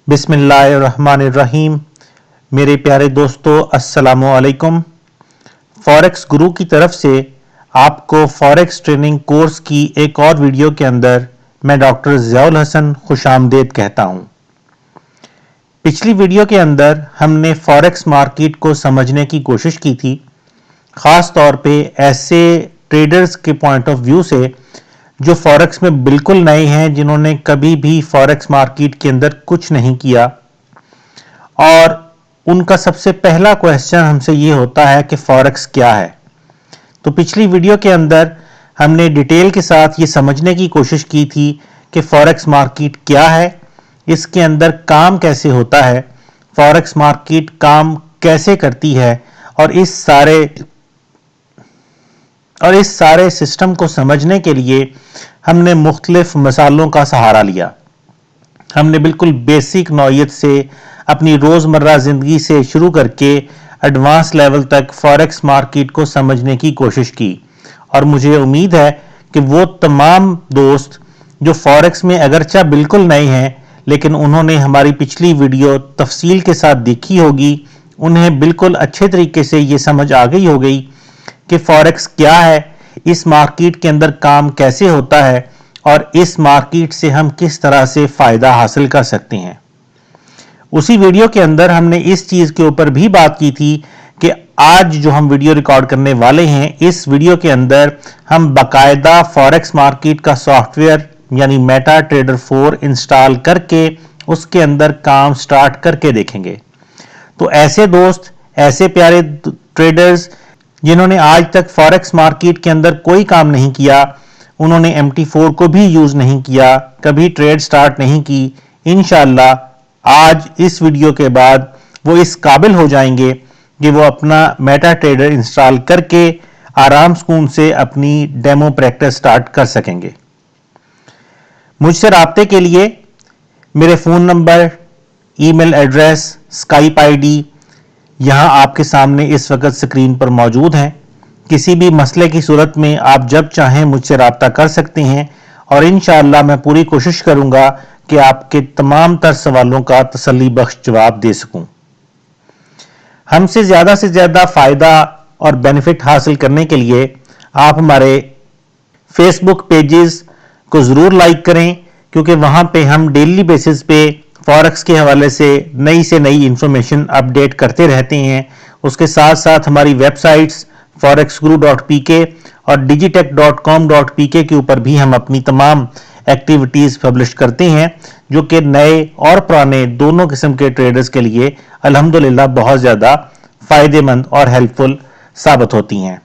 बिस्मिल्लाहिर्रहमानिर्रहीम। मेरे प्यारे दोस्तों, अस्सलामु अलैकुम। फॉरेक्स गुरु की तरफ से आपको फॉरेक्स ट्रेनिंग कोर्स की एक और वीडियो के अंदर मैं डॉक्टर ज़ियाउल हसन खुशामदीद कहता हूं। पिछली वीडियो के अंदर हमने फॉरेक्स मार्केट को समझने की कोशिश की थी, ख़ास तौर पे ऐसे ट्रेडर्स के पॉइंट ऑफ व्यू से जो फॉरेक्स में बिल्कुल नए हैं, जिन्होंने कभी भी फॉरेक्स मार्केट के अंदर कुछ नहीं किया, और उनका सबसे पहला क्वेश्चन हमसे ये होता है कि फॉरेक्स क्या है। तो पिछली वीडियो के अंदर हमने डिटेल के साथ ये समझने की कोशिश की थी कि फॉरेक्स मार्केट क्या है, इसके अंदर काम कैसे होता है, फॉरेक्स मार्केट काम कैसे करती है, और इस सारे सिस्टम को समझने के लिए हमने मुख्तलिफ मिसालों का सहारा लिया। हमने बिल्कुल बेसिक नौइयत से अपनी रोज़मर्रा ज़िंदगी से शुरू करके एडवांस लेवल तक फॉरेक्स मार्केट को समझने की कोशिश की, और मुझे उम्मीद है कि वो तमाम दोस्त जो फॉरेक्स में अगरचा बिल्कुल नए हैं लेकिन उन्होंने हमारी पिछली वीडियो तफसील के साथ देखी होगी, उन्हें बिल्कुल अच्छे तरीके से ये समझ आ गई होगी कि फॉरेक्स क्या है, इस मार्केट के अंदर काम कैसे होता है, और इस मार्केट से हम किस तरह से फ़ायदा हासिल कर सकते हैं। उसी वीडियो के अंदर हमने इस चीज़ के ऊपर भी बात की थी कि आज जो हम वीडियो रिकॉर्ड करने वाले हैं, इस वीडियो के अंदर हम बाकायदा फॉरेक्स मार्केट का सॉफ्टवेयर यानी मेटा ट्रेडर 4 इंस्टॉल करके उसके अंदर काम स्टार्ट करके देखेंगे। तो ऐसे दोस्त, ऐसे प्यारे ट्रेडर्स जिन्होंने आज तक फॉरेक्स मार्केट के अंदर कोई काम नहीं किया, उन्होंने MT4 को भी यूज़ नहीं किया, कभी ट्रेड स्टार्ट नहीं की, इंशाअल्लाह आज इस वीडियो के बाद वो इस काबिल हो जाएंगे कि वो अपना मेटा ट्रेडर इंस्टॉल करके आराम सुकून से अपनी डेमो प्रैक्टिस स्टार्ट कर सकेंगे। मुझसे राब्ते के लिए मेरे phone number, email address, Skype ID यहाँ आपके सामने इस वक्त स्क्रीन पर मौजूद हैं। किसी भी मसले की सूरत में आप जब चाहें मुझसे राब्ता कर सकते हैं, और इंशाअल्लाह मैं पूरी कोशिश करूंगा कि आपके तमाम तर सवालों का तसल्ली बख्श जवाब दे सकूं। हमसे से ज़्यादा फ़ायदा और बेनिफिट हासिल करने के लिए आप हमारे फेसबुक पेजेस को ज़रूर लाइक करें, क्योंकि वहाँ पे हम डेली बेसिस पे फॉरेक्स के हवाले से नई इंफॉर्मेशन अपडेट करते रहते हैं। उसके साथ साथ हमारी वेबसाइट्स forexguru.pk और digitech.com.pk के ऊपर भी हम अपनी तमाम एक्टिविटीज़ पब्लिश करते हैं, जो कि नए और पुराने दोनों किस्म के ट्रेडर्स के लिए अल्हम्दुलिल्लाह बहुत ज़्यादा फ़ायदेमंद और हेल्पफुल साबित होती हैं।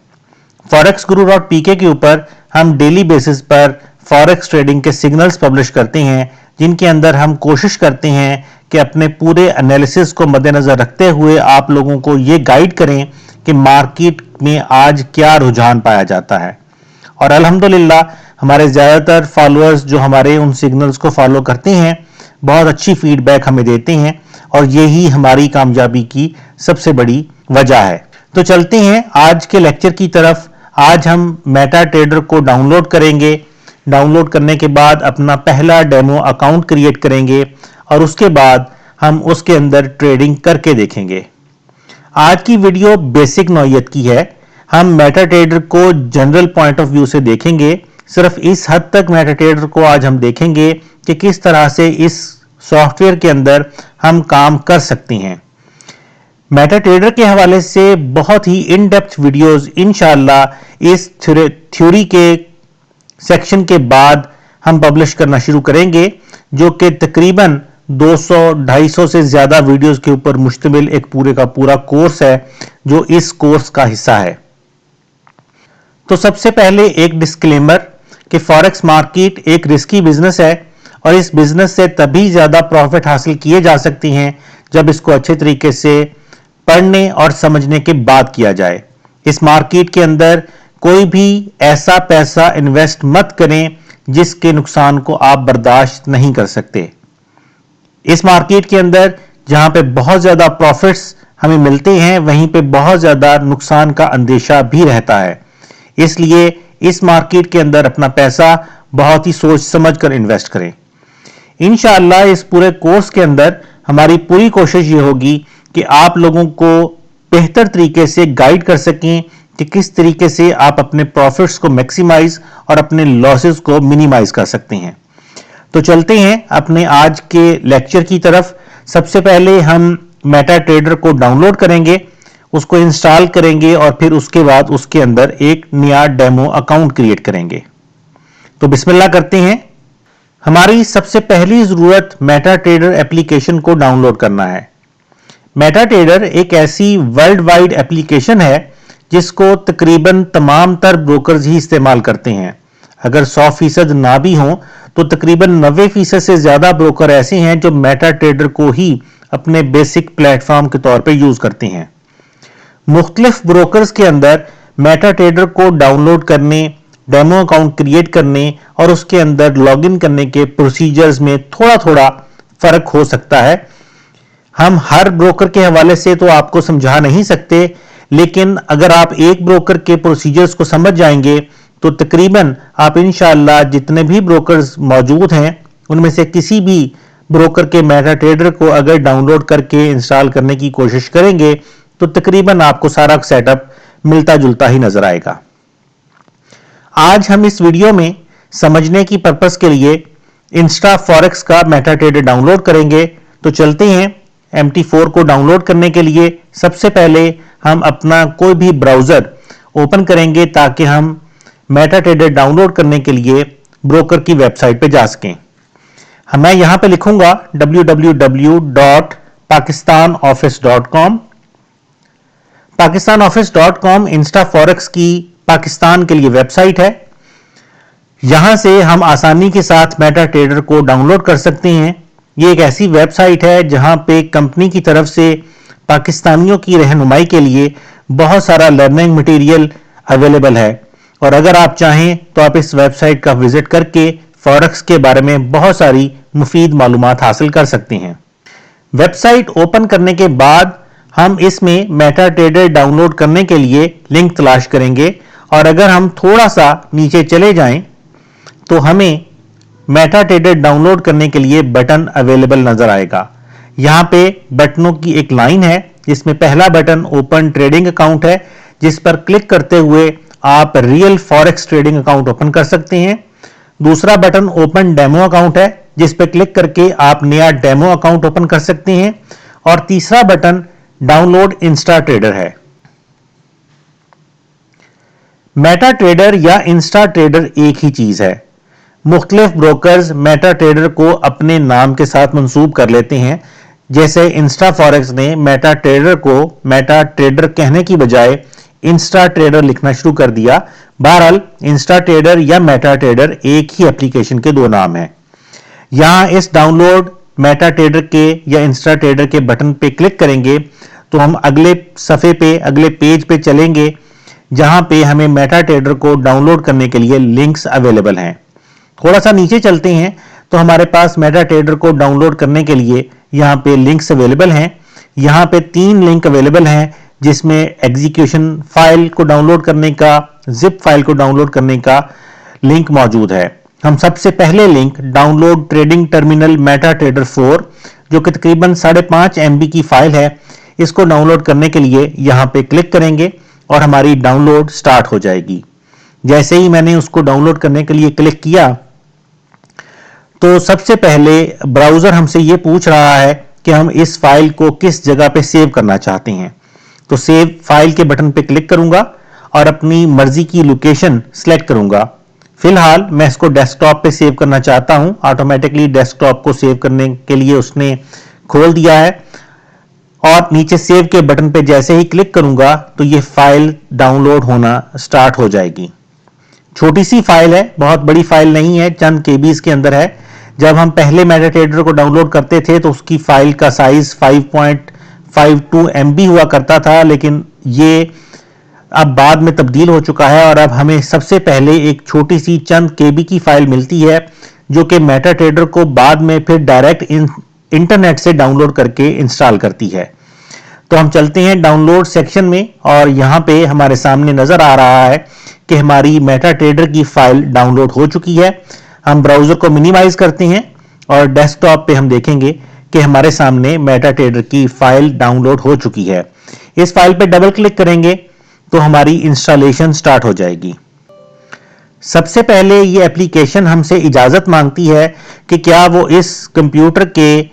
forexguru.pk के ऊपर हम डेली बेसिस पर फॉरेक्स ट्रेडिंग के सिग्नल्स पब्लिश करते हैं, जिनके अंदर हम कोशिश करते हैं कि अपने पूरे एनालिसिस को मद्देनज़र रखते हुए आप लोगों को ये गाइड करें कि मार्केट में आज क्या रुझान पाया जाता है। और अल्हम्दुलिल्लाह हमारे ज़्यादातर फॉलोअर्स जो हमारे उन सिग्नल्स को फॉलो करते हैं, बहुत अच्छी फीडबैक हमें देते हैं, और यही हमारी कामयाबी की सबसे बड़ी वजह है। तो चलते हैं आज के लेक्चर की तरफ। आज हम मेटा ट्रेडर को डाउनलोड करेंगे। डाउनलोड करने के बाद अपना पहला डेमो अकाउंट क्रिएट करेंगे, और उसके बाद हम उसके अंदर ट्रेडिंग करके देखेंगे। आज की वीडियो बेसिक नौइयत की है। हम मेटा ट्रेडर को जनरल पॉइंट ऑफ व्यू से देखेंगे। सिर्फ इस हद तक मेटा ट्रेडर को आज हम देखेंगे कि किस तरह से इस सॉफ्टवेयर के अंदर हम काम कर सकते हैं। मेटा ट्रेडर के हवाले से बहुत ही इन डेप्थ वीडियोस इंशाअल्लाह इस थ्योरी के सेक्शन के बाद हम पब्लिश करना शुरू करेंगे, जो कि तकरीबन 200-250 से ज़्यादा वीडियोस के ऊपर मुश्तमिल एक पूरे का पूरा कोर्स है, जो इस कोर्स का हिस्सा है। तो सबसे पहले एक डिस्क्लेमर कि फॉरेक्स मार्केट एक रिस्की बिजनेस है, और इस बिजनेस से तभी ज़्यादा प्रॉफिट हासिल किए जा सकते हैं जब इसको अच्छे तरीके से पढ़ने और समझने के बाद किया जाए। इस मार्केट के अंदर कोई भी ऐसा पैसा इन्वेस्ट मत करें जिसके नुकसान को आप बर्दाश्त नहीं कर सकते। इस मार्केट के अंदर जहां पे बहुत ज्यादा प्रॉफिट्स हमें मिलते हैं, वहीं पे बहुत ज्यादा नुकसान का अंदेशा भी रहता है। इसलिए इस मार्केट के अंदर अपना पैसा बहुत ही सोच समझ कर इन्वेस्ट करें। इंशाअल्लाह इस पूरे कोर्स के अंदर हमारी पूरी कोशिश ये होगी कि आप लोगों को बेहतर तरीके से गाइड कर सकें कि किस तरीके से आप अपने प्रॉफिट्स को मैक्सिमाइज और अपने लॉसेस को मिनिमाइज कर सकते हैं। तो चलते हैं अपने आज के लेक्चर की तरफ। सबसे पहले हम मेटाट्रेडर को डाउनलोड करेंगे, उसको इंस्टॉल करेंगे और फिर उसके बाद उसके अंदर एक नया डेमो अकाउंट क्रिएट करेंगे। तो बिस्मिल्लाह करते हैं। हमारी सबसे पहली जरूरत मेटाट्रेडर एप्लीकेशन को डाउनलोड करना है। मेटाट्रेडर एक ऐसी वर्ल्ड वाइड एप्लीकेशन है जिसको तकरीबन तमाम तर ब्रोकर्स ही इस्तेमाल करते हैं। अगर 100% ना भी हो तो तकरीबन 90% से ज्यादा ब्रोकर ऐसे हैं जो मेटाट्रेडर को ही अपने बेसिक प्लेटफॉर्म के तौर पे यूज करते हैं। मुख्तलिफ ब्रोकर्स के अंदर मेटाट्रेडर को डाउनलोड करने, डेमो अकाउंट क्रिएट करने और उसके अंदर लॉगिन करने के प्रोसीजर्स में थोड़ा थोड़ा फर्क हो सकता है। हम हर ब्रोकर के हवाले से तो आपको समझा नहीं सकते, लेकिन अगर आप एक ब्रोकर के प्रोसीजर्स को समझ जाएंगे तो तकरीबन आप इंशाअल्लाह जितने भी ब्रोकर्स मौजूद हैं उनमें से किसी भी ब्रोकर के मेटाट्रेडर को अगर डाउनलोड करके इंस्टॉल करने की कोशिश करेंगे तो तकरीबन आपको सारा सेटअप मिलता जुलता ही नजर आएगा। आज हम इस वीडियो में समझने की पर्पस के लिए इंस्टा फॉरेक्स का मेटाट्रेडर डाउनलोड करेंगे। तो चलते हैं। MT4 को डाउनलोड करने के लिए सबसे पहले हम अपना कोई भी ब्राउजर ओपन करेंगे ताकि हम मेटाट्रेडर डाउनलोड करने के लिए ब्रोकर की वेबसाइट पे जा सकें। मैं यहां पे लिखूंगा www.pakistanoffice.com। pakistanoffice.com इंस्टा फॉरेक्स की पाकिस्तान के लिए वेबसाइट है। यहां से हम आसानी के साथ मेटाट्रेडर को डाउनलोड कर सकते हैं। ये एक ऐसी वेबसाइट है जहां पे कंपनी की तरफ से पाकिस्तानियों की रहनुमाई के लिए बहुत सारा लर्निंग मटेरियल अवेलेबल है और अगर आप चाहें तो आप इस वेबसाइट का विजिट करके फॉरेक्स के बारे में बहुत सारी मुफीद मालूमात हासिल कर सकते हैं। वेबसाइट ओपन करने के बाद हम इसमें मेटाट्रेडर डाउनलोड करने के लिए लिंक तलाश करेंगे और अगर हम थोड़ा सा नीचे चले जाएं तो हमें मेटाट्रेडर डाउनलोड करने के लिए बटन अवेलेबल नजर आएगा। यहां पे बटनों की एक लाइन है जिसमें पहला बटन ओपन ट्रेडिंग अकाउंट है, जिस पर क्लिक करते हुए आप real forex trading account open कर सकते हैं। दूसरा बटन ओपन डेमो अकाउंट है, जिस पर क्लिक करके आप नया डेमो अकाउंट ओपन कर सकते हैं। और तीसरा बटन डाउनलोड इंस्टा ट्रेडर है। मेटाट्रेडर या इंस्टा ट्रेडर एक ही चीज है। मुख्तलिफ ब्रोकर्स मेटाट्रेडर को अपने नाम के साथ मंसूब कर लेते हैं। जैसे इंस्टा फॉरेक्स ने मेटाट्रेडर को मेटाट्रेडर कहने की बजाय इंस्टा ट्रेडर लिखना शुरू कर दिया। बहरहाल इंस्टा ट्रेडर या मेटाट्रेडर एक ही एप्लीकेशन के दो नाम हैं। यहां इस डाउनलोड मेटाट्रेडर के या इंस्टा ट्रेडर के बटन पे क्लिक करेंगे तो हम अगले सफे पे, अगले पेज पे चलेंगे जहां पे हमें मेटाट्रेडर को डाउनलोड करने के लिए लिंक्स अवेलेबल हैं। थोड़ा सा नीचे चलते हैं तो हमारे पास मेटाट्रेडर को डाउनलोड करने के लिए यहाँ पे लिंक्स अवेलेबल हैं। यहाँ पे 3 लिंक अवेलेबल हैं जिसमें एग्जीक्यूशन फाइल को डाउनलोड करने का, जिप फाइल को डाउनलोड करने का लिंक मौजूद है। हम सबसे पहले link download trading terminal MetaTrader 4 जो कि तकरीबन 5.5 MB की फाइल है, इसको डाउनलोड करने के लिए यहाँ पे क्लिक करेंगे और हमारी डाउनलोड स्टार्ट हो जाएगी। जैसे ही मैंने उसको डाउनलोड करने के लिए क्लिक किया तो सबसे पहले ब्राउजर हमसे ये पूछ रहा है कि हम इस फाइल को किस जगह पे सेव करना चाहते हैं। तो सेव फाइल के बटन पे क्लिक करूंगा और अपनी मर्जी की लोकेशन सिलेक्ट करूंगा। फिलहाल मैं इसको डेस्कटॉप पे सेव करना चाहता हूं। ऑटोमेटिकली डेस्कटॉप को सेव करने के लिए उसने खोल दिया है और नीचे सेव के बटन पे जैसे ही क्लिक करूंगा तो ये फाइल डाउनलोड होना स्टार्ट हो जाएगी। छोटी सी फाइल है, बहुत बड़ी फाइल नहीं है, चंद केबीज के अंदर है। जब हम पहले मेटाट्रेडर को डाउनलोड करते थे तो उसकी फाइल का साइज 5.52 MB हुआ करता था, लेकिन ये अब बाद में तब्दील हो चुका है और अब हमें सबसे पहले एक छोटी सी चंद केबी की फाइल मिलती है जो कि मेटाट्रेडर को बाद में फिर डायरेक्ट इंटरनेट से डाउनलोड करके इंस्टॉल करती है। तो हम चलते हैं डाउनलोड सेक्शन में और यहाँ पे हमारे सामने नजर आ रहा है कि हमारी मेटाट्रेडर की फाइल डाउनलोड हो चुकी है। हम ब्राउजर को मिनिमाइज करते हैं और डेस्कटॉप पे हम देखेंगे कि हमारे सामने मेटाट्रेडर की फाइल डाउनलोड हो चुकी है। इस फाइल पे डबल क्लिक करेंगे तो हमारी इंस्टॉलेशन स्टार्ट हो जाएगी। सबसे पहले ये एप्लीकेशन हमसे इजाजत मांगती है कि क्या वो इस कंप्यूटर के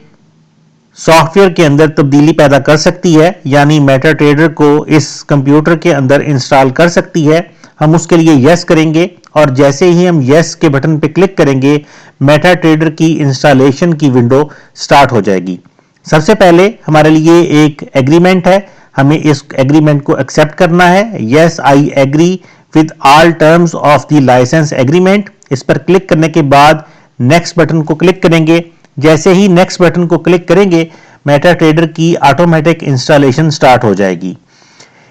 सॉफ्टवेयर के अंदर तब्दीली पैदा कर सकती है, यानी मेटाट्रेडर को इस कंप्यूटर के अंदर इंस्टॉल कर सकती है। हम उसके लिए यस करेंगे और जैसे ही हम यस के बटन पे क्लिक करेंगे मेटाट्रेडर की इंस्टॉलेशन की विंडो स्टार्ट हो जाएगी। सबसे पहले हमारे लिए एक एग्रीमेंट है, हमें इस एग्रीमेंट को एक्सेप्ट करना है। Yes I agree with all terms of the licence agreement. इस पर क्लिक करने के बाद नेक्स्ट बटन को क्लिक करेंगे। जैसे ही नेक्स्ट बटन को क्लिक करेंगे मेटाट्रेडर की ऑटोमेटिक इंस्टॉलेशन स्टार्ट हो जाएगी।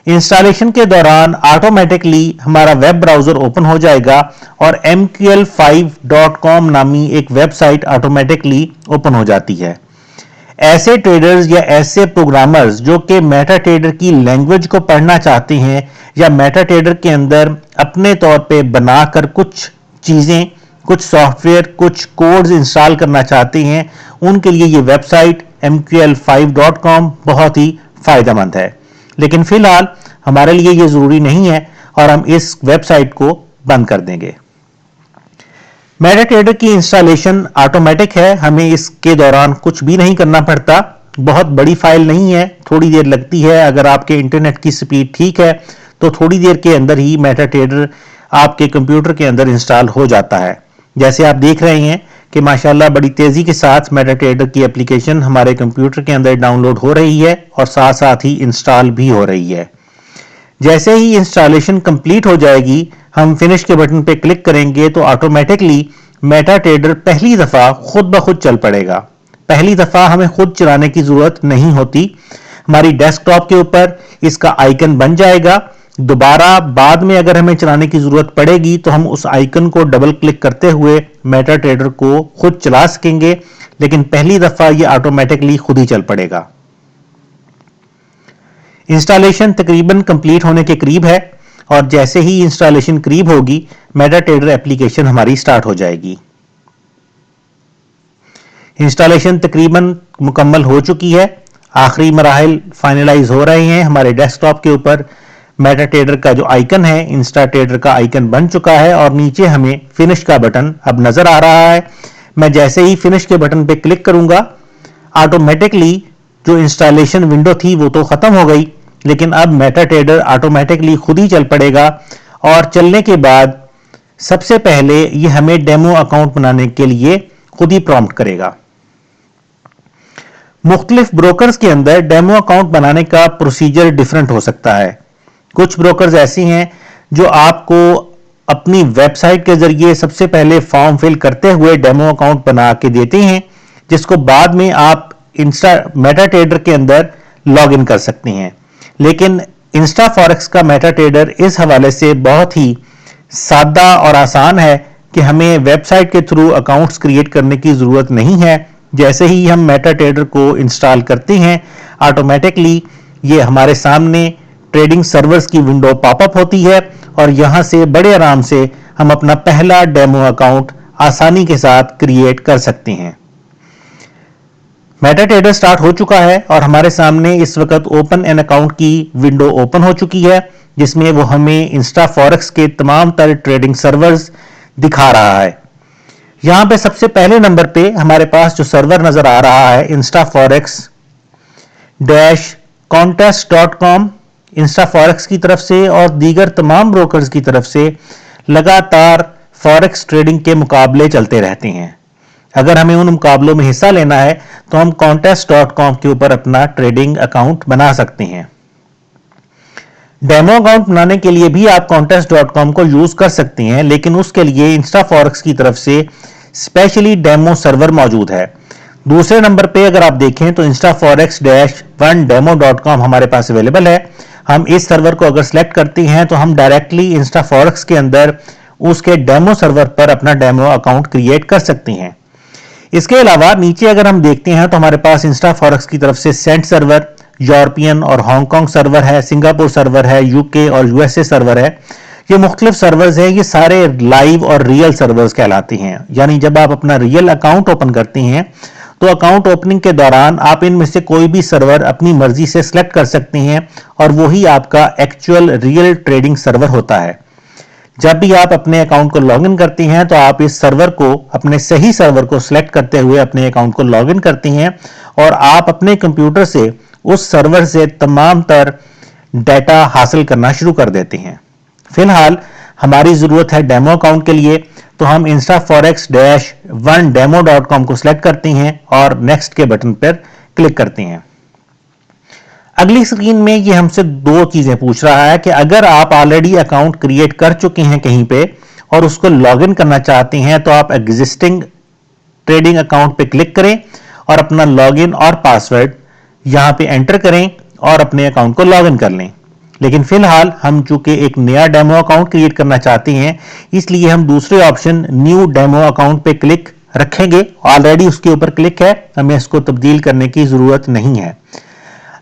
इंस्टॉलेशन के दौरान ऑटोमेटिकली हमारा वेब ब्राउजर ओपन हो जाएगा और mql5.com नामी एक वेबसाइट ऑटोमेटिकली ओपन हो जाती है। ऐसे ट्रेडर्स या ऐसे प्रोग्रामर्स जो कि मेटाट्रेडर की लैंग्वेज को पढ़ना चाहते हैं या मेटाट्रेडर के अंदर अपने तौर पे बनाकर कुछ चीजें, कुछ सॉफ्टवेयर, कुछ कोड्स इंस्टॉल करना चाहते हैं, उनके लिए ये वेबसाइट mql5.com बहुत ही फायदेमंद है। लेकिन फिलहाल हमारे लिए ये जरूरी नहीं है और हम इस वेबसाइट को बंद कर देंगे। मेटाट्रेडर की इंस्टॉलेशन ऑटोमेटिक है, हमें इसके दौरान कुछ भी नहीं करना पड़ता। बहुत बड़ी फाइल नहीं है, थोड़ी देर लगती है। अगर आपके इंटरनेट की स्पीड ठीक है तो थोड़ी देर के अंदर ही मेटाट्रेडर आपके कंप्यूटर के अंदर इंस्टॉल हो जाता है। जैसे आप देख रहे हैं कि माशाल्लाह बड़ी तेजी के साथ मेटाट्रेडर की एप्लीकेशन हमारे कंप्यूटर के अंदर डाउनलोड हो रही है और साथ साथ ही इंस्टॉल भी हो रही है। जैसे ही इंस्टॉलेशन कंप्लीट हो जाएगी हम फिनिश के बटन पे क्लिक करेंगे तो ऑटोमेटिकली मेटाट्रेडर पहली दफा खुद ब खुद चल पड़ेगा। पहली दफा हमें खुद चलाने की जरूरत नहीं होती, हमारी डेस्कटॉप के ऊपर इसका आइकन बन जाएगा। दोबारा बाद में अगर हमें चलाने की जरूरत पड़ेगी तो हम उस आइकन को डबल क्लिक करते हुए मेटाट्रेडर को खुद चला सकेंगे, लेकिन पहली दफा ये ऑटोमेटिकली खुद ही चल पड़ेगा। इंस्टॉलेशन तकरीबन कंप्लीट होने के करीब है और जैसे ही इंस्टॉलेशन करीब होगी मेटाट्रेडर एप्लीकेशन हमारी स्टार्ट हो जाएगी। इंस्टॉलेशन तकरीबन मुकम्मल हो चुकी है, आखिरी मराहिल फाइनलाइज हो रहे हैं। हमारे डेस्कटॉप के ऊपर मेटाट्रेडर का जो आइकन है, इंस्टाट्रेडर का आइकन बन चुका है और नीचे हमें फिनिश का बटन अब नजर आ रहा है। मैं जैसे ही फिनिश के बटन पे क्लिक करूंगा ऑटोमेटिकली जो इंस्टॉलेशन विंडो थी वो तो खत्म हो गई, लेकिन अब मेटाट्रेडर ऑटोमेटिकली खुद ही चल पड़ेगा और चलने के बाद सबसे पहले ये हमें डेमो अकाउंट बनाने के लिए खुद ही प्रॉम्प्ट करेगा। मुख्तलिफ ब्रोकर्स के अंदर डेमो अकाउंट बनाने का प्रोसीजर डिफरेंट हो सकता है। कुछ ब्रोकर्स ऐसी हैं जो आपको अपनी वेबसाइट के जरिए सबसे पहले फॉर्म फिल करते हुए डेमो अकाउंट बना के देते हैं, जिसको बाद में आप मेटाट्रेडर के अंदर लॉग इन कर सकते हैं। लेकिन इंस्टाफॉरेक्स का मेटाट्रेडर इस हवाले से बहुत ही सादा और आसान है कि हमें वेबसाइट के थ्रू अकाउंट्स क्रिएट करने की जरूरत नहीं है। जैसे ही हम मेटाट्रेडर को इंस्टॉल करते हैं ऑटोमेटिकली ये हमारे सामने ट्रेडिंग सर्वर्स की विंडो पॉपअप होती है और यहां से बड़े आराम से हम अपना पहला डेमो अकाउंट आसानी के साथ क्रिएट कर सकते हैं। मेटाट्रेडर स्टार्ट हो चुका है और हमारे सामने इस वक्त ओपन एन अकाउंट की विंडो ओपन हो चुकी है, जिसमें वो हमें इंस्टाफॉरेक्स के तमाम तरह ट्रेडिंग सर्वर्स दिखा रहा है। यहां पे सबसे पहले नंबर पे हमारे पास जो सर्वर नजर आ रहा है instaforex-contest.com, इंस्टाफॉरेक्स की तरफ से और दीगर तमाम ब्रोकर्स की तरफ से लगातार फॉरेक्स ट्रेडिंग के मुकाबले चलते रहते हैं। अगर हमें उन मुकाबलों में हिस्सा लेना है तो हम contest.com के ऊपर अपना ट्रेडिंग अकाउंट बना सकते हैं। डेमो अकाउंट बनाने के लिए भी आप contest.com को यूज कर सकते हैं, लेकिन उसके लिए इंस्टाफॉरेक्स की तरफ से स्पेशली डेमो सर्वर मौजूद है। दूसरे नंबर पे अगर आप देखें तो instaforex-1demo.com हमारे पास अवेलेबल है। हम इस सर्वर को अगर सिलेक्ट करते हैं तो हम डायरेक्टली इंस्टाफॉरेक्स के अंदर उसके डेमो सर्वर पर अपना डेमो अकाउंट क्रिएट कर सकते हैं। इसके अलावा नीचे अगर हम देखते हैं तो हमारे पास इंस्टाफॉरेक्स की तरफ से सेंट सर्वर, यूरोपियन और हांगकांग सर्वर है, सिंगापुर सर्वर है, यूके और यूएसए सर्वर है। ये मुख्तलिफ सर्वर्स हैं, ये सारे लाइव और रियल सर्वर्स कहलाते हैं। यानी जब आप अपना रियल अकाउंट ओपन करते हैं तो अकाउंट ओपनिंग के दौरान आप इनमें से कोई भी सर्वर अपनी मर्जी से सिलेक्ट कर सकते हैं और वही आपका एक्चुअल रियल ट्रेडिंग सर्वर होता है। जब भी आप अपने अकाउंट को लॉगिन करते हैं तो आप इस सर्वर को, अपने सही सर्वर को सिलेक्ट करते हुए अपने अकाउंट को लॉगिन करते हैं और आप अपने कंप्यूटर से उस सर्वर से तमाम तर डाटा हासिल करना शुरू कर देते हैं। फिलहाल हमारी जरूरत है डेमो अकाउंट के लिए, तो हम instaforex-1demo.com को सिलेक्ट करते हैं और नेक्स्ट के बटन पर क्लिक करते हैं। अगली स्क्रीन में ये हमसे दो चीजें पूछ रहा है कि अगर आप ऑलरेडी अकाउंट क्रिएट कर चुके हैं कहीं पे और उसको लॉगिन करना चाहते हैं तो आप एग्जिस्टिंग ट्रेडिंग अकाउंट पे क्लिक करें और अपना लॉगिन और पासवर्ड यहां पे एंटर करें और अपने अकाउंट को लॉगिन कर लें। लेकिन फिलहाल हम चूंकि एक नया डेमो अकाउंट क्रिएट करना चाहते हैं, इसलिए हम दूसरे ऑप्शन न्यू डेमो अकाउंट पे क्लिक रखेंगे। ऑलरेडी उसके ऊपर क्लिक है, हमें इसको तब्दील करने की जरूरत नहीं है।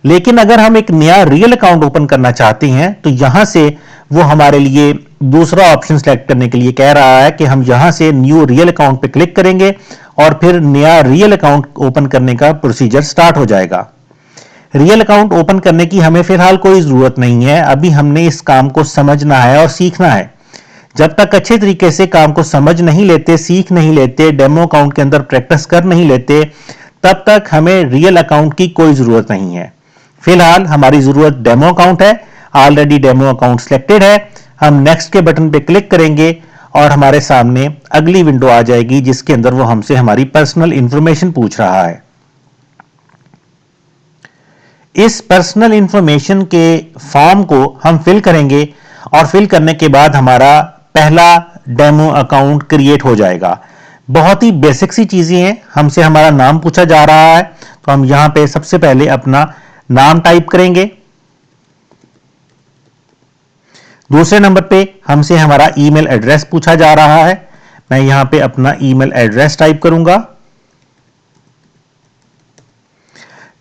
लेकिन अगर हम एक नया रियल अकाउंट ओपन करना चाहते हैं तो यहां से वो हमारे लिए दूसरा ऑप्शन सेलेक्ट करने के लिए कह रहा है कि हम यहां से न्यू रियल अकाउंट पे क्लिक करेंगे और फिर नया रियल अकाउंट ओपन करने का प्रोसीजर स्टार्ट हो जाएगा। रियल अकाउंट ओपन करने की हमें फिलहाल कोई जरूरत नहीं है, अभी हमने इस काम को समझना है और सीखना है। जब तक अच्छे तरीके से काम को समझ नहीं लेते, सीख नहीं लेते, डेमो अकाउंट के अंदर प्रैक्टिस कर नहीं लेते, तब तक हमें रियल अकाउंट की कोई जरूरत नहीं है। फिलहाल हमारी जरूरत डेमो अकाउंट है। ऑलरेडी डेमो अकाउंट सिलेक्टेड है। हम नेक्स्ट के बटन पे क्लिक करेंगे और हमारे सामने अगली विंडो आ जाएगी जिसके अंदर वो हमसे हमारी पर्सनल इंफॉर्मेशन पूछ रहा है। इस पर्सनल इंफॉर्मेशन के फॉर्म को हम फिल करेंगे और फिल करने के बाद हमारा पहला डेमो अकाउंट क्रिएट हो जाएगा। बहुत ही बेसिक सी चीजें हैं। हमसे हमारा नाम पूछा जा रहा है तो हम यहां पे सबसे पहले अपना नाम टाइप करेंगे। दूसरे नंबर पे हमसे हमारा ईमेल एड्रेस पूछा जा रहा है। मैं यहां पे अपना ईमेल एड्रेस टाइप करूंगा।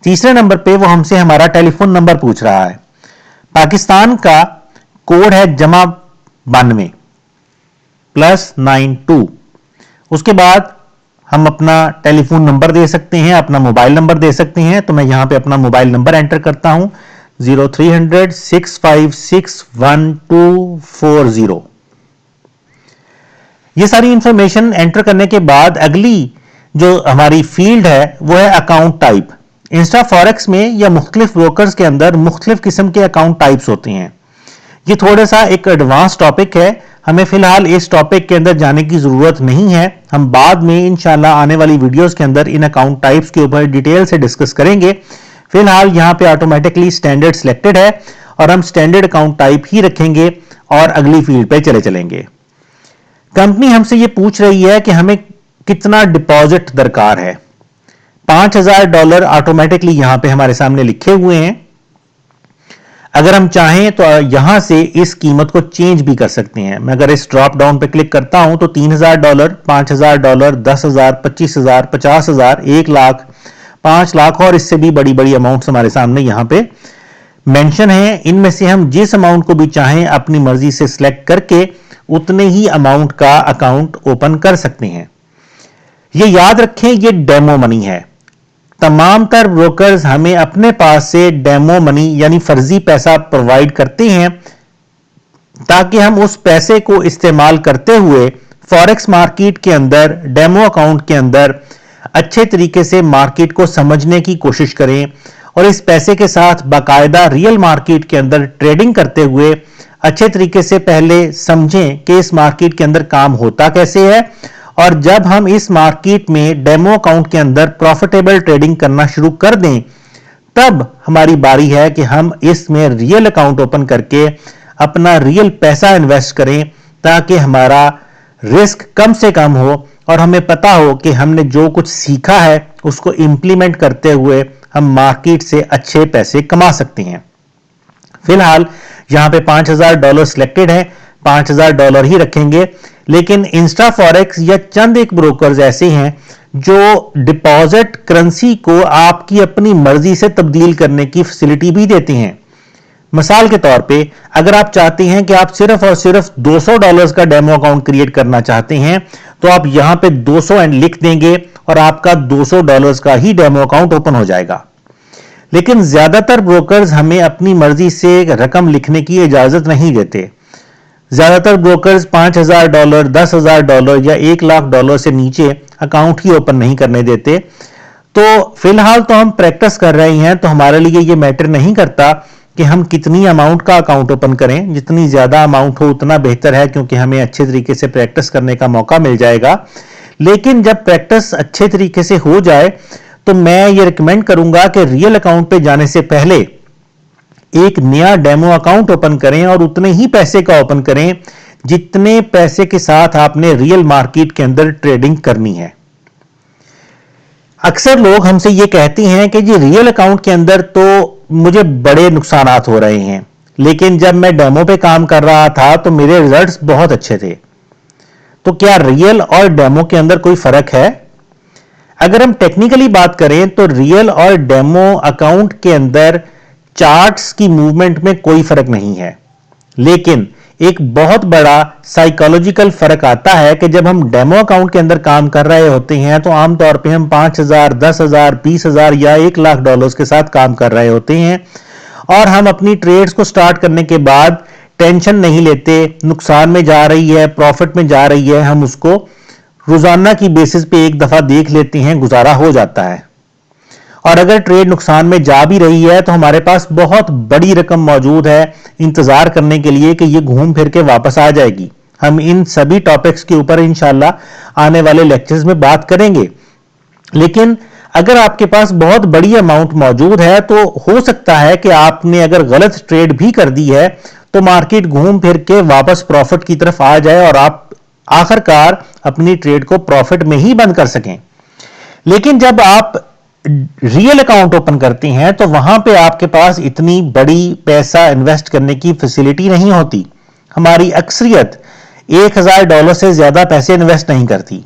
तीसरे नंबर पे वो हमसे हमारा टेलीफोन नंबर पूछ रहा है। पाकिस्तान का कोड है +92 +92। उसके बाद हम अपना टेलीफोन नंबर दे सकते हैं, अपना मोबाइल नंबर दे सकते हैं। तो मैं यहां पे अपना मोबाइल नंबर एंटर करता हूं 0300-656-1240। ये सारी इंफॉर्मेशन एंटर करने के बाद अगली जो हमारी फील्ड है वो है अकाउंट टाइप। इंस्टा फॉरेक्स में या मुख्तलिफ ब्रोकर्स के अंदर मुख्तलिफ किस्म के अकाउंट टाइप्स होते हैं। ये थोड़ा सा एक एडवांस टॉपिक है, हमें फिलहाल इस टॉपिक के अंदर जाने की जरूरत नहीं है। हम बाद में इंशाल्लाह आने वाली वीडियोस के अंदर इन अकाउंट टाइप्स के ऊपर डिटेल से डिस्कस करेंगे। फिलहाल यहां पे ऑटोमेटिकली स्टैंडर्ड सिलेक्टेड है और हम स्टैंडर्ड अकाउंट टाइप ही रखेंगे और अगली फील्ड पे चलेंगे। कंपनी हमसे ये पूछ रही है कि हमें कितना डिपॉजिट दरकार है। $5000 ऑटोमेटिकली यहां पे हमारे सामने लिखे हुए हैं। अगर हम चाहें तो यहां से इस कीमत को चेंज भी कर सकते हैं। मैं अगर इस ड्रॉप डाउन पे क्लिक करता हूं तो $3000, $5000, $10,000, $25,000, $50,000, 1 लाख, 5 लाख और इससे भी बड़ी बड़ी अमाउंट्स हमारे सामने यहां पे मेंशन है। इनमें से हम जिस अमाउंट को भी चाहें अपनी मर्जी से सिलेक्ट करके उतने ही अमाउंट का अकाउंट ओपन कर सकते हैं। ये याद रखें, ये डेमो मनी है। तमाम तर ब्रोकर्स हमें अपने पास से डेमो मनी यानी फर्जी पैसा प्रोवाइड करते हैं ताकि हम उस पैसे को इस्तेमाल करते हुए फॉरेक्स मार्केट के अंदर, डेमो अकाउंट के अंदर अच्छे तरीके से मार्केट को समझने की कोशिश करें और इस पैसे के साथ बाकायदा रियल मार्केट के अंदर ट्रेडिंग करते हुए अच्छे तरीके से पहले समझें कि इस मार्केट के अंदर काम होता कैसे है और जब हम इस मार्केट में डेमो अकाउंट के अंदर प्रॉफिटेबल ट्रेडिंग करना शुरू कर दें तब हमारी बारी है कि हम इसमें रियल अकाउंट ओपन करके अपना रियल पैसा इन्वेस्ट करें ताकि हमारा रिस्क कम से कम हो और हमें पता हो कि हमने जो कुछ सीखा है उसको इंप्लीमेंट करते हुए हम मार्केट से अच्छे पैसे कमा सकते हैं। फिलहाल यहां पे $5000 सिलेक्टेड है, $5000 ही रखेंगे। लेकिन इंस्टा फॉरेक्स या चंद एक ब्रोकर्स ऐसे हैं जो डिपॉजिट करेंसी को आपकी अपनी मर्जी से तब्दील करने की फैसिलिटी भी देते हैं। मिसाल के तौर पे अगर आप चाहते हैं कि आप सिर्फ और सिर्फ $200 का डेमो अकाउंट क्रिएट करना चाहते हैं तो आप यहां पे 200 एंड लिख देंगे और आपका $200 का ही डेमो अकाउंट ओपन हो जाएगा। लेकिन ज्यादातर ब्रोकर्स हमें अपनी मर्जी से रकम लिखने की इजाजत नहीं देते। ज्यादातर ब्रोकर्स $5,000, $10,000 या $1,00,000 से नीचे अकाउंट ही ओपन नहीं करने देते। तो फिलहाल तो हम प्रैक्टिस कर रहे हैं, तो हमारे लिए ये मैटर नहीं करता कि हम कितनी अमाउंट का अकाउंट ओपन करें। जितनी ज्यादा अमाउंट हो उतना बेहतर है, क्योंकि हमें अच्छे तरीके से प्रैक्टिस करने का मौका मिल जाएगा। लेकिन जब प्रैक्टिस अच्छे तरीके से हो जाए तो मैं ये रिकमेंड करूंगा कि रियल अकाउंट पे जाने से पहले एक नया डेमो अकाउंट ओपन करें और उतने ही पैसे का ओपन करें जितने पैसे के साथ आपने रियल मार्केट के अंदर ट्रेडिंग करनी है। अक्सर लोग हमसे ये कहते हैं कि जी रियल अकाउंट के अंदर तो मुझे बड़े नुकसानात हो रहे हैं, लेकिन जब मैं डेमो पे काम कर रहा था तो मेरे रिजल्ट्स बहुत अच्छे थे। तो क्या रियल और डेमो के अंदर कोई फर्क है? अगर हम टेक्निकली बात करें तो रियल और डेमो अकाउंट के अंदर चार्ट्स की मूवमेंट में कोई फर्क नहीं है, लेकिन एक बहुत बड़ा साइकोलॉजिकल फर्क आता है कि जब हम डेमो अकाउंट के अंदर काम कर रहे होते हैं तो आमतौर पे हम 5,000, 10,000, 20,000 या $1,00,000 के साथ काम कर रहे होते हैं और हम अपनी ट्रेड्स को स्टार्ट करने के बाद टेंशन नहीं लेते, नुकसान में जा रही है, प्रॉफिट में जा रही है, हम उसको रोजाना की बेसिस पे एक दफा देख लेते हैं, गुजारा हो जाता है। और अगर ट्रेड नुकसान में जा भी रही है तो हमारे पास बहुत बड़ी रकम मौजूद है इंतजार करने के लिए कि ये घूम फिर के वापस आ जाएगी। हम इन सभी टॉपिक्स के ऊपर इंशाल्लाह आने वाले लेक्चर्स में बात करेंगे। लेकिन अगर आपके पास बहुत बड़ी अमाउंट मौजूद है तो हो सकता है कि आपने अगर गलत ट्रेड भी कर दी है तो मार्केट घूम फिर के वापस प्रॉफिट की तरफ आ जाए और आप आखिरकार अपनी ट्रेड को प्रॉफिट में ही बंद कर सकें। लेकिन जब आप रियल अकाउंट ओपन करते हैं तो वहां पे आपके पास इतनी बड़ी पैसा इन्वेस्ट करने की फैसिलिटी नहीं होती। हमारी अक्सरियत $1,000 से ज्यादा पैसे इन्वेस्ट नहीं करती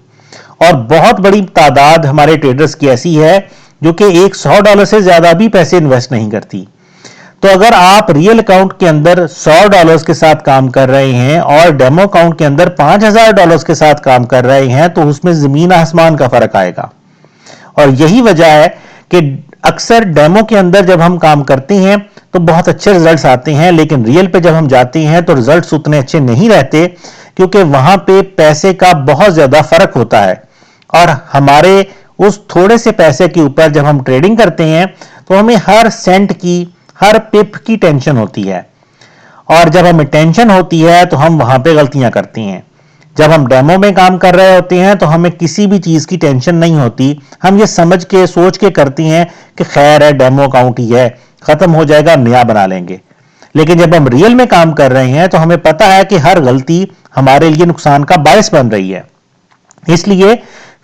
और बहुत बड़ी तादाद हमारे ट्रेडर्स की ऐसी है जो कि $100 से ज्यादा भी पैसे इन्वेस्ट नहीं करती। तो अगर आप रियल अकाउंट के अंदर $100 के साथ काम कर रहे हैं और डेमो अकाउंट के अंदर $5,000 के साथ काम कर रहे हैं तो उसमें जमीन आसमान का फर्क आएगा। और यही वजह है कि अक्सर डेमो के अंदर जब हम काम करते हैं तो बहुत अच्छे रिजल्ट्स आते हैं, लेकिन रियल पे जब हम जाते हैं तो रिजल्ट्स उतने अच्छे नहीं रहते, क्योंकि वहां पे पैसे का बहुत ज्यादा फर्क होता है और हमारे उस थोड़े से पैसे के ऊपर जब हम ट्रेडिंग करते हैं तो हमें हर सेंट की, हर पिप की टेंशन होती है और जब हमें टेंशन होती है तो हम वहां पे गलतियां करते हैं। जब हम डेमो में काम कर रहे होते हैं तो हमें किसी भी चीज की टेंशन नहीं होती, हम ये समझ के सोच के करते हैं कि खैर है, डेमो अकाउंट ही है, खत्म हो जाएगा, नया बना लेंगे। लेकिन जब हम रियल में काम कर रहे हैं तो हमें पता है कि हर गलती हमारे लिए नुकसान का बायस बन रही है। इसलिए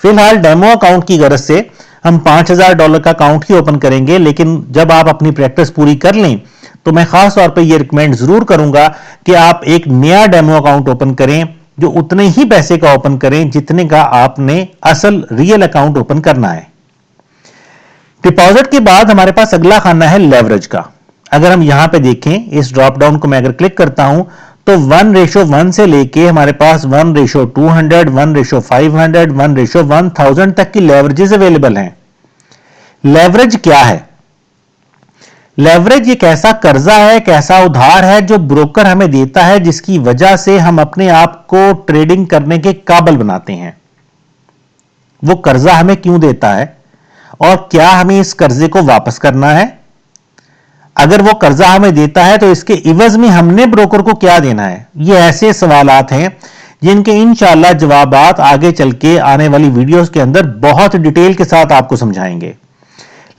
फिलहाल डेमो अकाउंट की गरज से हम $5,000 का अकाउंट ही ओपन करेंगे, लेकिन जब आप अपनी प्रैक्टिस पूरी कर लें तो मैं खास तौर पे ये रिकमेंड जरूर करूंगा कि आप एक नया डेमो अकाउंट ओपन करें जो उतने ही पैसे का ओपन करें जितने का आपने असल रियल अकाउंट ओपन करना है। डिपॉजिट के बाद हमारे पास अगला खाना है लेवरेज का। अगर हम यहां पे देखें, इस ड्रॉप डाउन को मैं अगर क्लिक करता हूं तो 1:1 से लेके हमारे पास 1:200, 1:500, 1:1000 तक की लेवरेजेस अवेलेबल हैं। लेवरेज क्या है? लेवरेज एक ऐसा कर्जा है, एक ऐसा उधार है जो ब्रोकर हमें देता है, जिसकी वजह से हम अपने आप को ट्रेडिंग करने के काबिल बनाते हैं। वो कर्जा हमें क्यों देता है और क्या हमें इस कर्जे को वापस करना है? अगर वो कर्जा हमें देता है तो इसके इवज में हमने ब्रोकर को क्या देना है? ये ऐसे सवालात हैं जिनके इंशाअल्लाह जवाबात आगे चल के आने वाली वीडियोस के अंदर बहुत डिटेल के साथ आपको समझाएंगे।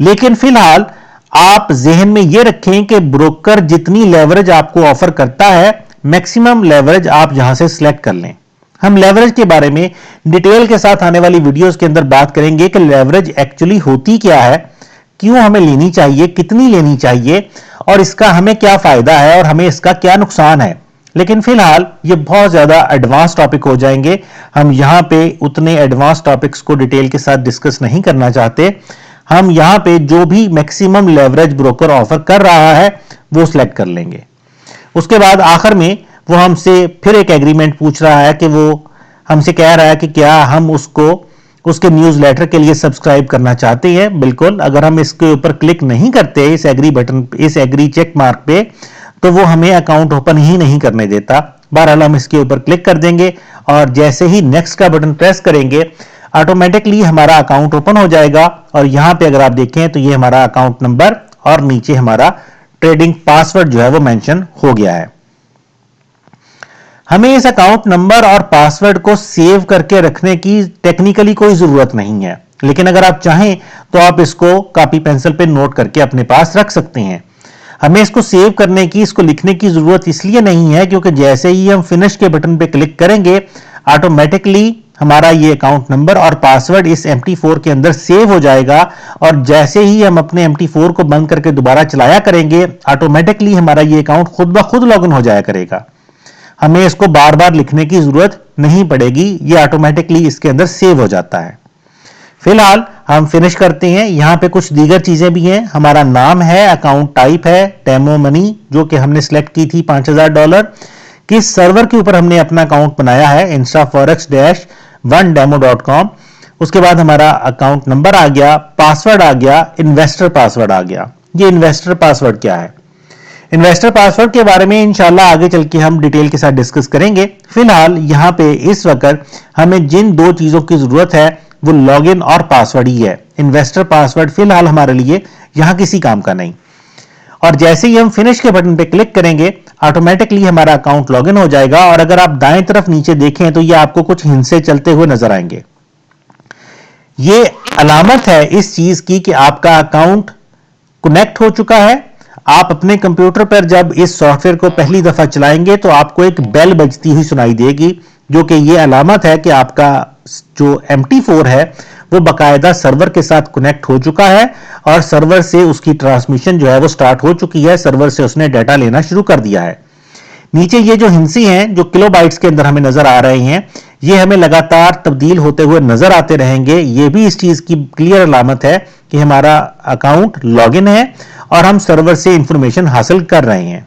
लेकिन फिलहाल आप जहन में यह रखें कि ब्रोकर जितनी लेवरेज आपको ऑफर करता है, मैक्सिमम लेवरेज आप यहां से सिलेक्ट कर लें। हम लेवरेज के बारे में डिटेल के साथ आने वाली वीडियोस के अंदर बात करेंगे कि लेवरेज एक्चुअली होती क्या है, क्यों हमें लेनी चाहिए, कितनी लेनी चाहिए और इसका हमें क्या फायदा है और हमें इसका क्या नुकसान है। लेकिन फिलहाल ये बहुत ज्यादा एडवांस टॉपिक हो जाएंगे, हम यहां पे उतने एडवांस टॉपिक्स को डिटेल के साथ डिस्कस नहीं करना चाहते। हम यहां पे जो भी मैक्सिमम लेवरेज ब्रोकर ऑफर कर रहा है वो सिलेक्ट कर लेंगे। उसके बाद आखिर में वो हमसे फिर एक एग्रीमेंट पूछ रहा है कि वो हमसे कह रहा है कि क्या हम उसको उसके न्यूज़लेटर के लिए सब्सक्राइब करना चाहते हैं। बिल्कुल, अगर हम इसके ऊपर क्लिक नहीं करते इस एग्री बटन, इस एग्री चेक मार्क पे, तो वो हमें अकाउंट ओपन ही नहीं करने देता। बहरहाल हम इसके ऊपर क्लिक कर देंगे और जैसे ही नेक्स्ट का बटन प्रेस करेंगे ऑटोमेटिकली हमारा अकाउंट ओपन हो जाएगा। और यहां पे अगर आप देखें तो ये हमारा अकाउंट नंबर और नीचे हमारा ट्रेडिंग पासवर्ड जो है वो मेंशन हो गया है। हमें इस अकाउंट नंबर और पासवर्ड को सेव करके रखने की टेक्निकली कोई जरूरत नहीं है, लेकिन अगर आप चाहें तो आप इसको कॉपी पेंसिल पे नोट करके अपने पास रख सकते हैं। हमें इसको सेव करने की, इसको लिखने की जरूरत इसलिए नहीं है क्योंकि जैसे ही हम फिनिश के बटन पे क्लिक करेंगे ऑटोमेटिकली हमारा ये अकाउंट नंबर और पासवर्ड इस MT4 के अंदर सेव हो जाएगा। और जैसे ही हम अपने MT4 को बंद करके दोबारा चलाया करेंगे ऑटोमेटिकली हमारा ये अकाउंट खुद ब खुद लॉगिन हो जाया करेगा। हमें इसको बार बार लिखने की जरूरत नहीं पड़ेगी, ये ऑटोमेटिकली इसके अंदर सेव हो जाता है। फिलहाल हम फिनिश करते हैं। यहां पे कुछ दीगर चीजें भी हैं। हमारा नाम है, अकाउंट टाइप है डेमो मनी जो कि हमने सिलेक्ट की थी $5000, किस सर्वर के ऊपर हमने अपना अकाउंट बनाया है instaforex-1demo.com। उसके बाद हमारा अकाउंट नंबर आ गया, पासवर्ड आ गया, इन्वेस्टर पासवर्ड आ गया। ये इन्वेस्टर पासवर्ड क्या है? इन्वेस्टर पासवर्ड के बारे में इंशाल्लाह आगे चल के हम डिटेल के साथ डिस्कस करेंगे। फिलहाल यहाँ पे इस वक्त हमें जिन दो चीजों की जरूरत है वो लॉगिन और पासवर्ड ही है। इन्वेस्टर पासवर्ड फिलहाल हमारे लिए यहाँ किसी काम का नहीं। और जैसे ही हम फिनिश के बटन पे क्लिक करेंगे ऑटोमेटिकली हमारा अकाउंट लॉगिन हो जाएगा। और अगर आप दाएं तरफ नीचे देखें तो ये आपको कुछ हिंसे चलते हुए नजर आएंगे। ये अलामत है इस चीज की कि आपका अकाउंट कनेक्ट हो चुका है। आप अपने कंप्यूटर पर जब इस सॉफ्टवेयर को पहली दफा चलाएंगे तो आपको एक बेल बजती हुई सुनाई देगी जो कि ये अलामत है कि आपका जो MT4 है वो बाकायदा सर्वर के साथ कनेक्ट हो चुका है और सर्वर से उसकी ट्रांसमिशन जो है वो स्टार्ट हो चुकी है। सर्वर से उसने डाटा लेना शुरू कर दिया है। नीचे ये जो हिंसी हैं जो किलोबाइट्स के अंदर हमें नजर आ रहे हैं, ये हमें लगातार तब्दील होते हुए नजर आते रहेंगे। ये भी इस चीज की क्लियर अलामत है कि हमारा अकाउंट लॉगिन है और हम सर्वर से इंफॉर्मेशन हासिल कर रहे हैं।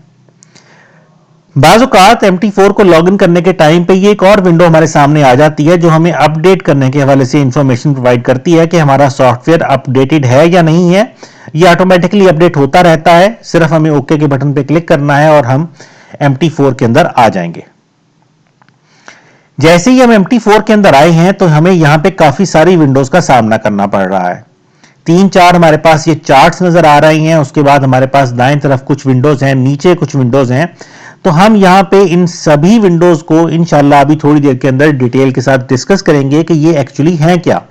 बाज़-औक़ात MT4 को लॉगिन करने के टाइम पे ये एक और विंडो हमारे सामने आ जाती है जो हमें अपडेट करने के हवाले से इंफॉर्मेशन प्रोवाइड करती है कि हमारा सॉफ्टवेयर अपडेटेड है या नहीं है। ये ऑटोमेटिकली अपडेट होता रहता है, सिर्फ हमें ओके के बटन पे क्लिक करना है और हम MT4 के अंदर आ जाएंगे। जैसे ही हम MT4 के अंदर आए हैं तो हमें यहां पे काफी सारी विंडोज का सामना करना पड़ रहा है। 3-4 हमारे पास ये चार्ट्स नजर आ रही हैं। उसके बाद हमारे पास दाएं तरफ कुछ विंडोज हैं, नीचे कुछ विंडोज हैं। तो हम यहां पे इन सभी विंडोज को इंशाल्लाह अभी थोड़ी देर के अंदर डिटेल के साथ डिस्कस करेंगे कि ये एक्चुअली हैं क्या।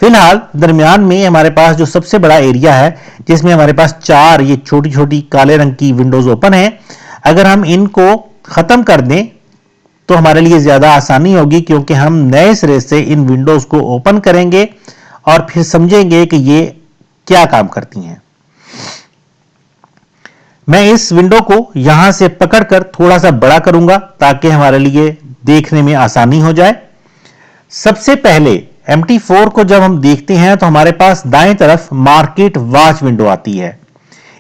फिलहाल दरमियान में हमारे पास जो सबसे बड़ा एरिया है जिसमें हमारे पास 4 ये छोटी छोटी काले रंग की विंडोज ओपन है, अगर हम इनको खत्म कर दें तो हमारे लिए ज्यादा आसानी होगी क्योंकि हम नए सिरे से इन विंडोज को ओपन करेंगे और फिर समझेंगे कि ये क्या काम करती हैं। मैं इस विंडो को यहां से पकड़कर थोड़ा सा बड़ा करूंगा ताकि हमारे लिए देखने में आसानी हो जाए। सबसे पहले MT4 को जब हम देखते हैं तो हमारे पास दाएं तरफ मार्केट वॉच विंडो आती है।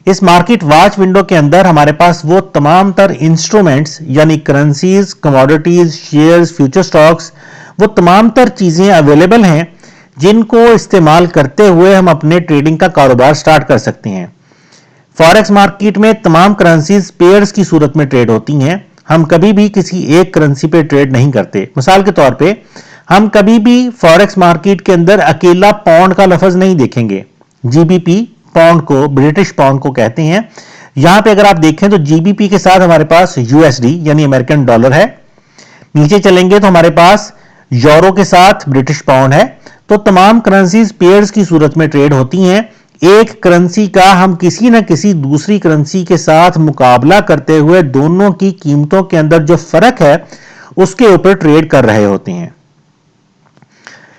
इस मार्केट वॉच विंडो के अंदर हमारे पास वो तमाम तर इंस्ट्रूमेंट्स यानी currencies, commodities, shares, future stocks, वो तमाम तर चीजें अवेलेबल हैं जिनको इस्तेमाल करते हुए हम अपने ट्रेडिंग का कारोबार स्टार्ट कर सकते हैं। फॉरेक्स मार्केट में तमाम करेंसीज पेयर्स की सूरत में ट्रेड होती हैं। हम कभी भी किसी एक करेंसी पे ट्रेड नहीं करते। मिसाल के तौर पे हम कभी भी फॉरेक्स मार्केट के अंदर अकेला पाउंड का लफ्ज नहीं देखेंगे। GBP पाउंड को, ब्रिटिश पाउंड को कहते हैं। यहां पे अगर आप देखें तो GBP के साथ हमारे पास USD यानी अमेरिकन डॉलर है। नीचे चलेंगे तो हमारे पास यूरो के साथ ब्रिटिश पाउंड है। तो तमाम करेंसीज पेयर्स की सूरत में ट्रेड होती हैं। एक करेंसी का हम किसी न किसी दूसरी करेंसी के साथ मुकाबला करते हुए दोनों की कीमतों के अंदर जो फर्क है उसके ऊपर ट्रेड कर रहे होते हैं।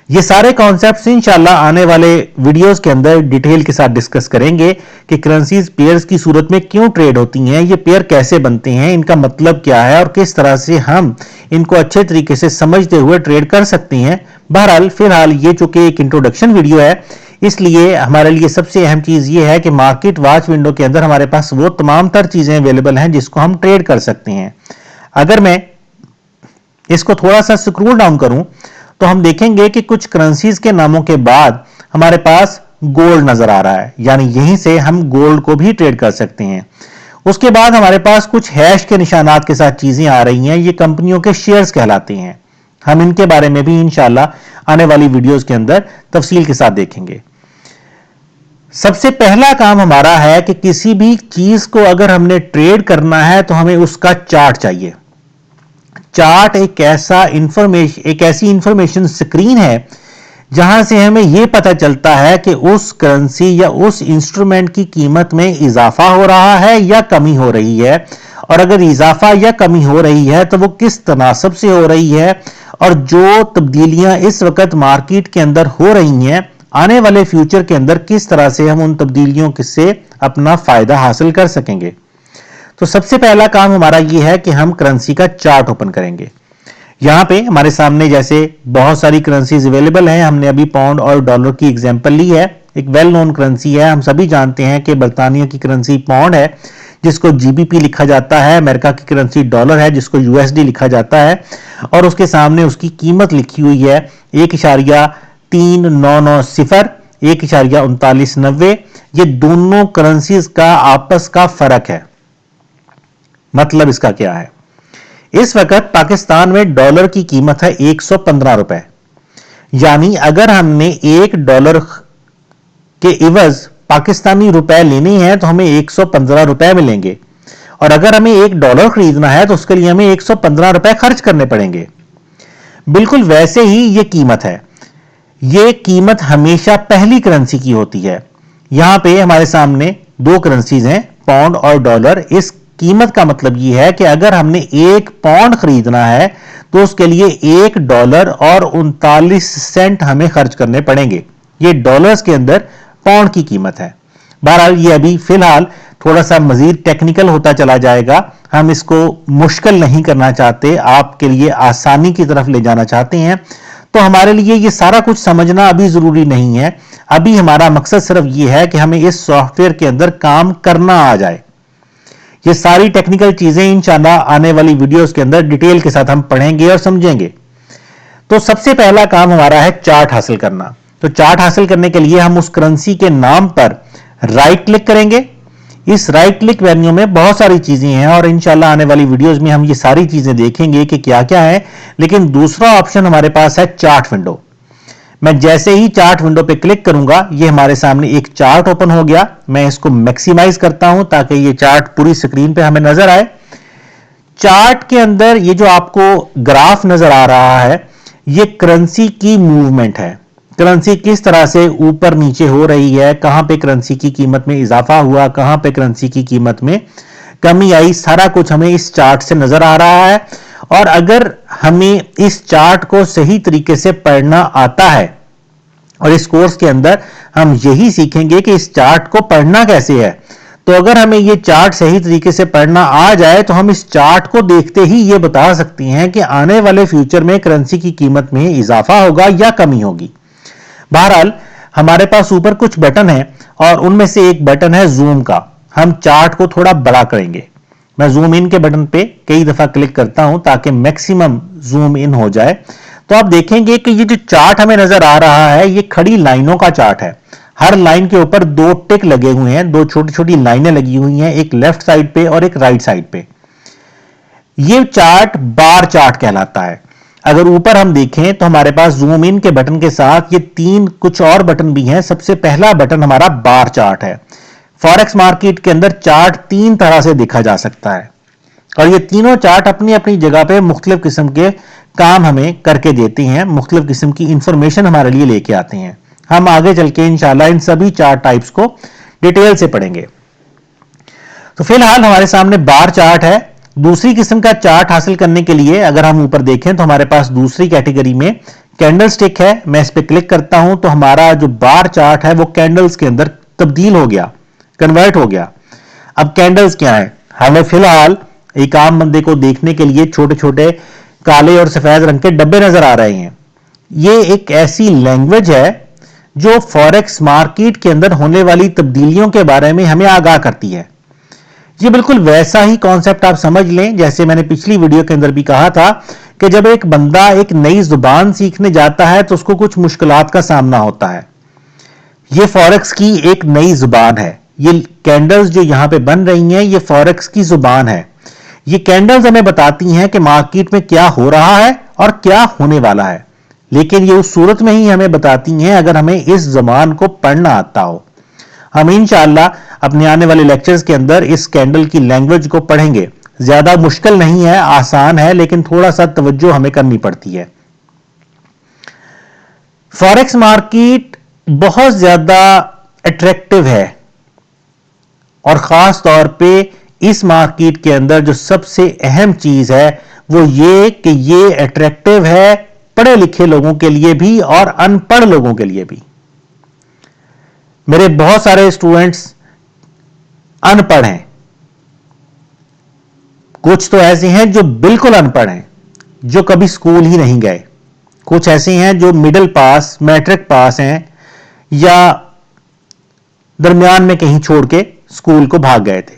ये सारे कॉन्सेप्ट्स इंशाल्लाह आने वाले वीडियोस के अंदर डिटेल के साथ डिस्कस करेंगे कि करेंसीज पेयर्स की सूरत में क्यों ट्रेड होती हैं, ये पेयर कैसे बनते हैं, इनका मतलब क्या है और किस तरह से हम इनको अच्छे तरीके से समझते हुए ट्रेड कर सकते हैं। बहरहाल फिलहाल ये चूंकि एक इंट्रोडक्शन वीडियो है, इसलिए हमारे लिए सबसे अहम चीज ये है कि मार्केट वॉच विंडो के अंदर हमारे पास वो तमाम तर चीजें अवेलेबल हैं जिसको हम ट्रेड कर सकते हैं। अगर मैं इसको थोड़ा सा स्क्रॉल डाउन करूं तो हम देखेंगे कि कुछ करेंसीज के नामों के बाद हमारे पास गोल्ड नजर आ रहा है, यानी यहीं से हम गोल्ड को भी ट्रेड कर सकते हैं। उसके बाद हमारे पास कुछ हैश के निशानात के साथ चीजें आ रही हैं, ये कंपनियों के शेयर्स कहलाते हैं। हम इनके बारे में भी इंशाल्लाह आने वाली वीडियोस के अंदर तफसील के साथ देखेंगे। सबसे पहला काम हमारा है कि किसी भी चीज को अगर हमने ट्रेड करना है तो हमें उसका चार्ट चाहिए। चार्ट एक ऐसी इंफॉर्मेशन स्क्रीन है जहां से हमें यह पता चलता है कि उस करेंसी या उस इंस्ट्रूमेंट की कीमत में इजाफा हो रहा है या कमी हो रही है, और अगर इजाफा या कमी हो रही है तो वो किस तनासब से हो रही है, और जो तब्दीलियां इस वक्त मार्केट के अंदर हो रही हैं आने वाले फ्यूचर के अंदर किस तरह से हम उन तब्दीलियों से अपना फायदा हासिल कर सकेंगे। तो सबसे पहला काम हमारा यह है कि हम करेंसी का चार्ट ओपन करेंगे। यहां पे हमारे सामने जैसे बहुत सारी करेंसीज अवेलेबल हैं, हमने अभी पाउंड और डॉलर की एग्जांपल ली है। एक वेल नोन करेंसी है, हम सभी जानते हैं कि बर्तानिया की करेंसी पाउंड है जिसको जीबीपी लिखा जाता है, अमेरिका की करेंसी डॉलर है जिसको यूएसडी लिखा जाता है, और उसके सामने उसकी कीमत लिखी हुई है 1.3990, 1.3990। ये दोनों करेंसीज का आपस का फर्क है। मतलब इसका क्या है, इस वक्त पाकिस्तान में डॉलर की कीमत है 115 रुपए, यानी अगर हमने $1 के इवज पाकिस्तानी रुपए लेने हैं तो हमें 115 रुपए मिलेंगे, और अगर हमें $1 खरीदना है तो उसके लिए हमें 115 रुपए खर्च करने पड़ेंगे। बिल्कुल वैसे ही ये कीमत है। ये कीमत हमेशा पहली करेंसी की होती है। यहां पे हमारे सामने दो करेंसीज हैं, पाउंड और डॉलर। इस कीमत का मतलब यह है कि अगर हमने 1 पाउंड खरीदना है तो उसके लिए $1 और 39 सेंट हमें खर्च करने पड़ेंगे। ये डॉलर्स के अंदर पाउंड की कीमत है। बहरहाल ये अभी फिलहाल थोड़ा सा मजीद टेक्निकल होता चला जाएगा, हम इसको मुश्किल नहीं करना चाहते, आपके लिए आसानी की तरफ ले जाना चाहते हैं। तो हमारे लिए ये सारा कुछ समझना अभी जरूरी नहीं है। अभी हमारा मकसद सिर्फ ये है कि हमें इस सॉफ्टवेयर के अंदर काम करना आ जाए। ये सारी टेक्निकल चीजें इंशाल्लाह आने वाली वीडियोस के अंदर डिटेल के साथ हम पढ़ेंगे और समझेंगे। तो सबसे पहला काम हमारा है चार्ट हासिल करना। तो चार्ट हासिल करने के लिए हम उस करेंसी के नाम पर राइट क्लिक करेंगे। इस राइट क्लिक मेन्यू में बहुत सारी चीजें हैं और इंशाल्लाह आने वाली वीडियोस में हम ये सारी चीजें देखेंगे कि क्या क्या है। लेकिन दूसरा ऑप्शन हमारे पास है चार्ट विंडो। मैं जैसे ही चार्ट विंडो पे क्लिक करूंगा ये हमारे सामने एक चार्ट ओपन हो गया। मैं इसको मैक्सिमाइज करता हूं ताकि ये चार्ट पूरी स्क्रीन पे हमें नजर आए। चार्ट के अंदर ये जो आपको ग्राफ नजर आ रहा है ये करेंसी की मूवमेंट है। करेंसी किस तरह से ऊपर नीचे हो रही है, कहां पे करेंसी की कीमत में इजाफा हुआ, कहां पे करेंसी की कीमत में कमी आई, सारा कुछ हमें इस चार्ट से नजर आ रहा है। और अगर हमें इस चार्ट को सही तरीके से पढ़ना आता है, और इस कोर्स के अंदर हम यही सीखेंगे कि इस चार्ट को पढ़ना कैसे है, तो अगर हमें ये चार्ट सही तरीके से पढ़ना आ जाए तो हम इस चार्ट को देखते ही ये बता सकते हैं कि आने वाले फ्यूचर में करेंसी की कीमत में इजाफा होगा या कमी होगी। बहरहाल हमारे पास ऊपर कुछ बटन है और उनमें से एक बटन है जूम का। हम चार्ट को थोड़ा बड़ा करेंगे। मैं जूम इन के बटन पे कई दफा क्लिक करता हूं ताकि मैक्सिमम जूम इन हो जाए। तो आप देखेंगे कि ये जो चार्ट हमें नजर आ रहा है ये खड़ी लाइनों का चार्ट है। हर लाइन के ऊपर 2 टिक लगे हुए हैं, 2 छोटी छोटी लाइनें लगी हुई हैं, एक लेफ्ट साइड पे और एक राइट साइड पे। ये चार्ट बार चार्ट कहलाता है। अगर ऊपर हम देखें तो हमारे पास जूम इन के बटन के साथ ये 3 कुछ और बटन भी हैं। सबसे पहला बटन हमारा बार चार्ट है। फॉरेक्स मार्केट के अंदर चार्ट 3 तरह से देखा जा सकता है और ये तीनों चार्ट अपनी अपनी जगह पे मुख्तलिफ किस्म के काम हमें करके देते हैं, मुख्तलिफ किस्म की इंफॉर्मेशन हमारे लिए लेके आते हैं। हम आगे चल के इंशाल्लाह इन सभी चार्ट टाइप्स को डिटेल से पढ़ेंगे। तो फिलहाल हमारे सामने बार चार्ट है। दूसरी किस्म का चार्ट हासिल करने के लिए अगर हम ऊपर देखें तो हमारे पास दूसरी कैटेगरी में कैंडल स्टिक है। मैं इस पर क्लिक करता हूं तो हमारा जो बार चार्ट है वो कैंडल्स के अंदर तब्दील हो गया, कन्वर्ट हो गया। अब कैंडल्स क्या है, हमें फिलहाल एक आम बंदे को देखने के लिए छोटे छोटे काले और सफेद रंग के डब्बे नजर आ रहे हैं। ये एक ऐसी लैंग्वेज है जो फॉरेक्स मार्केट के अंदर होने वाली तब्दीलियों के बारे में हमें आगाह करती है। ये बिल्कुल वैसा ही कॉन्सेप्ट आप समझ लें जैसे मैंने पिछली वीडियो के अंदर भी कहा था कि जब एक बंदा एक नई जुबान सीखने जाता है तो उसको कुछ मुश्किलात का सामना होता है। ये फॉरेक्स की एक नई जुबान है। ये कैंडल्स जो यहां पे बन रही हैं ये फॉरेक्स की जुबान है। ये कैंडल्स हमें बताती हैं कि मार्केट में क्या हो रहा है और क्या होने वाला है, लेकिन ये उस सूरत में ही हमें बताती हैं अगर हमें इस जुबान को पढ़ना आता हो। हम इंशाअल्लाह अपने आने वाले लेक्चर्स के अंदर इस कैंडल की लैंग्वेज को पढ़ेंगे। ज्यादा मुश्किल नहीं है, आसान है, लेकिन थोड़ा सा तवज्जो हमें करनी पड़ती है। फॉरेक्स मार्केट बहुत ज्यादा अट्रैक्टिव है और खास तौर पे इस मार्केट के अंदर जो सबसे अहम चीज है वो ये कि ये अट्रैक्टिव है पढ़े लिखे लोगों के लिए भी और अनपढ़ लोगों के लिए भी। मेरे बहुत सारे स्टूडेंट्स अनपढ़ हैं, कुछ तो ऐसे हैं जो बिल्कुल अनपढ़ हैं, जो कभी स्कूल ही नहीं गए, कुछ ऐसे हैं जो मिडिल पास मैट्रिक पास हैं या दरमियान में कहीं छोड़ के स्कूल को भाग गए थे।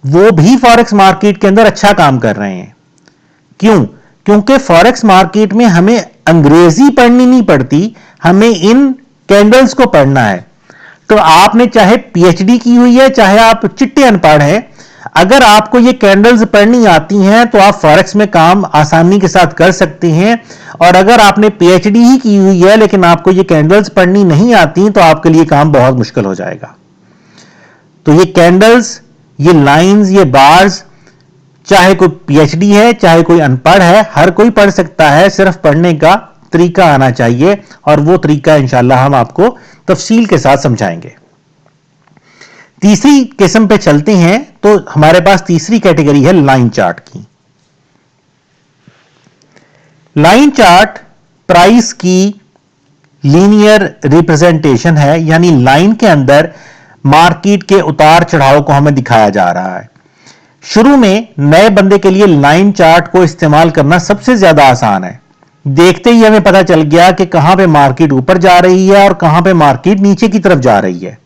वो भी फॉरेक्स मार्केट के अंदर अच्छा काम कर रहे हैं। क्यों? क्योंकि फॉरेक्स मार्केट में हमें अंग्रेजी पढ़नी नहीं पड़ती, हमें इन कैंडल्स को पढ़ना है। तो आपने चाहे पीएचडी की हुई है, चाहे आप चिट्टे अनपढ़ हैं, अगर आपको ये कैंडल्स पढ़नी आती हैं तो आप फॉरेक्स में काम आसानी के साथ कर सकते हैं। और अगर आपने पीएचडी ही की हुई है लेकिन आपको ये कैंडल्स पढ़नी नहीं आती तो आपके लिए काम बहुत मुश्किल हो जाएगा। तो ये कैंडल्स, ये लाइंस, ये बार्स, चाहे कोई पीएचडी है चाहे कोई अनपढ़ है, हर कोई पढ़ सकता है। सिर्फ पढ़ने का तरीका आना चाहिए और वो तरीका इंशाल्लाह हम आपको तफसील के साथ समझाएंगे। तीसरी किस्म पे चलते हैं तो हमारे पास तीसरी कैटेगरी है लाइन चार्ट की। लाइन चार्ट प्राइस की लीनियर रिप्रेजेंटेशन है, यानी लाइन के अंदर मार्केट के उतार चढ़ाव को हमें दिखाया जा रहा है। शुरू में नए बंदे के लिए लाइन चार्ट को इस्तेमाल करना सबसे ज्यादा आसान है। देखते ही हमें पता चल गया कि कहां पे मार्केट ऊपर जा रही है और कहां पे मार्केट नीचे की तरफ जा रही है।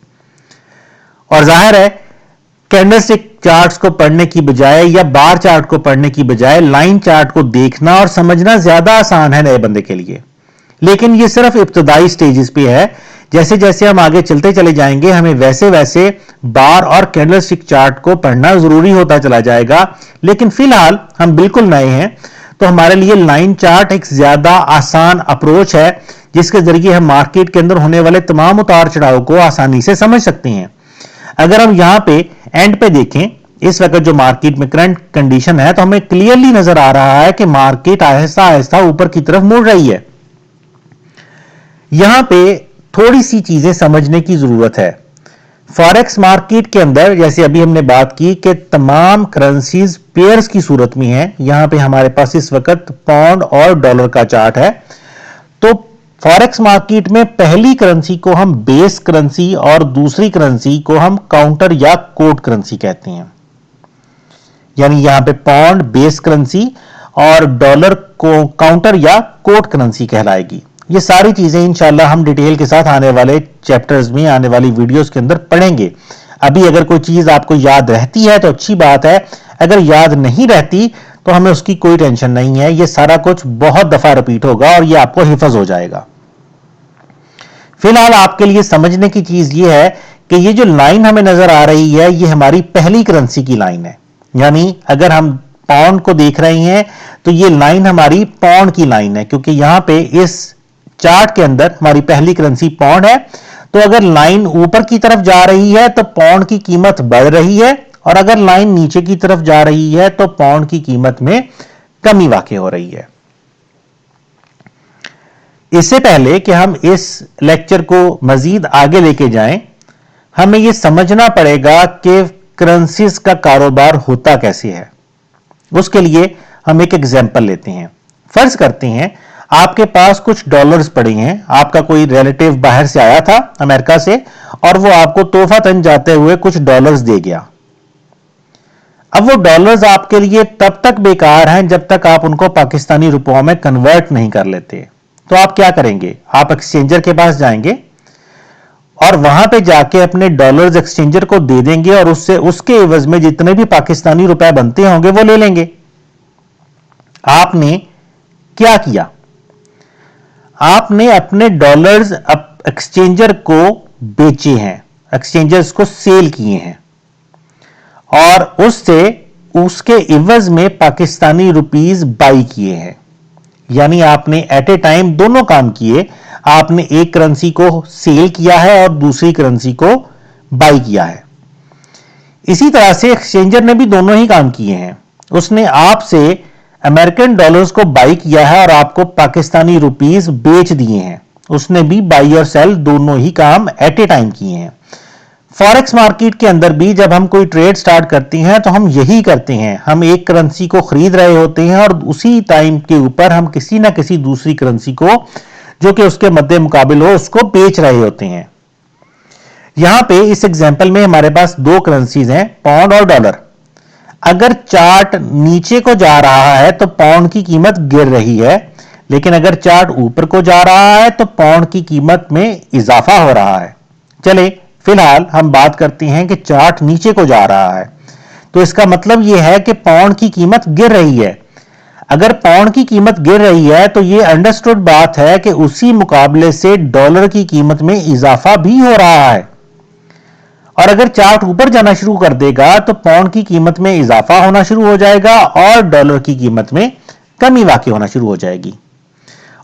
और जाहिर है कैंडलस्टिक चार्ट्स को पढ़ने की बजाय या बार चार्ट को पढ़ने की बजाय लाइन चार्ट को देखना और समझना ज्यादा आसान है नए बंदे के लिए। लेकिन ये सिर्फ इब्तदाई स्टेजेस पे है। जैसे जैसे हम आगे चलते चले जाएंगे हमें वैसे वैसे बार और कैंडलस्टिक चार्ट को पढ़ना जरूरी होता चला जाएगा। लेकिन फिलहाल हम बिल्कुल नए हैं तो हमारे लिए लाइन चार्ट एक ज्यादा आसान अप्रोच है जिसके जरिए हम मार्केट के अंदर होने वाले तमाम उतार चढ़ाव को आसानी से समझ सकते हैं। अगर हम यहां पे एंड पे देखें, इस वक्त जो मार्केट में करंट कंडीशन है तो हमें क्लियरली नजर आ रहा है कि मार्केट आहिस्ता आहिस्ता ऊपर की तरफ मुड़ रही है। यहां पे थोड़ी सी चीजें समझने की जरूरत है। फॉरेक्स मार्केट के अंदर जैसे अभी हमने बात की कि तमाम करेंसीज पेयर्स की सूरत में है। यहां पे हमारे पास इस वक्त पाउंड और डॉलर का चार्ट है। तो फॉरेक्स मार्केट में पहली करेंसी को हम बेस करेंसी और दूसरी करेंसी को हम काउंटर या कोट करेंसी कहते हैं। यानी यहां पे पाउंड बेस करेंसी और डॉलर को काउंटर या कोट करेंसी कहलाएगी। ये सारी चीजें इंशाल्लाह हम डिटेल के साथ आने वाले चैप्टर्स में, आने वाली वीडियोस के अंदर पढ़ेंगे। अभी अगर कोई चीज आपको याद रहती है तो अच्छी बात है, अगर याद नहीं रहती तो हमें उसकी कोई टेंशन नहीं है। ये सारा कुछ बहुत दफा रिपीट होगा और ये आपको हिफज हो जाएगा। फिलहाल आपके लिए समझने की चीज ये है कि ये जो लाइन हमें नजर आ रही है ये हमारी पहली करेंसी की लाइन है। यानी अगर हम पाउंड को देख रहे हैं तो ये लाइन हमारी पाउंड की लाइन है, क्योंकि यहां पे इस चार्ट के अंदर हमारी पहली करेंसी पाउंड है। तो अगर लाइन ऊपर की तरफ जा रही है तो पाउंड की कीमत बढ़ रही है और अगर लाइन नीचे की तरफ जा रही है तो पाउंड की कीमत में कमी वाक़ई हो रही है। इससे पहले कि हम इस लेक्चर को मजीद आगे लेके जाएं, हमें यह समझना पड़ेगा कि करेंसीज का कारोबार होता कैसे है। उसके लिए हम एक एग्जांपल लेते हैं। फर्ज करते हैं आपके पास कुछ डॉलर्स पड़े हैं। आपका कोई रिलेटिव बाहर से आया था अमेरिका से और वो आपको तोहफातन जाते हुए कुछ डॉलर्स दे गया। अब वो डॉलर्स आपके लिए तब तक बेकार हैं जब तक आप उनको पाकिस्तानी रुपयों में कन्वर्ट नहीं कर लेते। तो आप क्या करेंगे, आप एक्सचेंजर के पास जाएंगे और वहां पे जाके अपने डॉलर्स एक्सचेंजर को दे देंगे और उससे उसके एवज में जितने भी पाकिस्तानी रुपए बनते होंगे वो ले लेंगे। आपने क्या किया, आपने अपने डॉलर्स एक्सचेंजर को बेचे हैं, एक्सचेंजर्स को सेल किए हैं और उससे उसके इवज में पाकिस्तानी रुपीस बाई किए हैं। यानी आपने एट ए टाइम दोनों काम किए, आपने एक करेंसी को सेल किया है और दूसरी करेंसी को बाई किया है। इसी तरह से एक्सचेंजर ने भी दोनों ही काम किए हैं, उसने आपसे अमेरिकन डॉलर्स को बाई किया है और आपको पाकिस्तानी रुपीस बेच दिए हैं। उसने भी बाई और सेल दोनों ही काम एट ए टाइम किए हैं। फॉरेक्स मार्केट के अंदर भी जब हम कोई ट्रेड स्टार्ट करते हैं तो हम यही करते हैं, हम एक करेंसी को खरीद रहे होते हैं और उसी टाइम के ऊपर हम किसी ना किसी दूसरी करेंसी को जो कि उसके मद्दे मुकाबिल हो उसको बेच रहे होते हैं। यहां पे इस एग्जांपल में हमारे पास दो करेंसीज हैं, पाउंड और डॉलर। अगर चार्ट नीचे को जा रहा है तो पाउंड की कीमत गिर रही है, लेकिन अगर चार्ट ऊपर को जा रहा है तो पाउंड की कीमत में इजाफा हो रहा है। चले फिलहाल हम बात करते हैं कि चार्ट नीचे को जा रहा है, तो इसका मतलब यह है कि पाउंड की कीमत गिर रही है। अगर पाउंड की कीमत गिर रही है तो यह अंडरस्टूड बात है कि उसी मुकाबले से डॉलर की कीमत में इजाफा भी हो रहा है। और अगर चार्ट ऊपर जाना शुरू कर देगा तो पाउंड की कीमत में इजाफा होना शुरू हो जाएगा और डॉलर की कीमत में कमी वाकई होना शुरू हो जाएगी।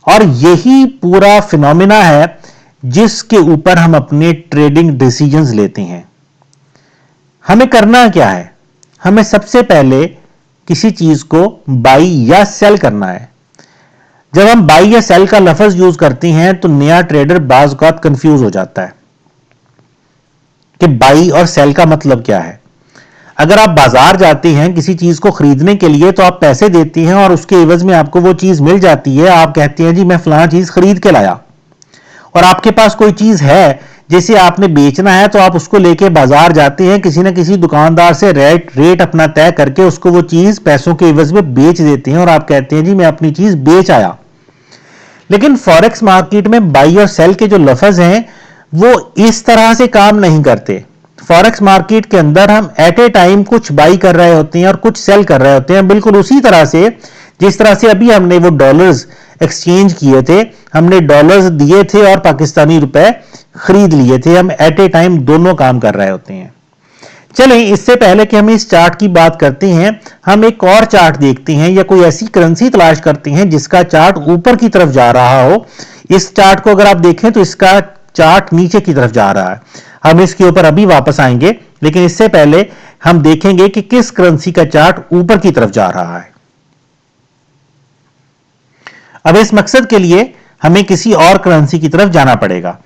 और यही पूरा फिनोमिना है जिसके ऊपर हम अपने ट्रेडिंग डिसीजंस लेते हैं। हमें करना क्या है, हमें सबसे पहले किसी चीज को बाई या सेल करना है। जब हम बाई या सेल का लफ्ज यूज करते हैं तो नया ट्रेडर बाज़ औक़ात कंफ्यूज हो जाता है कि बाई और सेल का मतलब क्या है। अगर आप बाजार जाते हैं किसी चीज को खरीदने के लिए तो आप पैसे देते हैं और उसके एवज में आपको वो चीज मिल जाती है। आप कहते हैं जी मैं फलां चीज खरीद के लाया, और आपके पास कोई चीज है जिसे आपने बेचना है तो आप उसको लेके बाजार जाते हैं, किसी ना किसी दुकानदार से रेट अपना तय करके उसको वो चीज पैसों के एवज में बेच देते हैं और आप कहते हैं जी मैं अपनी चीज बेच आया। लेकिन फॉरेक्स मार्केट में बाई और सेल के जो लफ्ज हैं वो इस तरह से काम नहीं करते। फॉरेक्स मार्केट के अंदर हम एट ए टाइम कुछ बाई कर रहे होते हैं और कुछ सेल कर रहे होते हैं, बिल्कुल उसी तरह से जिस तरह से अभी हमने वो डॉलर्स एक्सचेंज किए थे, हमने डॉलर्स दिए थे और पाकिस्तानी रुपए खरीद लिए थे। हम एट ए टाइम दोनों काम कर रहे होते हैं। चलें इससे पहले कि हम इस चार्ट की बात करते हैं, हम एक और चार्ट देखते हैं या कोई ऐसी करेंसी तलाश करते हैं जिसका चार्ट ऊपर की तरफ जा रहा हो। इस चार्ट को अगर आप देखें तो इसका चार्ट नीचे की तरफ जा रहा है। हम इसके ऊपर अभी वापस आएंगे, लेकिन इससे पहले हम देखेंगे कि किस करेंसी का चार्ट ऊपर की तरफ जा रहा है। अब इस मकसद के लिए हमें किसी और करेंसी की तरफ जाना पड़ेगा।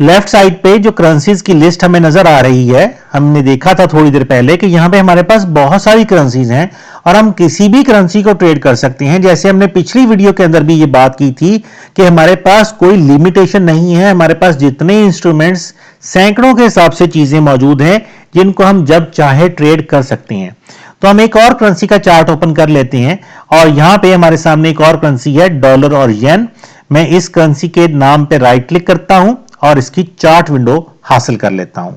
लेफ्ट साइड पे जो करेंसीज की लिस्ट हमें नजर आ रही है, हमने देखा था थोड़ी देर पहले कि यहां पे हमारे पास बहुत सारी करेंसीज हैं और हम किसी भी करेंसी को ट्रेड कर सकते हैं। जैसे हमने पिछली वीडियो के अंदर भी ये बात की थी कि हमारे पास कोई लिमिटेशन नहीं है, हमारे पास जितने इंस्ट्रूमेंट्स सैकड़ों के हिसाब से चीजें मौजूद हैं जिनको हम जब चाहे ट्रेड कर सकते हैं। तो हम एक और करेंसी का चार्ट ओपन कर लेते हैं और यहां पे हमारे सामने एक और करेंसी है डॉलर और येन। मैं इस करेंसी के नाम पे राइट क्लिक करता हूं और इसकी चार्ट विंडो हासिल कर लेता हूं।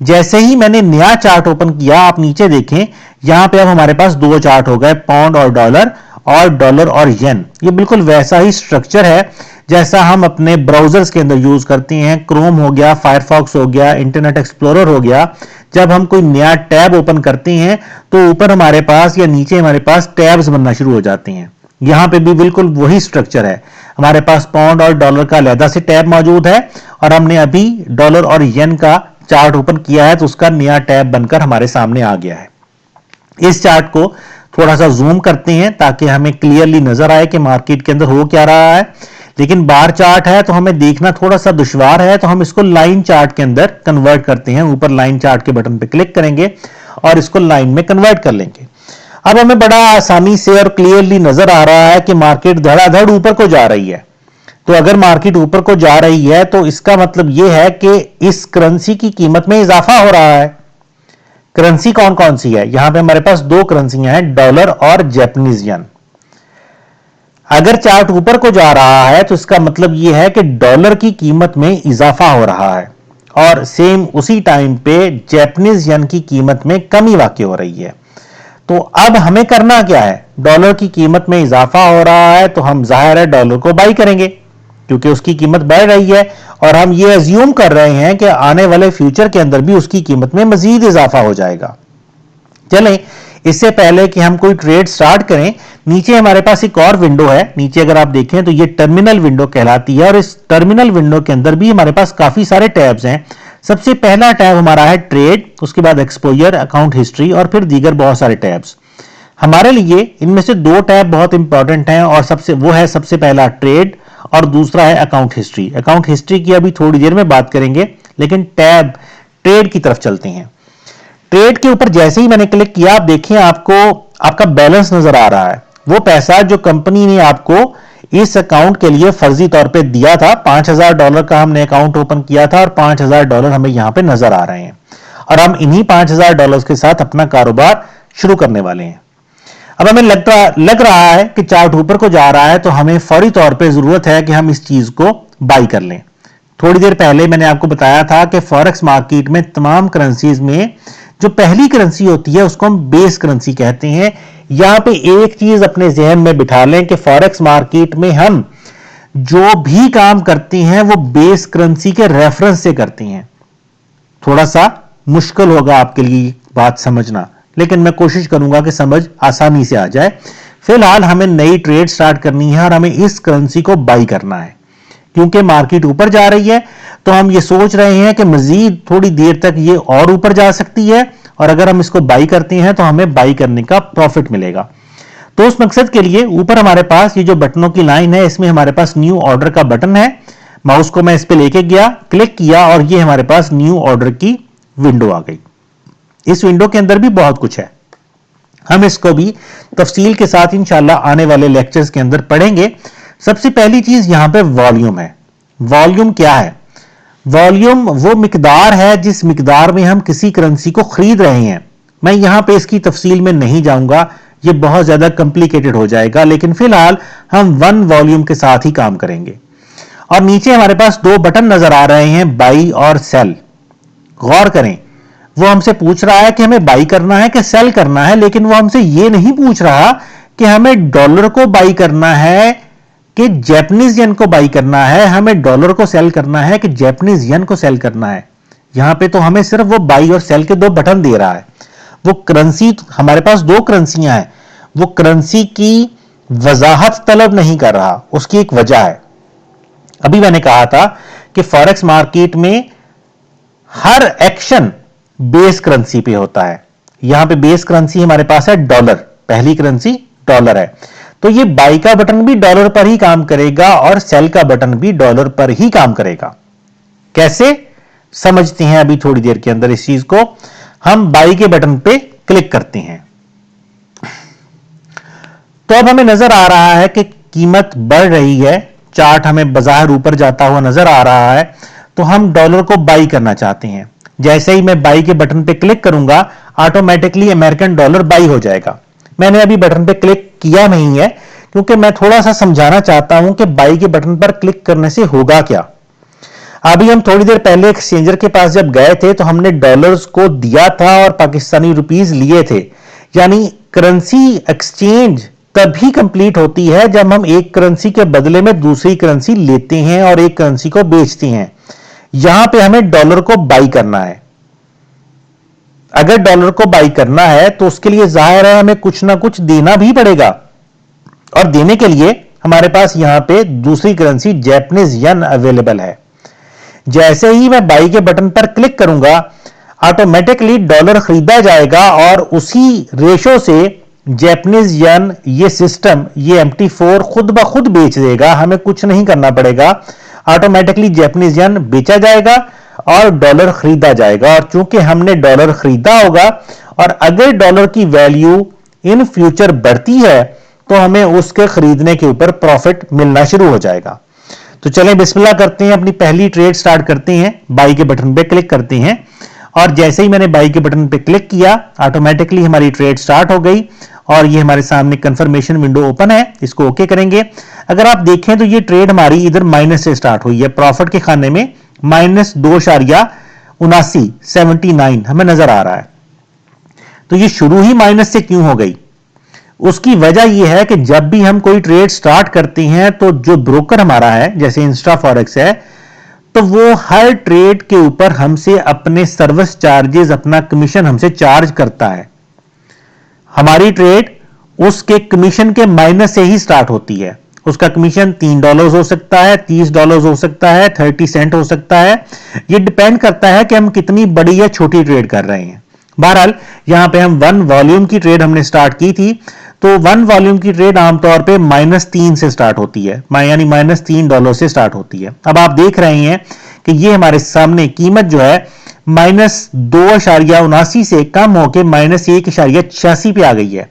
जैसे ही मैंने नया चार्ट ओपन किया, आप नीचे देखें यहां पे अब हमारे पास दो चार्ट हो गए, पाउंड और डॉलर और येन। ये बिल्कुल वैसा ही स्ट्रक्चर है जैसा हम अपने ब्राउजर्स के अंदर यूज करते हैं। क्रोम हो गया, फायरफॉक्स हो गया, इंटरनेट एक्सप्लोरर हो गया। जब हम कोई नया टैब ओपन करते हैं तो ऊपर हमारे पास या नीचे हमारे पास टैब्स बनना शुरू हो जाते हैं। यहां पे भी बिल्कुल वही स्ट्रक्चर है। हमारे पास पाउंड और डॉलर का अलग से टैब मौजूद है और हमने अभी डॉलर और येन का चार्ट ओपन किया है तो उसका नया टैब बनकर हमारे सामने आ गया है। इस चार्ट को थोड़ा सा जूम करते हैं ताकि हमें क्लियरली नजर आए कि मार्केट के अंदर हो क्या रहा है। लेकिन बार चार्ट है तो हमें देखना थोड़ा सा दुश्वार है, तो हम इसको लाइन चार्ट के अंदर कन्वर्ट करते हैं। ऊपर लाइन चार्ट के बटन पे क्लिक करेंगे और इसको लाइन में कन्वर्ट कर लेंगे। अब हमें बड़ा आसानी से और क्लियरली नजर आ रहा है कि मार्केट धड़ाधड़ ऊपर को जा रही है। तो अगर मार्केट ऊपर को जा रही है तो इसका मतलब यह है कि इस करेंसी की कीमत में इजाफा हो रहा है। करेंसी कौन कौन सी है? यहां पे हमारे पास दो करेंसियां हैं, डॉलर और जापानीज येन। अगर चार्ट ऊपर को जा रहा है तो इसका मतलब यह है कि डॉलर की कीमत में इजाफा हो रहा है और सेम उसी टाइम पे जापानीज येन की कीमत में कमी वाक़ई हो रही है। तो अब हमें करना क्या है, डॉलर की कीमत में इजाफा हो रहा है तो हम जाहिर है डॉलर को बाई करेंगे क्योंकि उसकी कीमत बढ़ रही है और हम ये अज्यूम कर रहे हैं कि आने वाले फ्यूचर के अंदर भी उसकी कीमत में मजीद इजाफा हो जाएगा। चलें, इससे पहले कि हम कोई ट्रेड स्टार्ट करें, नीचे हमारे पास एक और विंडो है। नीचे अगर आप देखें तो ये टर्मिनल विंडो कहलाती है और इस टर्मिनल विंडो के अंदर भी हमारे पास काफी सारे टैब्स हैं। सबसे पहला टैब हमारा है ट्रेड, उसके बाद एक्सपोजर, अकाउंट हिस्ट्री और फिर दीगर बहुत सारे टैब्स। हमारे लिए इनमें से दो टैब बहुत इंपॉर्टेंट हैं और सबसे पहला ट्रेड और दूसरा है अकाउंट हिस्ट्री। अकाउंट हिस्ट्री की अभी थोड़ी देर में बात करेंगे, लेकिन टैब ट्रेड की तरफ चलते हैं। ट्रेड के ऊपर जैसे ही मैंने क्लिक किया, आप देखिए आपको आपका बैलेंस नजर आ रहा है। वो पैसा जो कंपनी ने आपको इस अकाउंट के लिए फर्जी तौर पे दिया था, $5000 का हमने अकाउंट ओपन किया था और $5000 हमें यहां पे नजर आ रहे हैं और हम इन्हीं $5000 के साथ अपना कारोबार शुरू करने वाले हैं। अब हमें लग रहा है कि चार्ट ऊपर को जा रहा है तो हमें फौरी तौर पे जरूरत है कि हम इस चीज को बाई कर लें। थोड़ी देर पहले मैंने आपको बताया था कि फॉरेक्स मार्केट में तमाम करेंसीज में जो पहली करेंसी होती है उसको हम बेस करेंसी कहते हैं। यहां पे एक चीज अपने जहन में बिठा लें कि फॉरेक्स मार्केट में हम जो भी काम करते हैं वो बेस करेंसी के रेफरेंस से करते हैं। थोड़ा सा मुश्किल होगा आपके लिए बात समझना, लेकिन मैं कोशिश करूंगा कि समझ आसानी से आ जाए। फिलहाल हमें नई ट्रेड स्टार्ट करनी है और हमें इस करेंसी को बाई करना है क्योंकि मार्केट ऊपर जा रही है। तो हम ये सोच रहे हैं कि मजीद थोड़ी देर तक ये और ऊपर जा सकती है और अगर हम इसको बाई करते हैं तो हमें बाई करने का प्रॉफिट मिलेगा। तो उस मकसद के लिए ऊपर हमारे पास ये जो बटनों की लाइन है, इसमें हमारे पास न्यू ऑर्डर का बटन है। माउस को मैं इस पे लेके गया, क्लिक किया और ये हमारे पास न्यू ऑर्डर की विंडो आ गई। इस विंडो के अंदर भी बहुत कुछ है, हम इसको भी तफसील के साथ इंशाल्लाह आने वाले लेक्चर्स के अंदर पढ़ेंगे। सबसे पहली चीज यहां पे वॉल्यूम है। वॉल्यूम क्या है? वॉल्यूम वो मिकदार है जिस मिकदार में हम किसी करेंसी को खरीद रहे हैं। मैं यहां पे इसकी तफसील में नहीं जाऊंगा, ये बहुत ज्यादा कॉम्प्लिकेटेड हो जाएगा, लेकिन फिलहाल हम वन वॉल्यूम के साथ ही काम करेंगे। और नीचे हमारे पास दो बटन नजर आ रहे हैं, बाई और सेल। गौर करें, वो हमसे पूछ रहा है कि हमें बाई करना है कि सेल करना है, लेकिन वो हमसे ये नहीं पूछ रहा कि हमें डॉलर को बाई करना है कि जापानीज येन को बाई करना है, हमें डॉलर को सेल करना है कि जापानीज येन को सेल करना है। यहां पे तो हमें सिर्फ वो बाई और सेल के दो बटन दे रहा है। वो करेंसी, हमारे पास दो करेंसियां हैं, वो करेंसी की वजाहत तलब नहीं कर रहा, उसकी एक वजह है। अभी मैंने कहा था कि फॉरेक्स मार्केट में हर एक्शन बेस करेंसी पे होता है। यहां पे बेस करेंसी हमारे पास है डॉलर, पहली करेंसी डॉलर है, तो ये बाई का बटन भी डॉलर पर ही काम करेगा और सेल का बटन भी डॉलर पर ही काम करेगा। कैसे समझते हैं अभी थोड़ी देर के अंदर इस चीज को। हम बाई के बटन पे क्लिक करते हैं तो अब हमें नजर आ रहा है कि कीमत बढ़ रही है, चार्ट हमें बाजार ऊपर जाता हुआ नजर आ रहा है, तो हम डॉलर को बाई करना चाहते हैं। जैसे ही मैं बाई के बटन पे क्लिक करूंगा, ऑटोमेटिकली अमेरिकन डॉलर बाई हो जाएगा। मैंने अभी बटन पे क्लिक किया नहीं है क्योंकि मैं थोड़ा सा समझाना चाहता हूं कि बाई के बटन पर क्लिक करने से होगा क्या। अभी हम थोड़ी देर पहले एक्सचेंजर के पास जब गए थे तो हमने डॉलर्स को दिया था और पाकिस्तानी रुपीस लिए थे। यानी करेंसी एक्सचेंज तभी कंप्लीट होती है जब हम एक करेंसी के बदले में दूसरी करेंसी लेते हैं और एक करेंसी को बेचते हैं। यहां पे हमें डॉलर को बाई करना है। अगर डॉलर को बाई करना है तो उसके लिए जाहिर है हमें कुछ ना कुछ देना भी पड़ेगा, और देने के लिए हमारे पास यहां पे दूसरी करेंसी जापानीज येन अवेलेबल है। जैसे ही मैं बाई के बटन पर क्लिक करूंगा, ऑटोमेटिकली डॉलर खरीदा जाएगा और उसी रेशो से जापानीज येन ये सिस्टम, ये MT4 खुद ब खुद बेच देगा, हमें कुछ नहीं करना पड़ेगा। ऑटोमेटिकली जापानीज येन बेचा जाएगा और डॉलर खरीदा जाएगा। और चूंकि हमने डॉलर खरीदा होगा और अगर डॉलर की वैल्यू इन फ्यूचर बढ़ती है तो हमें उसके खरीदने के ऊपर प्रॉफिट मिलना शुरू हो जाएगा। तो चलें बिस्मिल्लाह करते हैं, अपनी पहली ट्रेड स्टार्ट करते हैं। बाई के बटन पे क्लिक करते हैं और जैसे ही मैंने बाई के बटन पे क्लिक किया, ऑटोमेटिकली हमारी ट्रेड स्टार्ट हो गई और ये हमारे सामने कंफर्मेशन विंडो ओपन है। इसको ओके करेंगे। अगर आप देखें तो ये ट्रेड हमारी इधर माइनस से स्टार्ट हुई है, प्रॉफिट के खाने में -2.79 हमें नजर आ रहा है। तो ये शुरू ही माइनस से क्यों हो गई? उसकी वजह यह है कि जब भी हम कोई ट्रेड स्टार्ट करते हैं तो जो ब्रोकर हमारा है, जैसे इंस्टा फॉरेक्स है, तो वो हर ट्रेड के ऊपर हमसे अपने सर्विस चार्जेस, अपना कमीशन हमसे चार्ज करता है। हमारी ट्रेड उसके कमीशन के माइनस से ही स्टार्ट होती है। उसका कमीशन $3 हो सकता है, $30 हो सकता है, 30 सेंट हो सकता है। यह डिपेंड करता है कि हम कितनी बड़ी या छोटी ट्रेड कर रहे हैं। बहरहाल यहां पे हम 1 वॉल्यूम की ट्रेड हमने स्टार्ट की थी, तो 1 वॉल्यूम की ट्रेड आमतौर पे -3 से स्टार्ट होती है, यानी -$3 से स्टार्ट होती है। अब आप देख रहे हैं कि ये हमारे सामने कीमत जो है -2.79 से कम होकर -1.86 पे आ गई है।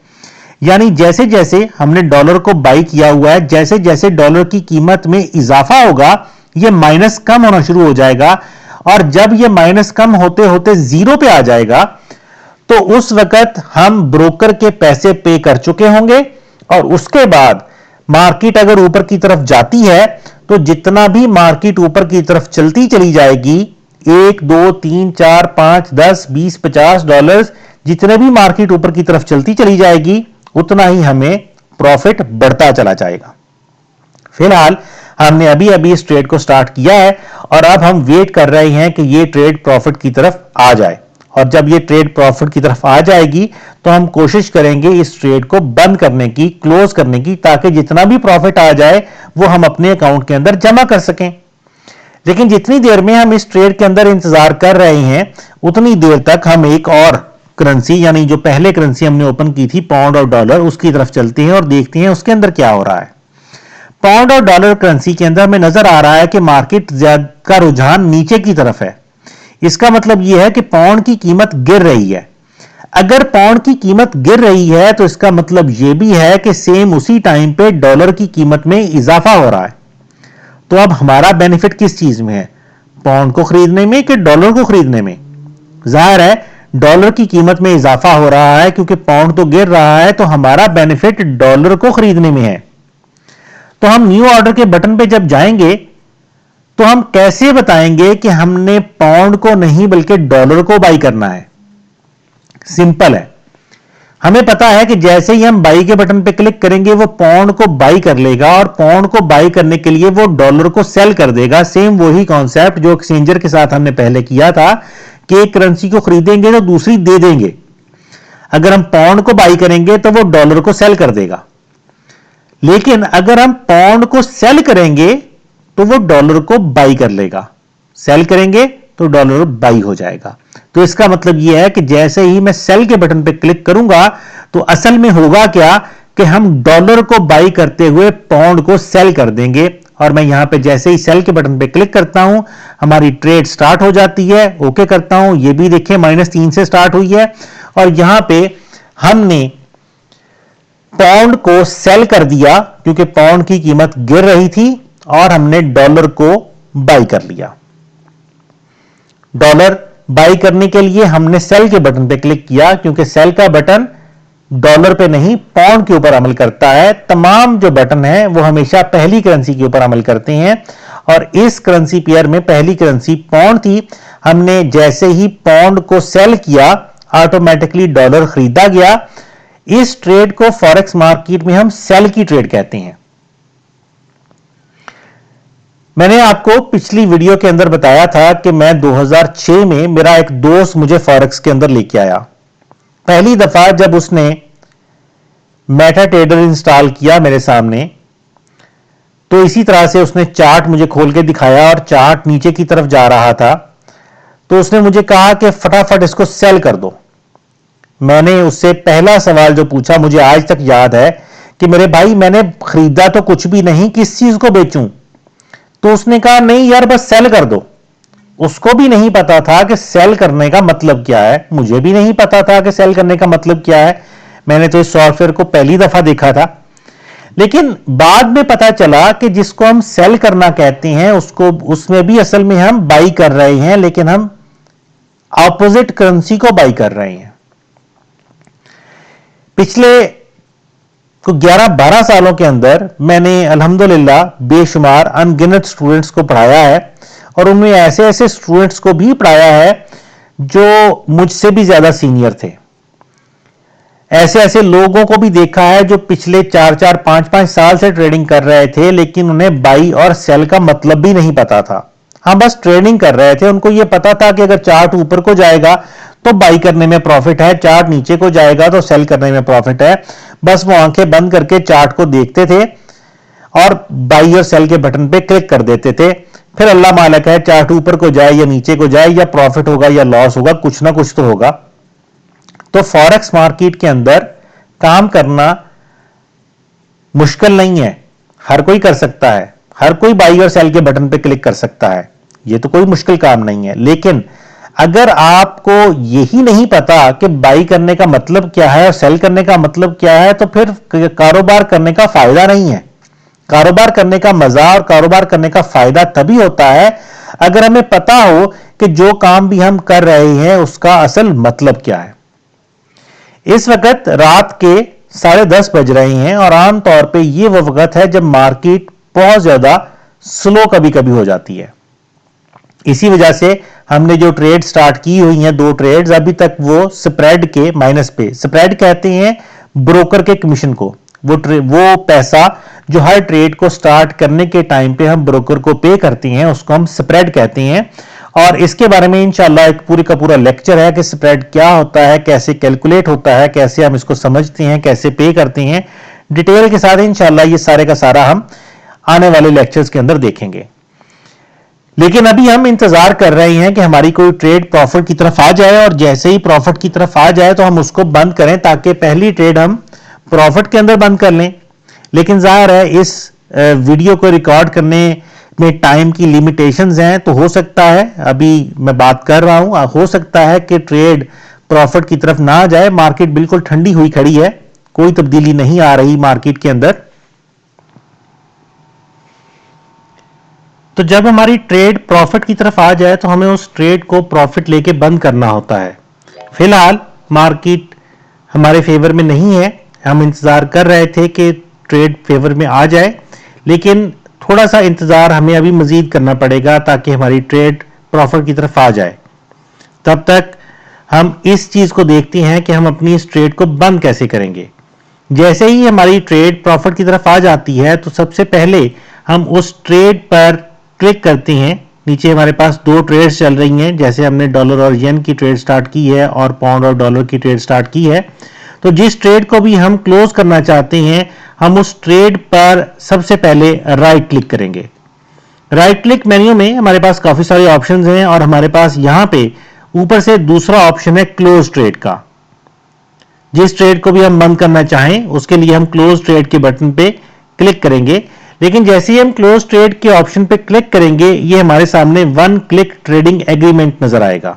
यानी जैसे जैसे हमने डॉलर को बाई किया हुआ है, जैसे जैसे डॉलर की कीमत में इजाफा होगा, यह माइनस कम होना शुरू हो जाएगा और जब यह माइनस कम होते होते जीरो पे आ जाएगा तो उस वक्त हम ब्रोकर के पैसे पे कर चुके होंगे और उसके बाद मार्केट अगर ऊपर की तरफ जाती है तो जितना भी मार्केट ऊपर की तरफ चलती चली जाएगी, 1, 2, 3, 4, 5, 10, 20, $50 जितने भी मार्केट ऊपर की तरफ चलती चली जाएगी, उतना ही हमें प्रॉफिट बढ़ता चला जाएगा। फिलहाल हमने अभी अभी इस ट्रेड को स्टार्ट किया है और अब हम वेट कर रहे हैं कि ये ट्रेड प्रॉफिट की तरफ आ जाए और जब ये ट्रेड प्रॉफिट की तरफ आ जाएगी तो हम कोशिश करेंगे इस ट्रेड को बंद करने की, क्लोज करने की, ताकि जितना भी प्रॉफिट आ जाए वो हम अपने अकाउंट के अंदर जमा कर सकें। लेकिन जितनी देर में हम इस ट्रेड के अंदर इंतजार कर रहे हैं, उतनी देर तक हम एक और करेंसी, यानी जो पहले करेंसी हमने ओपन की थी पाउंड और डॉलर, उसकी तरफ चलते हैं और देखते हैं उसके अंदर क्या हो रहा है। पाउंड और डॉलर करेंसी के अंदर हमें नजर आ रहा है कि मार्केट का रुझान नीचे की तरफ है। इसका मतलब यह है कि पाउंड की कीमत गिर रही है। अगर पाउंड की कीमत गिर रही है तो इसका मतलब यह भी है कि सेम उसी टाइम पे डॉलर की कीमत में इजाफा हो रहा है। तो अब हमारा बेनिफिट किस चीज में है, पाउंड को खरीदने में कि डॉलर को खरीदने में? जाहिर है डॉलर की कीमत में इजाफा हो रहा है, क्योंकि पाउंड तो गिर रहा है, तो हमारा बेनिफिट डॉलर को खरीदने में है। तो हम न्यू ऑर्डर के बटन पे जब जाएंगे तो हम कैसे बताएंगे कि हमने पाउंड को नहीं बल्कि डॉलर को बाई करना है? सिंपल है, हमें पता है कि जैसे ही हम बाई के बटन पे क्लिक करेंगे वो पाउंड को बाई कर लेगा और पाउंड को बाई करने के लिए वो डॉलर को सेल कर देगा। सेम वही कॉन्सेप्ट जो एक्सचेंजर के साथ हमने पहले किया था कि एक करेंसी को खरीदेंगे तो दूसरी दे देंगे। अगर हम पाउंड को बाई करेंगे तो वो डॉलर को सेल कर देगा, लेकिन अगर हम पाउंड को सेल करेंगे तो वो डॉलर को बाई कर लेगा। सेल करेंगे तो डॉलर बाई हो जाएगा। तो इसका मतलब यह है कि जैसे ही मैं सेल के बटन पे क्लिक करूंगा तो असल में होगा क्या कि हम डॉलर को बाई करते हुए पाउंड को सेल कर देंगे। और मैं यहां पे जैसे ही सेल के बटन पे क्लिक करता हूं हमारी ट्रेड स्टार्ट हो जाती है। ओके करता हूं, ये भी देखिए -3 से स्टार्ट हुई है और यहां पे हमने पाउंड को सेल कर दिया क्योंकि पाउंड की कीमत गिर रही थी और हमने डॉलर को बाई कर लिया। डॉलर बाई करने के लिए हमने सेल के बटन पे क्लिक किया क्योंकि सेल का बटन डॉलर पे नहीं पाउंड के ऊपर अमल करता है। तमाम जो बटन है वो हमेशा पहली करेंसी के ऊपर अमल करते हैं और इस करेंसी पेयर में पहली करेंसी पाउंड थी। हमने जैसे ही पाउंड को सेल किया ऑटोमेटिकली डॉलर खरीदा गया। इस ट्रेड को फॉरेक्स मार्केट में हम सेल की ट्रेड कहते हैं। मैंने आपको पिछली वीडियो के अंदर बताया था कि मैं 2006 में मेरा एक दोस्त मुझे फॉरेक्स के अंदर लेके आया। पहली दफा जब उसने मेटा ट्रेडर इंस्टॉल किया मेरे सामने, तो इसी तरह से उसने चार्ट मुझे खोल के दिखाया और चार्ट नीचे की तरफ जा रहा था। तो उसने मुझे कहा कि फटाफट इसको सेल कर दो। मैंने उससे पहला सवाल जो पूछा मुझे आज तक याद है कि मेरे भाई मैंने खरीदा तो कुछ भी नहीं, किस चीज को बेचूं? तो उसने कहा नहीं यार बस सेल कर दो। उसको भी नहीं पता था कि सेल करने का मतलब क्या है, मुझे भी नहीं पता था कि सेल करने का मतलब क्या है। मैंने तो इस सॉफ्टवेयर को पहली दफा देखा था, लेकिन बाद में पता चला कि जिसको हम सेल करना कहते हैं उसको उसमें भी असल में हम बाई कर रहे हैं, लेकिन हम ऑपोजिट करेंसी को बाई कर रहे हैं। पिछले 11-12 सालों के अंदर मैंने अल्हम्दुलिल्लाह बेशुमार अनगिनत स्टूडेंट्स को पढ़ाया है और उनमें ऐसे ऐसे स्टूडेंट्स को भी पढ़ाया है जो मुझसे भी ज्यादा सीनियर थे। ऐसे ऐसे लोगों को भी देखा है जो पिछले 4-4, 5-5 साल से ट्रेडिंग कर रहे थे, लेकिन उन्हें बाई और सेल का मतलब भी नहीं पता था। हाँ, बस ट्रेडिंग कर रहे थे। उनको यह पता था कि अगर चार्ट ऊपर को जाएगा तो बाई करने में प्रॉफिट है, चार्ट नीचे को जाएगा तो सेल करने में प्रॉफिट है। बस वो आंखें बंद करके चार्ट को देखते थे और बाई और सेल के बटन पे क्लिक कर देते थे। फिर अल्लाह मालिक है, चार्ट ऊपर को जाए या नीचे को जाए, या प्रॉफिट होगा या लॉस होगा, कुछ ना कुछ तो होगा। तो फॉरेक्स मार्केट के अंदर काम करना मुश्किल नहीं है, हर कोई कर सकता है। हर कोई बाई और सेल के बटन पे क्लिक कर सकता है, ये तो कोई मुश्किल काम नहीं है। लेकिन अगर आपको यही नहीं पता कि बाई करने का मतलब क्या है और सेल करने का मतलब क्या है, तो फिर कारोबार करने का फायदा नहीं है। कारोबार करने का मजा और कारोबार करने का फायदा तभी होता है अगर हमें पता हो कि जो काम भी हम कर रहे हैं उसका असल मतलब क्या है। इस वक्त रात के 10:30 बज रहे हैं और आमतौर पे ये वो वक्त है जब मार्केट बहुत ज्यादा स्लो कभी कभी हो जाती है। इसी वजह से हमने जो ट्रेड स्टार्ट की हुई हैं, 2 ट्रेड्स, अभी तक वो स्प्रेड के माइनस पे, स्प्रेड कहते हैं ब्रोकर के कमीशन को, वो पैसा जो हर ट्रेड को स्टार्ट करने के टाइम पे हम ब्रोकर को पे करते हैं उसको हम स्प्रेड कहते हैं। और इसके बारे में इंशाल्लाह एक पूरी का पूरा लेक्चर है कि स्प्रेड क्या होता है, कैसे कैलकुलेट होता है, कैसे हम इसको समझते हैं, कैसे पे करते हैं, डिटेल के साथ इंशाल्लाह ये सारे का सारा हम आने वाले लेक्चर्स के अंदर देखेंगे। लेकिन अभी हम इंतजार कर रहे हैं कि हमारी कोई ट्रेड प्रॉफिट की तरफ आ जाए और जैसे ही प्रॉफिट की तरफ आ जाए तो हम उसको बंद करें ताकि पहली ट्रेड हम प्रॉफिट के अंदर बंद कर लें। लेकिन जाहिर है इस वीडियो को रिकॉर्ड करने में टाइम की लिमिटेशंस हैं, तो हो सकता है, अभी मैं बात कर रहा हूं, हो सकता है कि ट्रेड प्रॉफिट की तरफ ना जाए। मार्केट बिल्कुल ठंडी हुई खड़ी है, कोई तब्दीली नहीं आ रही मार्केट के अंदर। तो जब हमारी ट्रेड प्रॉफिट की तरफ आ जाए तो हमें उस ट्रेड को प्रॉफिट लेके बंद करना होता है। फिलहाल मार्केट हमारे फेवर में नहीं है, हम इंतजार कर रहे थे कि ट्रेड फेवर में आ जाए, लेकिन थोड़ा सा इंतजार हमें अभी मजीद करना पड़ेगा ताकि हमारी ट्रेड प्रॉफिट की तरफ आ जाए। तब तक हम इस चीज को देखते हैं कि हम अपनी इस ट्रेड को बंद कैसे करेंगे। जैसे ही हमारी ट्रेड प्रॉफिट की तरफ आ जाती है तो सबसे पहले हम उस ट्रेड पर क्लिक करते हैं। नीचे हमारे पास 2 ट्रेड्स चल रही हैं, जैसे हमने डॉलर और येन की ट्रेड स्टार्ट की है और पाउंड और डॉलर की ट्रेड स्टार्ट की है। तो जिस ट्रेड को भी हम क्लोज करना चाहते हैं हम उस ट्रेड पर सबसे पहले राइट क्लिक करेंगे। राइट क्लिक मेन्यू में हमारे पास काफी सारे ऑप्शंस हैं और हमारे पास यहां पे ऊपर से दूसरा ऑप्शन है क्लोज ट्रेड का। जिस ट्रेड को भी हम बंद करना चाहें उसके लिए हम क्लोज ट्रेड के बटन पे क्लिक करेंगे। लेकिन जैसे ही हम क्लोज ट्रेड के ऑप्शन पे क्लिक करेंगे ये हमारे सामने 1 क्लिक ट्रेडिंग एग्रीमेंट नजर आएगा।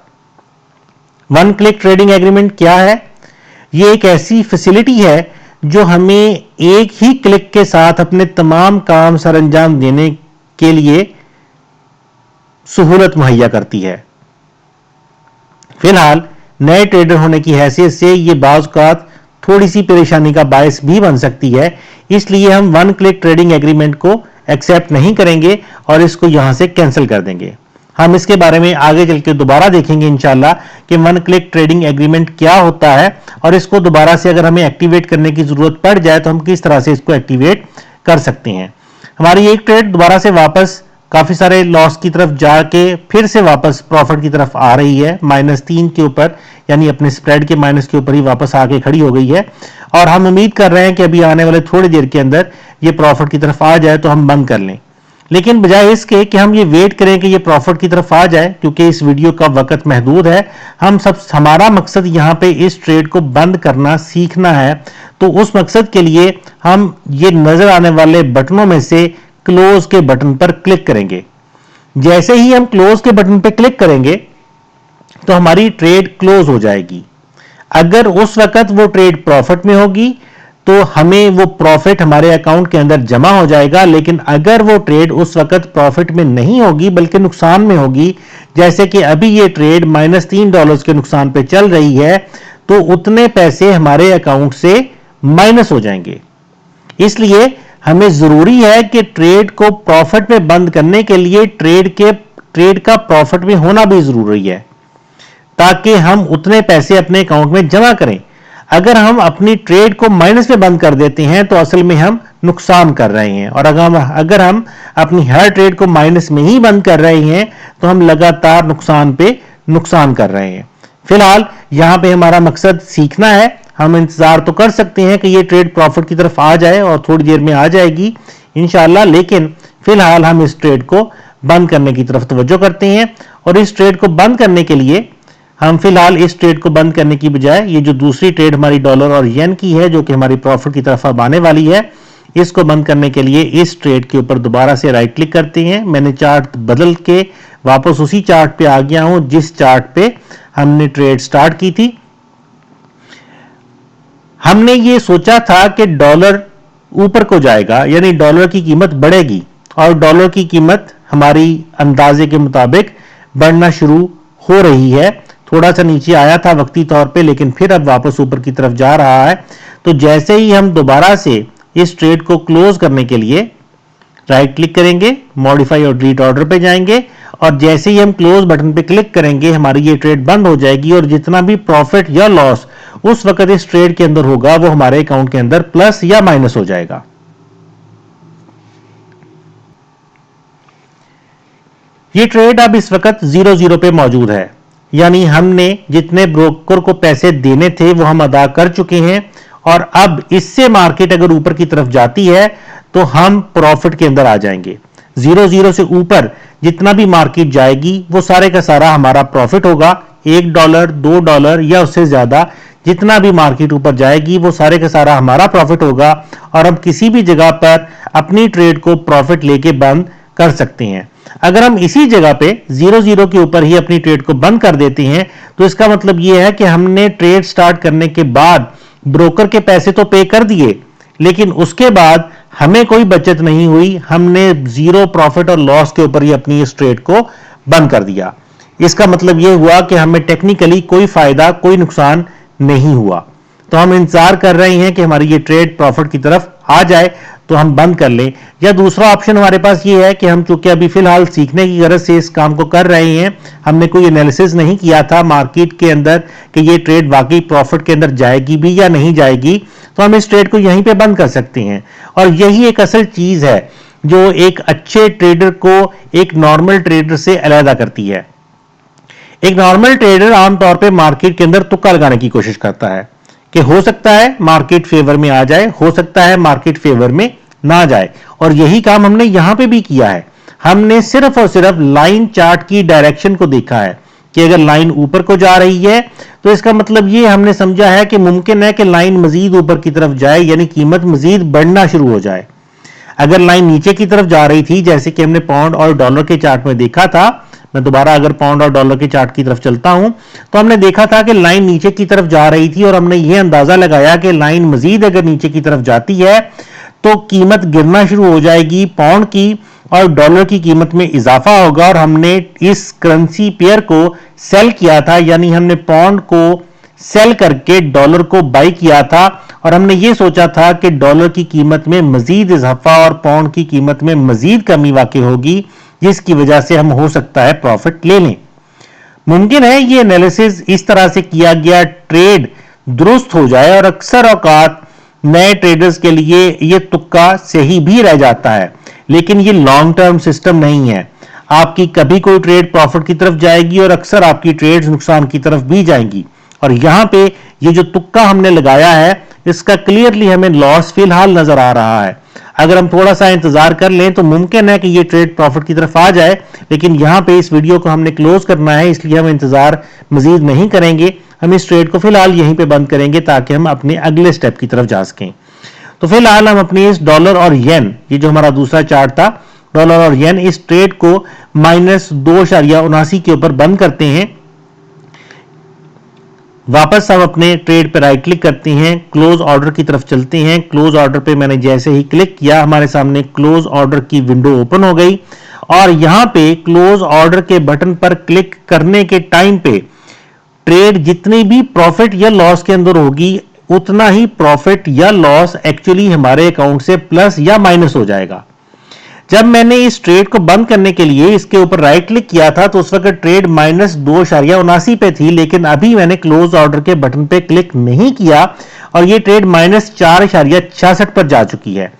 1 क्लिक ट्रेडिंग एग्रीमेंट क्या है? ये एक ऐसी फैसिलिटी है जो हमें एक ही क्लिक के साथ अपने तमाम काम सर अंजाम देने के लिए सहूलत मुहैया करती है। फिलहाल नए ट्रेडर होने की हैसियत से ये बाज़ औक़ात थोड़ी सी परेशानी का बायस भी बन सकती है, इसलिए हम 1 क्लिक ट्रेडिंग एग्रीमेंट को एक्सेप्ट नहीं करेंगे और इसको यहां से कैंसिल कर देंगे। हम इसके बारे में आगे चल के दोबारा देखेंगे इंशाल्लाह कि 1 क्लिक ट्रेडिंग एग्रीमेंट क्या होता है और इसको दोबारा से अगर हमें एक्टिवेट करने की जरूरत पड़ जाए तो हम किस तरह से इसको एक्टिवेट कर सकते हैं। हमारी एक ट्रेड दोबारा से वापस काफी सारे लॉस की तरफ जाके फिर से वापस प्रॉफिट की तरफ आ रही है, -3 के ऊपर, यानी अपने स्प्रेड के माइनस के ऊपर ही वापस आके खड़ी हो गई है और हम उम्मीद कर रहे हैं कि अभी आने वाले थोड़ी देर के अंदर ये प्रॉफिट की तरफ आ जाए तो हम बंद कर लें। लेकिन बजाय इसके कि हम ये वेट करें कि ये प्रॉफिट की तरफ आ जाए, क्योंकि इस वीडियो का वक्त महदूद है, हमारा मकसद यहाँ पे इस ट्रेड को बंद करना सीखना है। तो उस मकसद के लिए हम ये नजर आने वाले बटनों में से क्लोज के बटन पर क्लिक करेंगे। जैसे ही हम क्लोज के बटन पर क्लिक करेंगे तो हमारी ट्रेड क्लोज हो जाएगी। अगर उस वक्त वो ट्रेड प्रॉफिट में होगी तो हमें वो प्रॉफिट हमारे अकाउंट के अंदर जमा हो जाएगा। लेकिन अगर वो ट्रेड उस वक्त प्रॉफिट में नहीं होगी बल्कि नुकसान में होगी, जैसे कि अभी ये ट्रेड -$3 के नुकसान पे चल रही है, तो उतने पैसे हमारे अकाउंट से माइनस हो जाएंगे। इसलिए हमें जरूरी है कि ट्रेड को प्रॉफिट में बंद करने के लिए ट्रेड का प्रॉफिट में होना भी जरूरी है, ताकि हम उतने पैसे अपने अकाउंट में जमा करें। अगर हम अपनी ट्रेड को माइनस में बंद कर देते हैं तो असल में हम नुकसान कर रहे हैं, और अगर हम अपनी हर ट्रेड को माइनस में ही बंद कर रहे हैं तो हम लगातार नुकसान पे नुकसान कर रहे हैं। फिलहाल यहां पे हमारा मकसद सीखना है। हम इंतजार तो कर सकते हैं कि ये ट्रेड प्रॉफिट की तरफ आ जाए, और थोड़ी देर में आ जाएगी इंशाल्लाह, लेकिन फिलहाल हम इस ट्रेड को बंद करने की तरफ तवज्जो करते हैं। और इस ट्रेड को बंद करने के लिए हम फिलहाल इस ट्रेड को बंद करने की बजाय ये जो दूसरी ट्रेड हमारी डॉलर और येन की है, जो कि हमारी प्रॉफिट की तरफ अब आने वाली है, इसको बंद करने के लिए इस ट्रेड के ऊपर दोबारा से राइट क्लिक करते हैं। मैंने चार्ट बदल के वापस उसी चार्ट पे आ गया हूं जिस चार्ट पे हमने ट्रेड स्टार्ट की थी। हमने ये सोचा था कि डॉलर ऊपर को जाएगा, यानी डॉलर की कीमत बढ़ेगी, और डॉलर की कीमत हमारी अंदाजे के मुताबिक बढ़ना शुरू हो रही है। थोड़ा सा नीचे आया था वक्ती तौर पे, लेकिन फिर अब वापस ऊपर की तरफ जा रहा है। तो जैसे ही हम दोबारा से इस ट्रेड को क्लोज करने के लिए राइट क्लिक करेंगे, मॉडिफाई और डिलीट ऑर्डर पे जाएंगे, और जैसे ही हम क्लोज बटन पे क्लिक करेंगे हमारी ये ट्रेड बंद हो जाएगी, और जितना भी प्रॉफिट या लॉस उस वक्त इस ट्रेड के अंदर होगा वो हमारे अकाउंट के अंदर प्लस या माइनस हो जाएगा। ये ट्रेड अब इस वक्त 0-0 पे मौजूद है, यानी हमने जितने ब्रोकर को पैसे देने थे वो हम अदा कर चुके हैं, और अब इससे मार्केट अगर ऊपर की तरफ जाती है तो हम प्रॉफिट के अंदर आ जाएंगे। 0-0 से ऊपर जितना भी मार्केट जाएगी वो सारे का सारा हमारा प्रॉफिट होगा। $1, $2 या उससे ज्यादा जितना भी मार्केट ऊपर जाएगी वो सारे का सारा हमारा प्रॉफिट होगा, और हम किसी भी जगह पर अपनी ट्रेड को प्रॉफिट लेके बंद कर सकते हैं। अगर हम इसी जगह पे 0-0 के ऊपर ही अपनी ट्रेड को बंद कर देते हैं तो इसका मतलब यह है कि हमने ट्रेड स्टार्ट करने के बाद ब्रोकर के पैसे तो पे कर दिए, लेकिन उसके बाद हमें कोई बचत नहीं हुई। हमने जीरो प्रॉफिट और लॉस के ऊपर ही अपनी इस ट्रेड को बंद कर दिया। इसका मतलब यह हुआ कि हमें टेक्निकली कोई फायदा, कोई नुकसान नहीं हुआ। तो हम इंतजार कर रहे हैं कि हमारी ये ट्रेड प्रॉफिट की तरफ आ जाए तो हम बंद कर लें, या दूसरा ऑप्शन हमारे पास ये है कि हम चूंकि अभी फिलहाल सीखने की गरज से इस काम को कर रहे हैं, हमने कोई एनालिसिस नहीं किया था मार्केट के अंदर कि ये ट्रेड वाकई प्रॉफिट के अंदर जाएगी भी या नहीं जाएगी, तो हम इस ट्रेड को यहीं पे बंद कर सकते हैं। और यही एक असल चीज है जो एक अच्छे ट्रेडर को एक नॉर्मल ट्रेडर से अलग करती है। एक नॉर्मल ट्रेडर आमतौर पर मार्केट के अंदर तुक्का लगाने की कोशिश करता है कि हो सकता है मार्केट फेवर में आ जाए, हो सकता है मार्केट फेवर में ना जाए, और यही काम हमने यहां पे भी किया है। हमने सिर्फ और सिर्फ लाइन चार्ट की डायरेक्शन को देखा है कि अगर लाइन ऊपर को जा रही है तो इसका मतलब ये हमने समझा है कि मुमकिन है कि लाइन मजीद ऊपर की तरफ जाए, यानी कीमत मजीद बढ़ना शुरू हो जाए। अगर लाइन नीचे की तरफ जा रही थी, जैसे कि हमने पाउंड और डॉलर के चार्ट में देखा था, मैं दोबारा अगर पाउंड और डॉलर के चार्ट की तरफ चलता हूं तो हमने देखा था कि लाइन नीचे की तरफ जा रही थी, और हमने यह अंदाजा लगाया कि लाइन मजीद अगर नीचे की तरफ जाती है तो कीमत गिरना शुरू हो जाएगी पाउंड की, और डॉलर की कीमत में इजाफा होगा। और हमने इस करेंसी पेयर को सेल किया था, यानी हमने पाउंड को सेल करके डॉलर को बाई किया था, और हमने ये सोचा था कि डॉलर की कीमत में मजीद इजाफा और पाउंड की कीमत में मजीद कमी वाकई होगी, जिसकी वजह से हम हो सकता है प्रॉफिट ले लें। मुमकिन है ये एनालिसिस इस तरह से किया गया ट्रेड दुरुस्त हो जाए, और अक्सर औकात नए ट्रेडर्स के लिए ये तुक्का सही भी रह जाता है, लेकिन ये लॉन्ग टर्म सिस्टम नहीं है। आपकी कभी कोई ट्रेड प्रॉफिट की तरफ जाएगी और अक्सर आपकी ट्रेड्स नुकसान की तरफ भी जाएंगी, और यहां पे ये जो तुक्का हमने लगाया है इसका क्लियरली हमें लॉस फिलहाल नजर आ रहा है। अगर हम थोड़ा सा इंतजार कर लें तो मुमकिन है कि ये ट्रेड प्रॉफिट की तरफ आ जाए, लेकिन यहां पे इस वीडियो को हमने क्लोज करना है, इसलिए हम इंतजार मजीद नहीं करेंगे। हम इस ट्रेड को फिलहाल यहीं पे बंद करेंगे ताकि हम अपने अगले स्टेप की तरफ जा सकें। तो फिलहाल हम अपनी इस डॉलर और येन, ये जो हमारा दूसरा चार्ट था, डॉलर और येन, इस ट्रेड को -2.79 के ऊपर बंद करते हैं। वापस हम अपने ट्रेड पे राइट क्लिक करते हैं, क्लोज ऑर्डर की तरफ चलते हैं। क्लोज ऑर्डर पे मैंने जैसे ही क्लिक किया, हमारे सामने क्लोज ऑर्डर की विंडो ओपन हो गई और यहां पे क्लोज ऑर्डर के बटन पर क्लिक करने के टाइम पे ट्रेड जितनी भी प्रॉफिट या लॉस के अंदर होगी उतना ही प्रॉफिट या लॉस एक्चुअली हमारे अकाउंट से प्लस या माइनस हो जाएगा। जब मैंने इस ट्रेड को बंद करने के लिए इसके ऊपर राइट क्लिक किया था तो उस वक्त ट्रेड -2.79 पे थी, लेकिन अभी मैंने क्लोज ऑर्डर के बटन पे क्लिक नहीं किया और ये ट्रेड -4.66 पर जा चुकी है।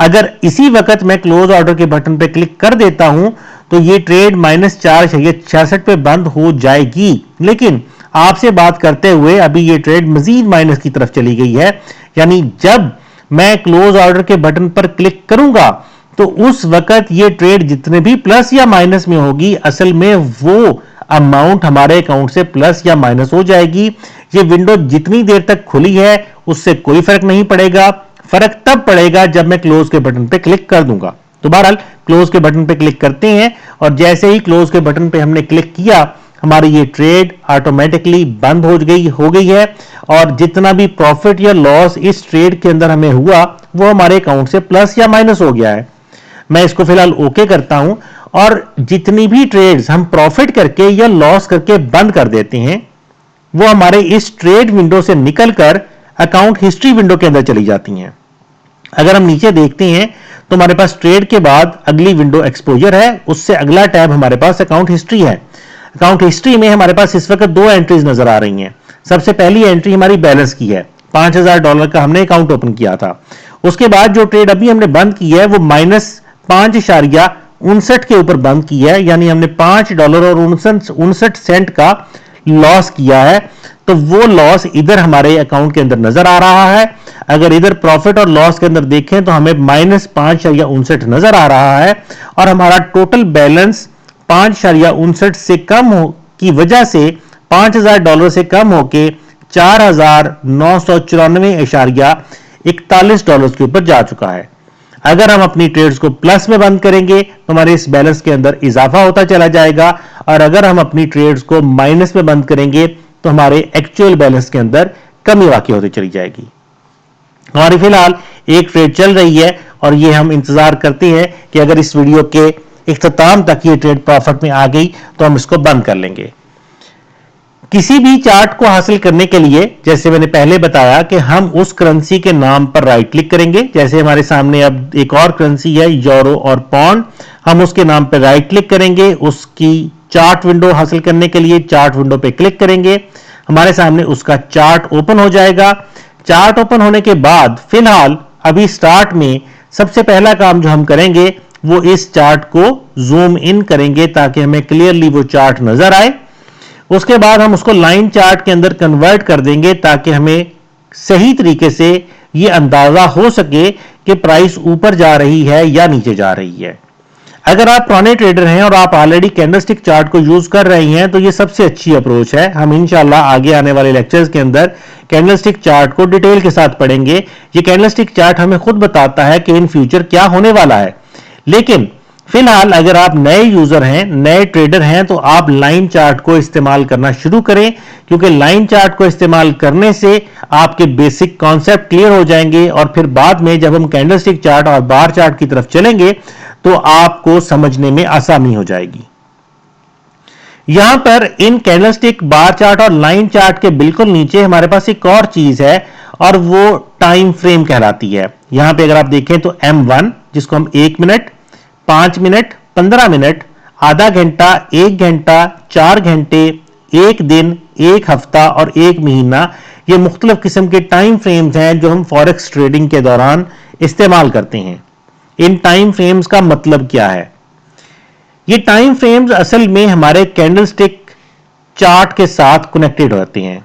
अगर इसी वक्त मैं क्लोज ऑर्डर के बटन पे क्लिक कर देता हूं तो ये ट्रेड -4.66 पे बंद हो जाएगी, लेकिन आपसे बात करते हुए अभी ये ट्रेड मजीद माइनस की तरफ चली गई है। यानी जब मैं क्लोज ऑर्डर के बटन पर क्लिक करूंगा तो उस वक्त ये ट्रेड जितने भी प्लस या माइनस में होगी असल में वो अमाउंट हमारे अकाउंट से प्लस या माइनस हो जाएगी। ये विंडो जितनी देर तक खुली है उससे कोई फर्क नहीं पड़ेगा, फर्क तब पड़ेगा जब मैं क्लोज के बटन पे क्लिक कर दूंगा। तो बहरहाल क्लोज के बटन पे क्लिक करते हैं और जैसे ही क्लोज के बटन पे हमने क्लिक किया हमारी ये ट्रेड ऑटोमेटिकली बंद हो गई है और जितना भी प्रॉफिट या लॉस इस ट्रेड के अंदर हमें हुआ वो हमारे अकाउंट से प्लस या माइनस हो गया है। मैं इसको फिलहाल ओके करता हूं और जितनी भी ट्रेड्स हम प्रॉफिट करके या लॉस करके बंद कर देते हैं वो हमारे इस ट्रेड विंडो से निकलकर अकाउंट हिस्ट्री विंडो के अंदर चली जाती हैं। अगर हम नीचे देखते हैं तो हमारे पास ट्रेड के बाद अगली विंडो एक्सपोजर है, उससे अगला टैब हमारे पास अकाउंट हिस्ट्री है। अकाउंट हिस्ट्री में हमारे पास इस वक्त 2 एंट्रीज नजर आ रही हैं। सबसे पहली एंट्री हमारी बैलेंस की है, $5000 का हमने अकाउंट ओपन किया था। उसके बाद जो ट्रेड अभी हमने बंद की है वो -5.59 के ऊपर बंद की है, यानी हमने $5.59 का लॉस किया है। तो वो लॉस इधर हमारे अकाउंट के अंदर नजर आ रहा है। अगर इधर प्रॉफिट और लॉस के अंदर देखें तो हमें -5.59 नजर आ रहा है और हमारा टोटल बैलेंस 5.59 से कम की वजह से $5000 से कम होके $4994.41 के ऊपर जा चुका है। अगर हम अपनी ट्रेड्स को प्लस में बंद करेंगे तो हमारे इस बैलेंस के अंदर इजाफा होता चला जाएगा और अगर हम अपनी ट्रेड्स को माइनस में बंद करेंगे तो हमारे एक्चुअल बैलेंस के अंदर कमी वाकई होती चली जाएगी। हमारी फिलहाल एक ट्रेड चल रही है और ये हम इंतजार करते हैं कि अगर इस वीडियो के इख्तिताम तक ये ट्रेड प्रॉफिट में आ गई तो हम इसको बंद कर लेंगे। किसी भी चार्ट को हासिल करने के लिए जैसे मैंने पहले बताया कि हम उस करेंसी के नाम पर राइट क्लिक करेंगे। जैसे हमारे सामने अब एक और करेंसी है यूरो और पाउंड, हम उसके नाम पर राइट क्लिक करेंगे। उसकी चार्ट विंडो हासिल करने के लिए चार्ट विंडो पे क्लिक करेंगे, हमारे सामने उसका चार्ट ओपन हो जाएगा। चार्ट ओपन होने के बाद फिलहाल अभी स्टार्ट में सबसे पहला काम जो हम करेंगे वो इस चार्ट को जूम इन करेंगे ताकि हमें क्लियरली वो चार्ट नजर आए। उसके बाद हम उसको लाइन चार्ट के अंदर कन्वर्ट कर देंगे ताकि हमें सही तरीके से ये अंदाजा हो सके कि प्राइस ऊपर जा रही है या नीचे जा रही है। अगर आप पुराने ट्रेडर हैं और आप ऑलरेडी कैंडलस्टिक चार्ट को यूज कर रहे हैं तो ये सबसे अच्छी अप्रोच है। हम इंशाल्लाह आगे आने वाले लेक्चर्स के अंदर कैंडलस्टिक चार्ट को डिटेल के साथ पढ़ेंगे। ये कैंडलस्टिक चार्ट हमें खुद बताता है कि इन फ्यूचर क्या होने वाला है, लेकिन फिलहाल अगर आप नए यूजर हैं, नए ट्रेडर हैं तो आप लाइन चार्ट को इस्तेमाल करना शुरू करें, क्योंकि लाइन चार्ट को इस्तेमाल करने से आपके बेसिक कॉन्सेप्ट क्लियर हो जाएंगे और फिर बाद में जब हम कैंडलस्टिक चार्ट और बार चार्ट की तरफ चलेंगे तो आपको समझने में आसानी हो जाएगी। यहां पर इन कैंडलस्टिक, बार चार्ट और लाइन चार्ट के बिल्कुल नीचे हमारे पास एक और चीज है और वो टाइम फ्रेम कहलाती है। यहां पे अगर आप देखें तो M1 जिसको हम 1 मिनट, 5 मिनट, 15 मिनट, आधा घंटा, 1 घंटा, 4 घंटे, 1 दिन, 1 हफ्ता और 1 महीना, ये मुख्तलिफ किस्म के टाइम फ्रेम्स हैं जो हम फॉरेक्स ट्रेडिंग के दौरान इस्तेमाल करते हैं। इन टाइम फ्रेम्स का मतलब क्या है? ये टाइम फ्रेम्स असल में हमारे कैंडलस्टिक चार्ट के साथ कनेक्टेड होते हैं।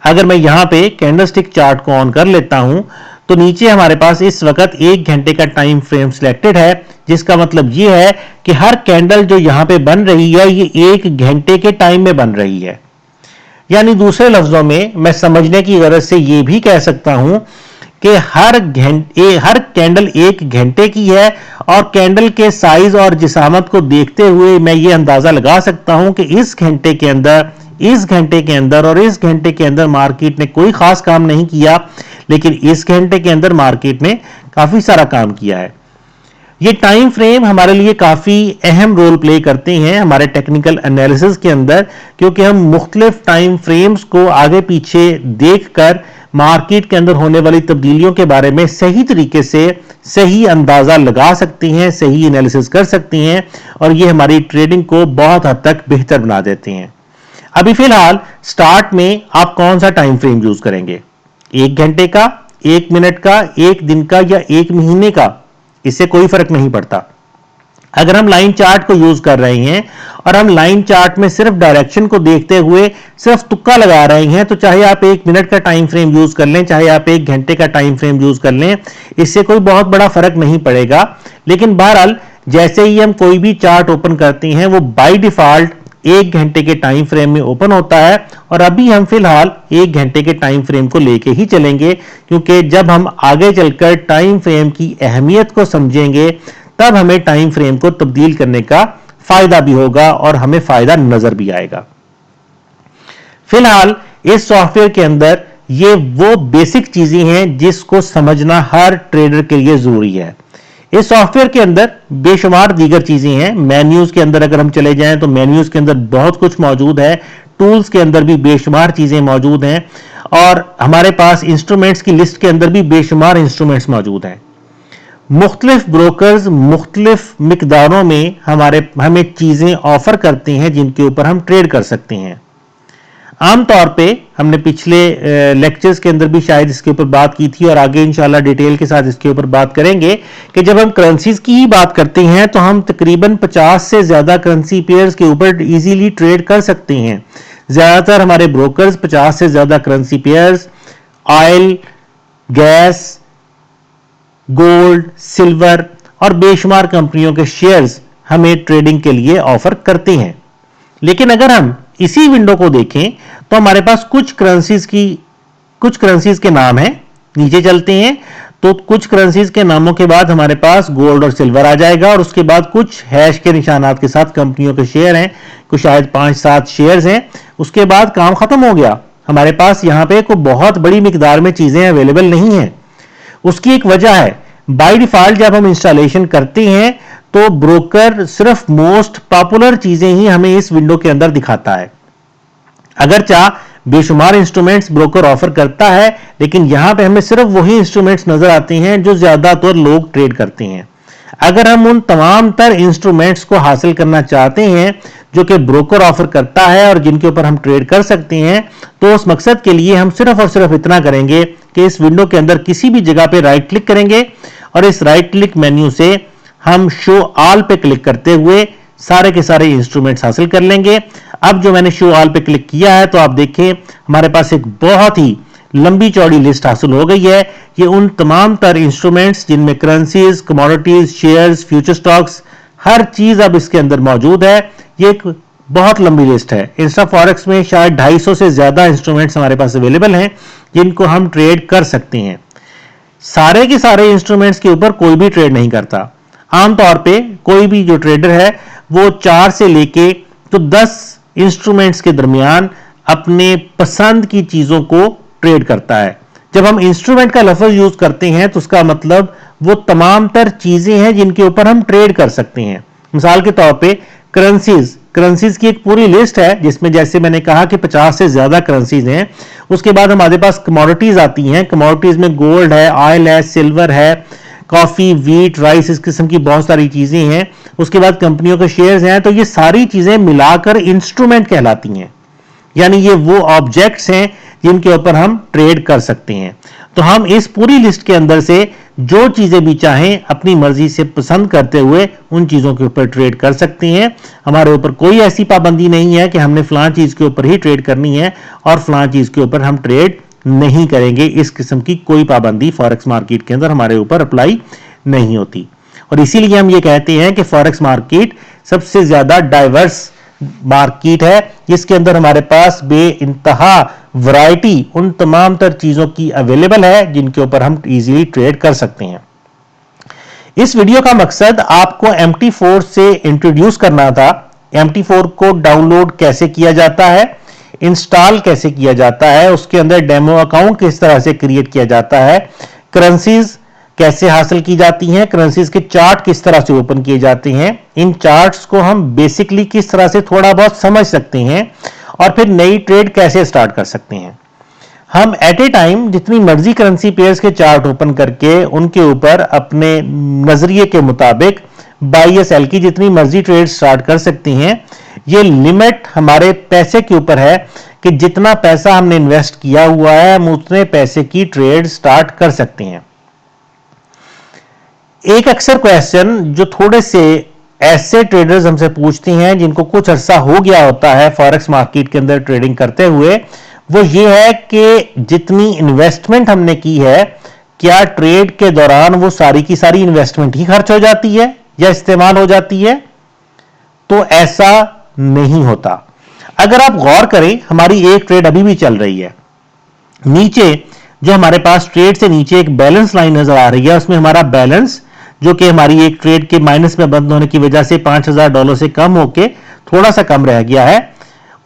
अगर मैं यहां पे कैंडलस्टिक चार्ट को ऑन कर लेता हूं तो नीचे हमारे पास इस वक्त 1 घंटे का टाइम फ्रेम सिलेक्टेड है, जिसका मतलब ये है कि हर कैंडल जो यहां पे बन रही है ये 1 घंटे के टाइम में बन रही है। यानी दूसरे लफ्जों में मैं समझने की गरज से ये भी कह सकता हूं कि हर कैंडल 1 घंटे की है और कैंडल के साइज और जिसामत को देखते हुए मैं ये अंदाजा लगा सकता हूं कि इस घंटे के अंदर इस घंटे के अंदर, और इस घंटे के अंदर मार्केट ने कोई खास काम नहीं किया, लेकिन इस घंटे के अंदर मार्केट ने काफी सारा काम किया है। ये टाइम फ्रेम हमारे लिए काफी अहम रोल प्ले करते हैं हमारे टेक्निकल एनालिसिस के अंदर, क्योंकि हम मुख्तलिफ टाइम फ्रेम्स को आगे पीछे देखकर मार्केट के अंदर होने वाली तब्दीलियों के बारे में सही तरीके से सही अंदाजा लगा सकते हैं, सही एनालिसिस कर सकते हैं, और ये हमारी ट्रेडिंग को बहुत हद तक बेहतर बना देते हैं। अभी फिलहाल स्टार्ट में आप कौन सा टाइम फ्रेम यूज करेंगे? 1 घंटे का, 1 मिनट का, 1 दिन का, या 1 महीने का? इससे कोई फर्क नहीं पड़ता। अगर हम लाइन चार्ट को यूज कर रहे हैं और हम लाइन चार्ट में सिर्फ डायरेक्शन को देखते हुए सिर्फ तुक्का लगा रहे हैं, तो चाहे आप 1 मिनट का टाइम फ्रेम यूज कर लें, चाहे आप 1 घंटे का टाइम फ्रेम यूज कर लें, इससे कोई बहुत बड़ा फर्क नहीं पड़ेगा। लेकिन बहरहाल जैसे ही हम कोई भी चार्ट ओपन करते हैं, वो बाय डिफॉल्ट 1 घंटे के टाइम फ्रेम में ओपन होता है, और अभी हम फिलहाल 1 घंटे के टाइम फ्रेम को लेके ही चलेंगे, क्योंकि जब हम आगे चलकर टाइम फ्रेम की अहमियत को समझेंगे, तब हमें टाइम फ्रेम को तब्दील करने का फायदा भी होगा और हमें फायदा नजर भी आएगा। फिलहाल इस सॉफ्टवेयर के अंदर ये वो बेसिक चीजें हैं जिसको समझना हर ट्रेडर के लिए जरूरी है। इस सॉफ्टवेयर के अंदर बेशुमार दीगर चीजें हैं। मेन्यूज के अंदर अगर हम चले जाएं तो मेन्यूज के अंदर बहुत कुछ मौजूद है, टूल्स के अंदर भी बेशुमार चीजें मौजूद हैं, और हमारे पास इंस्ट्रूमेंट्स की लिस्ट के अंदर भी बेशुमार इंस्ट्रूमेंट्स मौजूद हैं। मुख्तलिफ ब्रोकर्स मुख्तलिफ मिकदारों में हमें चीजें ऑफर करते हैं जिनके ऊपर हम ट्रेड कर सकते हैं। आमतौर पे हमने पिछले लेक्चर्स के अंदर भी शायद इसके ऊपर बात की थी, और आगे इंशाल्लाह डिटेल के साथ इसके ऊपर बात करेंगे कि जब हम करेंसीज की ही बात करते हैं तो हम तकरीबन 50 से ज्यादा करेंसी पेयर्स के ऊपर इजीली ट्रेड कर सकते हैं। ज्यादातर हमारे ब्रोकर्स 50 से ज्यादा currency pairs, oil, gas, gold, silver और बेशुमार कंपनियों के शेयर्स हमें ट्रेडिंग के लिए ऑफर करते हैं। लेकिन अगर हम इसी विंडो को देखें तो हमारे पास कुछ करेंसीज के नाम हैं। नीचे चलते हैं तो कुछ करेंसीज के नामों के बाद हमारे पास गोल्ड और सिल्वर आ जाएगा, और उसके बाद कुछ हैश के निशानात के साथ कंपनियों के शेयर हैं, कुछ शायद 5-7 शेयर्स हैं। उसके बाद काम खत्म हो गया। हमारे पास यहां पे कोई बहुत बड़ी मिकदार में चीजें अवेलेबल नहीं है। उसकी एक वजह है, बाय डिफॉल्ट जब हम इंस्टॉलेशन करते हैं तो ब्रोकर सिर्फ मोस्ट पॉपुलर चीजें ही हमें इस विंडो के अंदर दिखाता है। अगरचा बेशुमार इंस्ट्रूमेंट्स ब्रोकर ऑफर करता है, लेकिन यहां पे हमें सिर्फ वही इंस्ट्रूमेंट्स नजर आते हैं जो ज्यादातर लोग ट्रेड करते हैं। अगर हम उन तमाम तर इंस्ट्रूमेंट्स को हासिल करना चाहते हैं जो कि ब्रोकर ऑफर करता है और जिनके ऊपर हम ट्रेड कर सकते हैं, तो उस मकसद के लिए हम सिर्फ और सिर्फ इतना करेंगे कि इस विंडो के अंदर किसी भी जगह पे राइट क्लिक करेंगे, और इस राइट क्लिक मेन्यू से हम शो ऑल पे क्लिक करते हुए सारे के सारे इंस्ट्रूमेंट्स हासिल कर लेंगे। अब जो मैंने शो ऑल पे क्लिक किया है तो आप देखें हमारे पास एक बहुत ही लंबी चौड़ी लिस्ट हासिल हो गई है। ये उन तमाम तर इंस्ट्रूमेंट्स जिनमें currencies, commodities, shares, future stocks, हर चीज अब इसके अंदर मौजूद है। ये एक बहुत लंबी लिस्ट है। इंस्टा फॉरेक्स में शायद 250 से ज्यादा इंस्ट्रूमेंट्स हमारे पास अवेलेबल हैं जिनको हम ट्रेड कर सकते हैं। सारे के सारे इंस्ट्रूमेंट्स के ऊपर कोई भी ट्रेड नहीं करता। आमतौर पे कोई भी जो ट्रेडर है वो 4 से लेके तो 10 इंस्ट्रूमेंट्स के दरमियान अपने पसंद की चीजों को ट्रेड करता है। जब हम इंस्ट्रूमेंट का लफ्ज यूज करते हैं तो उसका मतलब वो तमाम तर चीजें हैं जिनके ऊपर हम ट्रेड कर सकते हैं। मिसाल के तौर पे करेंसीज की एक पूरी लिस्ट है जिसमें जैसे मैंने कहा कि 50 से ज्यादा करेंसीज हैं। उसके बाद हमारे पास कमोडिटीज आती हैं। कमोडिटीज में गोल्ड है, ऑयल है, सिल्वर है, कॉफी, वीट, राइस, इस किस्म की बहुत सारी चीजें हैं। उसके बाद कंपनियों के शेयर्स हैं। तो ये सारी चीजें मिलाकर इंस्ट्रूमेंट कहलाती हैं, यानी ये वो ऑब्जेक्ट्स हैं जिनके ऊपर हम ट्रेड कर सकते हैं। तो हम इस पूरी लिस्ट के अंदर से जो चीजें भी चाहें अपनी मर्जी से पसंद करते हुए उन चीजों के ऊपर ट्रेड कर सकते हैं। हमारे ऊपर कोई ऐसी पाबंदी नहीं है कि हमने फलां चीज के ऊपर ही ट्रेड करनी है और फलां चीज के ऊपर हम ट्रेड नहीं करेंगे। इस किस्म की कोई पाबंदी फॉरेक्स मार्केट के अंदर हमारे ऊपर अप्लाई नहीं होती, और इसीलिए हम ये कहते हैं कि फॉरेक्स मार्केट सबसे ज्यादा डाइवर्स मार्केट है, जिसके अंदर हमारे पास बेइंतहा वैरायटी उन तमाम तर चीजों की अवेलेबल है जिनके ऊपर हम इजीली ट्रेड कर सकते हैं। इस वीडियो का मकसद आपको MT4 से इंट्रोड्यूस करना था। MT4 को डाउनलोड कैसे किया जाता है, इंस्टॉल कैसे किया जाता है, उसके अंदर डेमो अकाउंट किस तरह से क्रिएट किया जाता है, करेंसीज कैसे हासिल की जाती हैं, करेंसीज के चार्ट किस तरह से ओपन किए जाते हैं, इन चार्ट्स को हम बेसिकली किस तरह से थोड़ा बहुत समझ सकते हैं और फिर नई ट्रेड कैसे स्टार्ट कर सकते हैं। हम एट ए टाइम जितनी मर्जी करेंसी पेयर्स के चार्ट ओपन करके उनके ऊपर अपने नजरिए के मुताबिक बाई या सेल की जितनी मर्जी ट्रेड स्टार्ट कर सकते हैं। ये लिमिट हमारे पैसे के ऊपर है कि जितना पैसा हमने इन्वेस्ट किया हुआ है हम उतने पैसे की ट्रेड स्टार्ट कर सकते हैं। एक अक्सर क्वेश्चन जो थोड़े से ऐसे ट्रेडर्स हमसे पूछते हैं जिनको कुछ अरसा हो गया होता है फॉरेक्स मार्केट के अंदर ट्रेडिंग करते हुए, वो ये है कि जितनी इन्वेस्टमेंट हमने की है क्या ट्रेड के दौरान वो सारी की सारी इन्वेस्टमेंट ही खर्च हो जाती है या इस्तेमाल हो जाती है? तो ऐसा नहीं होता। अगर आप गौर करें, हमारी एक ट्रेड अभी भी चल रही है, नीचे जो हमारे पास ट्रेड से नीचे एक बैलेंस लाइन नजर आ रही है, उसमें हमारा बैलेंस जो कि हमारी एक ट्रेड के माइनस में बंद होने की वजह से $5000 से कम होके थोड़ा सा कम रह गया है।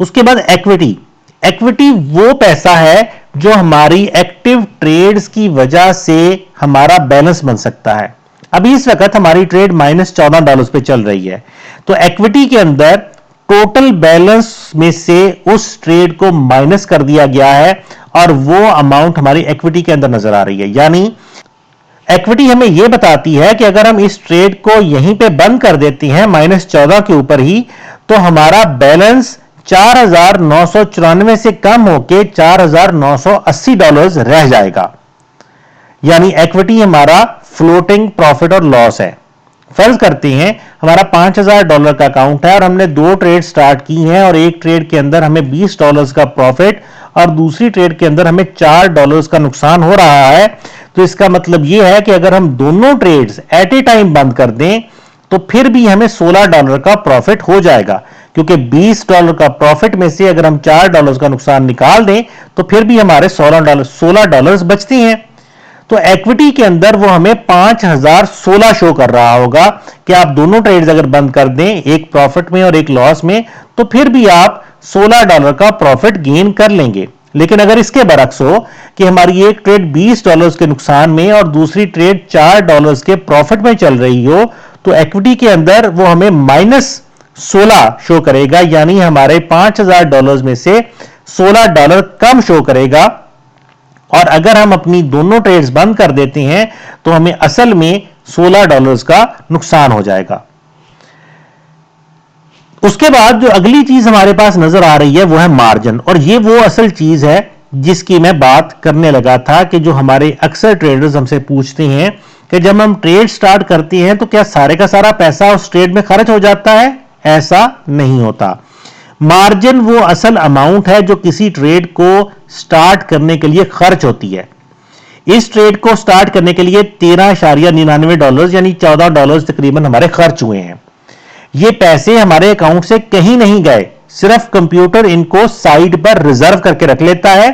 उसके बाद इक्विटी, इक्विटी वो पैसा है जो हमारी एक्टिव ट्रेड्स की वजह से हमारा बैलेंस बन सकता है। अभी इस वक्त हमारी ट्रेड -$14 पे चल रही है, तो इक्विटी के अंदर टोटल बैलेंस में से उस ट्रेड को माइनस कर दिया गया है और वो अमाउंट हमारी इक्विटी के अंदर नजर आ रही है। यानी इक्विटी हमें यह बताती है कि अगर हम इस ट्रेड को यहीं पे बंद कर देते हैं -14 के ऊपर ही, तो हमारा बैलेंस $4994 से कम होके $4980 रह जाएगा। यानी इक्विटी हमारा फ्लोटिंग प्रॉफिट और लॉस है। फर्ज करते हैं हमारा $5000 का अकाउंट है और हमने 2 ट्रेड स्टार्ट की हैं और एक ट्रेड के अंदर हमें $20 का प्रॉफिट और दूसरी ट्रेड के अंदर हमें $4 का नुकसान हो रहा है। तो इसका मतलब यह है कि अगर हम दोनों ट्रेड्स एट ए टाइम बंद कर दें तो फिर भी हमें $16 का प्रॉफिट हो जाएगा, क्योंकि $20 का प्रॉफिट में से अगर हम $4 का नुकसान निकाल दें तो फिर भी हमारे $16 बचते हैं। तो इक्विटी के अंदर वो हमें 5016 शो कर रहा होगा कि आप दोनों ट्रेड्स अगर बंद कर दें, एक प्रॉफिट में और एक लॉस में, तो फिर भी आप $16 का प्रॉफिट गेन कर लेंगे। लेकिन अगर इसके बरक्स हो कि हमारी एक ट्रेड $20 के नुकसान में और दूसरी ट्रेड $4 के प्रॉफिट में चल रही हो, तो इक्विटी के अंदर वो हमें -16 शो करेगा, यानी हमारे $5000 में से $16 कम शो करेगा। और अगर हम अपनी दोनों ट्रेड्स बंद कर देते हैं तो हमें असल में $16 का नुकसान हो जाएगा। उसके बाद जो अगली चीज हमारे पास नजर आ रही है वो है मार्जिन, और ये वो असल चीज है जिसकी मैं बात करने लगा था कि जो हमारे अक्सर ट्रेडर्स हमसे पूछते हैं कि जब हम ट्रेड स्टार्ट करते हैं तो क्या सारे का सारा पैसा उस ट्रेड में खर्च हो जाता है? ऐसा नहीं होता। मार्जिन वो असल अमाउंट है जो किसी ट्रेड को स्टार्ट करने के लिए खर्च होती है। इस ट्रेड को स्टार्ट करने के लिए $13.99 यानी $14 तकरीबन हमारे खर्च हुए हैं। ये पैसे हमारे अकाउंट से कहीं नहीं गए, सिर्फ कंप्यूटर इनको साइड पर रिजर्व करके रख लेता है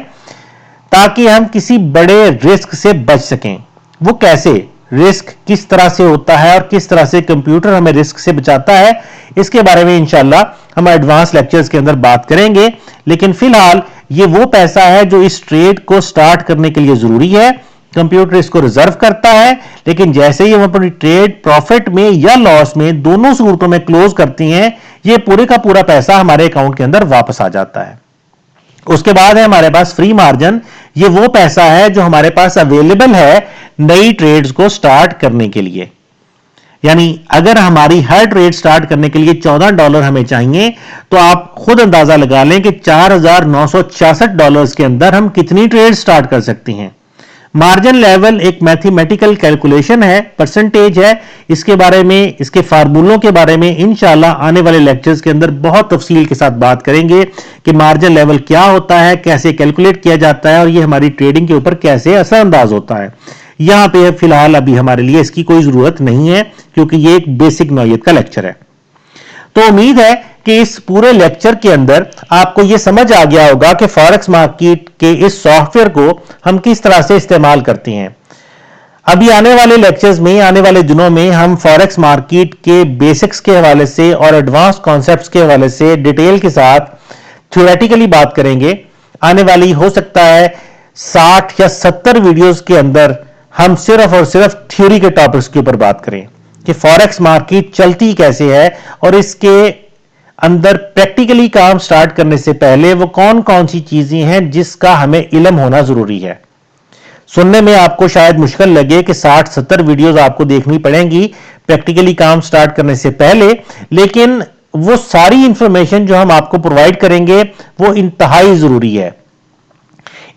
ताकि हम किसी बड़े रिस्क से बच सकें। वो कैसे, रिस्क किस तरह से होता है और किस तरह से कंप्यूटर हमें रिस्क से बचाता है, इसके बारे में इंशाल्लाह हम एडवांस लेक्चर्स के अंदर बात करेंगे। लेकिन फिलहाल ये वो पैसा है जो इस ट्रेड को स्टार्ट करने के लिए जरूरी है। कंप्यूटर इसको रिजर्व करता है, लेकिन जैसे ही हम अपनी ट्रेड प्रॉफिट में या लॉस में, दोनों सूरतों में क्लोज करती हैं, ये पूरे का पूरा पैसा हमारे अकाउंट के अंदर वापस आ जाता है। उसके बाद है हमारे पास फ्री मार्जिन। ये वो पैसा है जो हमारे पास अवेलेबल है नई ट्रेड्स को स्टार्ट करने के लिए। यानी अगर हमारी हर ट्रेड स्टार्ट करने के लिए $14 हमें चाहिए, तो आप खुद अंदाजा लगा लें कि $4966 के अंदर हम कितनी ट्रेड स्टार्ट कर सकते हैं। मार्जिन लेवल एक मैथमेटिकल कैलकुलेशन है, परसेंटेज है। इसके बारे में, इसके फार्मूलों के बारे में इंशाल्लाह आने वाले लेक्चर्स के अंदर बहुत तफसील के साथ बात करेंगे कि मार्जिन लेवल क्या होता है, कैसे कैलकुलेट किया जाता है और ये हमारी ट्रेडिंग के ऊपर कैसे असरअंदाज होता है। यहां पे फिलहाल अभी हमारे लिए इसकी कोई जरूरत नहीं है, क्योंकि ये एक बेसिक नौयत का लेक्चर है। तो उम्मीद है कि इस पूरे लेक्चर के अंदर आपको यह समझ आ गया होगा कि फॉरेक्स मार्केट के इस सॉफ्टवेयर को हम किस तरह से इस्तेमाल करते हैं। अभी आने वाले लेक्चर्स में, आने वाले दिनों में हम फॉरेक्स मार्केट के बेसिक्स के हवाले से और एडवांस कॉन्सेप्ट्स के हवाले से डिटेल के साथ थ्योरेटिकली बात करेंगे, आने वाली हो सकता है 60 या 70 वीडियोस के अंदर हम सिर्फ और सिर्फ थ्योरी के टॉपिक्स के ऊपर बात करें कि फॉरेक्स मार्केट चलती कैसे है और इसके अंदर प्रैक्टिकली काम स्टार्ट करने से पहले वो कौन कौन सी चीजें हैं जिसका हमें इल्म होना जरूरी है। सुनने में आपको शायद मुश्किल लगे कि 60-70 वीडियोस आपको देखनी पड़ेंगी प्रैक्टिकली काम स्टार्ट करने से पहले, लेकिन वो सारी इंफॉर्मेशन जो हम आपको प्रोवाइड करेंगे वो इंतहाई जरूरी है।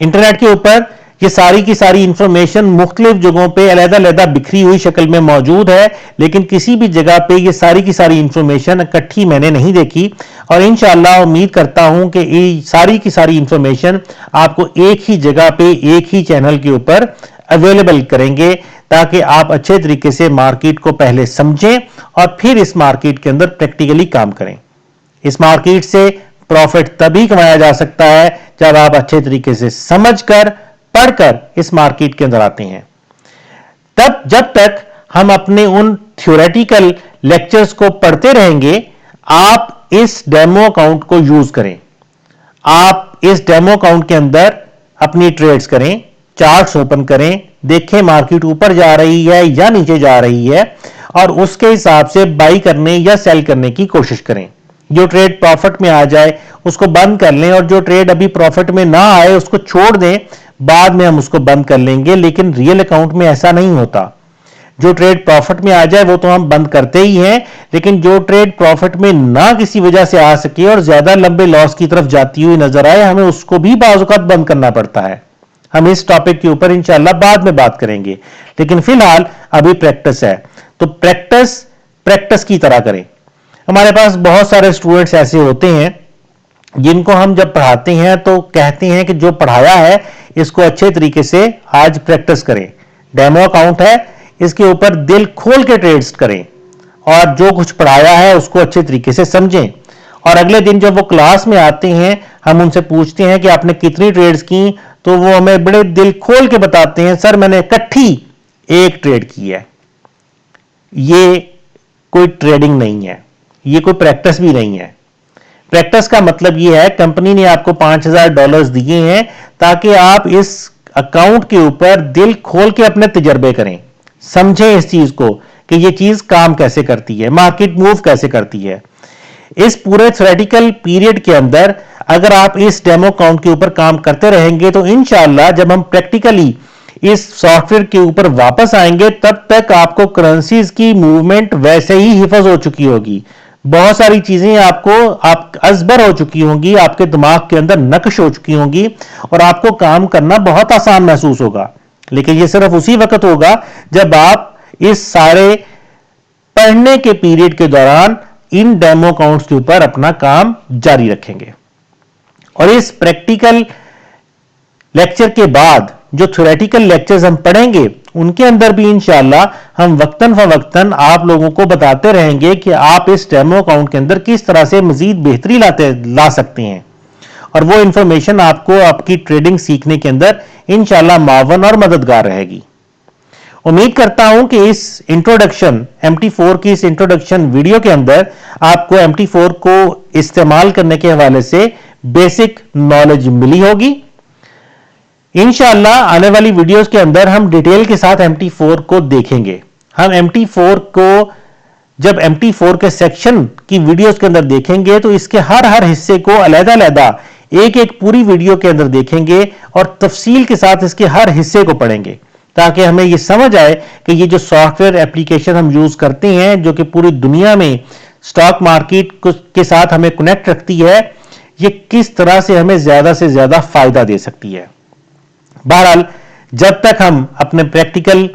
इंटरनेट के ऊपर ये सारी की सारी इंफॉर्मेशन मुख्तलिफ जगहों पे अलग-अलग बिखरी हुई शक्ल में मौजूद है, लेकिन किसी भी जगह पे ये सारी की सारी इंफॉर्मेशन इकट्ठी मैंने नहीं देखी और इंशाअल्लाह उम्मीद करता हूं कि ये सारी की सारी इंफॉर्मेशन आपको एक ही जगह पे एक ही चैनल के ऊपर अवेलेबल करेंगे ताकि आप अच्छे तरीके से मार्केट को पहले समझें और फिर इस मार्केट के अंदर प्रैक्टिकली काम करें। इस मार्केट से प्रॉफिट तभी कमाया जा सकता है जब आप अच्छे तरीके से समझकर पढ़कर इस मार्केट के अंदर आते हैं। तब जब तक हम अपने उन थ्योरेटिकल लेक्चर्स को पढ़ते रहेंगे, आप इस डेमो अकाउंट को यूज करें। आप इस डेमो अकाउंट के अंदर अपनी ट्रेड्स करें, चार्ट्स ओपन करें, देखें मार्केट ऊपर जा रही है या नीचे जा रही है और उसके हिसाब से बाई करने या सेल करने की कोशिश करें। जो ट्रेड प्रॉफिट में आ जाए उसको बंद कर लें और जो ट्रेड अभी प्रॉफिट में ना आए उसको छोड़ दें, बाद में हम उसको बंद कर लेंगे। लेकिन रियल अकाउंट में ऐसा नहीं होता। जो ट्रेड प्रॉफिट में आ जाए वो तो हम बंद करते ही हैं, लेकिन जो ट्रेड प्रॉफिट में ना किसी वजह से आ सके और ज्यादा लंबे लॉस की तरफ जाती हुई नजर आए, हमें उसको भी बाज़ औक़ात बंद करना पड़ता है। हम इस टॉपिक के ऊपर इंशाल्लाह बाद में बात करेंगे, लेकिन फिलहाल अभी प्रैक्टिस है, तो प्रैक्टिस की तरह करें। हमारे पास बहुत सारे स्टूडेंट्स ऐसे होते हैं जिनको हम जब पढ़ाते हैं तो कहते हैं कि जो पढ़ाया है इसको अच्छे तरीके से आज प्रैक्टिस करें। डेमो अकाउंट है, इसके ऊपर दिल खोल के ट्रेड्स करें और जो कुछ पढ़ाया है उसको अच्छे तरीके से समझें। और अगले दिन जब वो क्लास में आते हैं, हम उनसे पूछते हैं कि आपने कितनी ट्रेड्स की, तो वो हमें बड़े दिल खोल के बताते हैं, सर मैंने इकट्ठी एक ट्रेड की है। ये कोई ट्रेडिंग नहीं है, ये कोई प्रैक्टिस भी नहीं है। प्रैक्टिस का मतलब यह है कंपनी ने आपको $5000 दिए हैं ताकि आप इस अकाउंट के ऊपर दिल खोल के अपने तजर्बे करें, समझें इस चीज को कि ये चीज काम कैसे करती है, मार्केट मूव कैसे करती है। इस पूरे थ्योरेटिकल पीरियड के अंदर अगर आप इस डेमो अकाउंट के ऊपर काम करते रहेंगे तो इंशाअल्लाह जब हम प्रैक्टिकली इस सॉफ्टवेयर के ऊपर वापस आएंगे तब तक आपको करेंसीज की मूवमेंट वैसे ही हिफज हो चुकी होगी। बहुत सारी चीजें आप अजबर हो चुकी होंगी, आपके दिमाग के अंदर नक्श हो चुकी होंगी और आपको काम करना बहुत आसान महसूस होगा। लेकिन यह सिर्फ उसी वक्त होगा जब आप इस सारे पढ़ने के पीरियड के दौरान इन डेमो अकाउंट्स के ऊपर अपना काम जारी रखेंगे। और इस प्रैक्टिकल लेक्चर के बाद जो थ्योरेटिकल लेक्चर्स हम पढ़ेंगे उनके अंदर भी इंशाअल्लाह हम वक्तन फवक्तन आप लोगों को बताते रहेंगे कि आप इस डेमो अकाउंट के अंदर किस तरह से मजीद बेहतरी ला सकते हैं और वो इंफॉर्मेशन आपको आपकी ट्रेडिंग सीखने के अंदर इंशाअल्लाह मावन और मददगार रहेगी। उम्मीद करता हूं कि इस इंट्रोडक्शन MT4 की इस इंट्रोडक्शन वीडियो के अंदर आपको MT4 को इस्तेमाल करने के हवाले से बेसिक नॉलेज मिली होगी। इंशाअल्लाह आने वाली वीडियोस के अंदर हम डिटेल के साथ MT4 को देखेंगे। हम MT4 को जब MT4 के सेक्शन की वीडियोस के अंदर देखेंगे तो इसके हर हिस्से को अलग-अलग एक पूरी वीडियो के अंदर देखेंगे और तफसील के साथ इसके हर हिस्से को पढ़ेंगे ताकि हमें यह समझ आए कि ये जो सॉफ्टवेयर एप्लीकेशन हम यूज करते हैं जो कि पूरी दुनिया में स्टॉक मार्केट के साथ हमें कनेक्ट रखती है, ये किस तरह से हमें ज्यादा से ज्यादा फायदा दे सकती है। बहरहाल जब तक हम अपने प्रैक्टिकल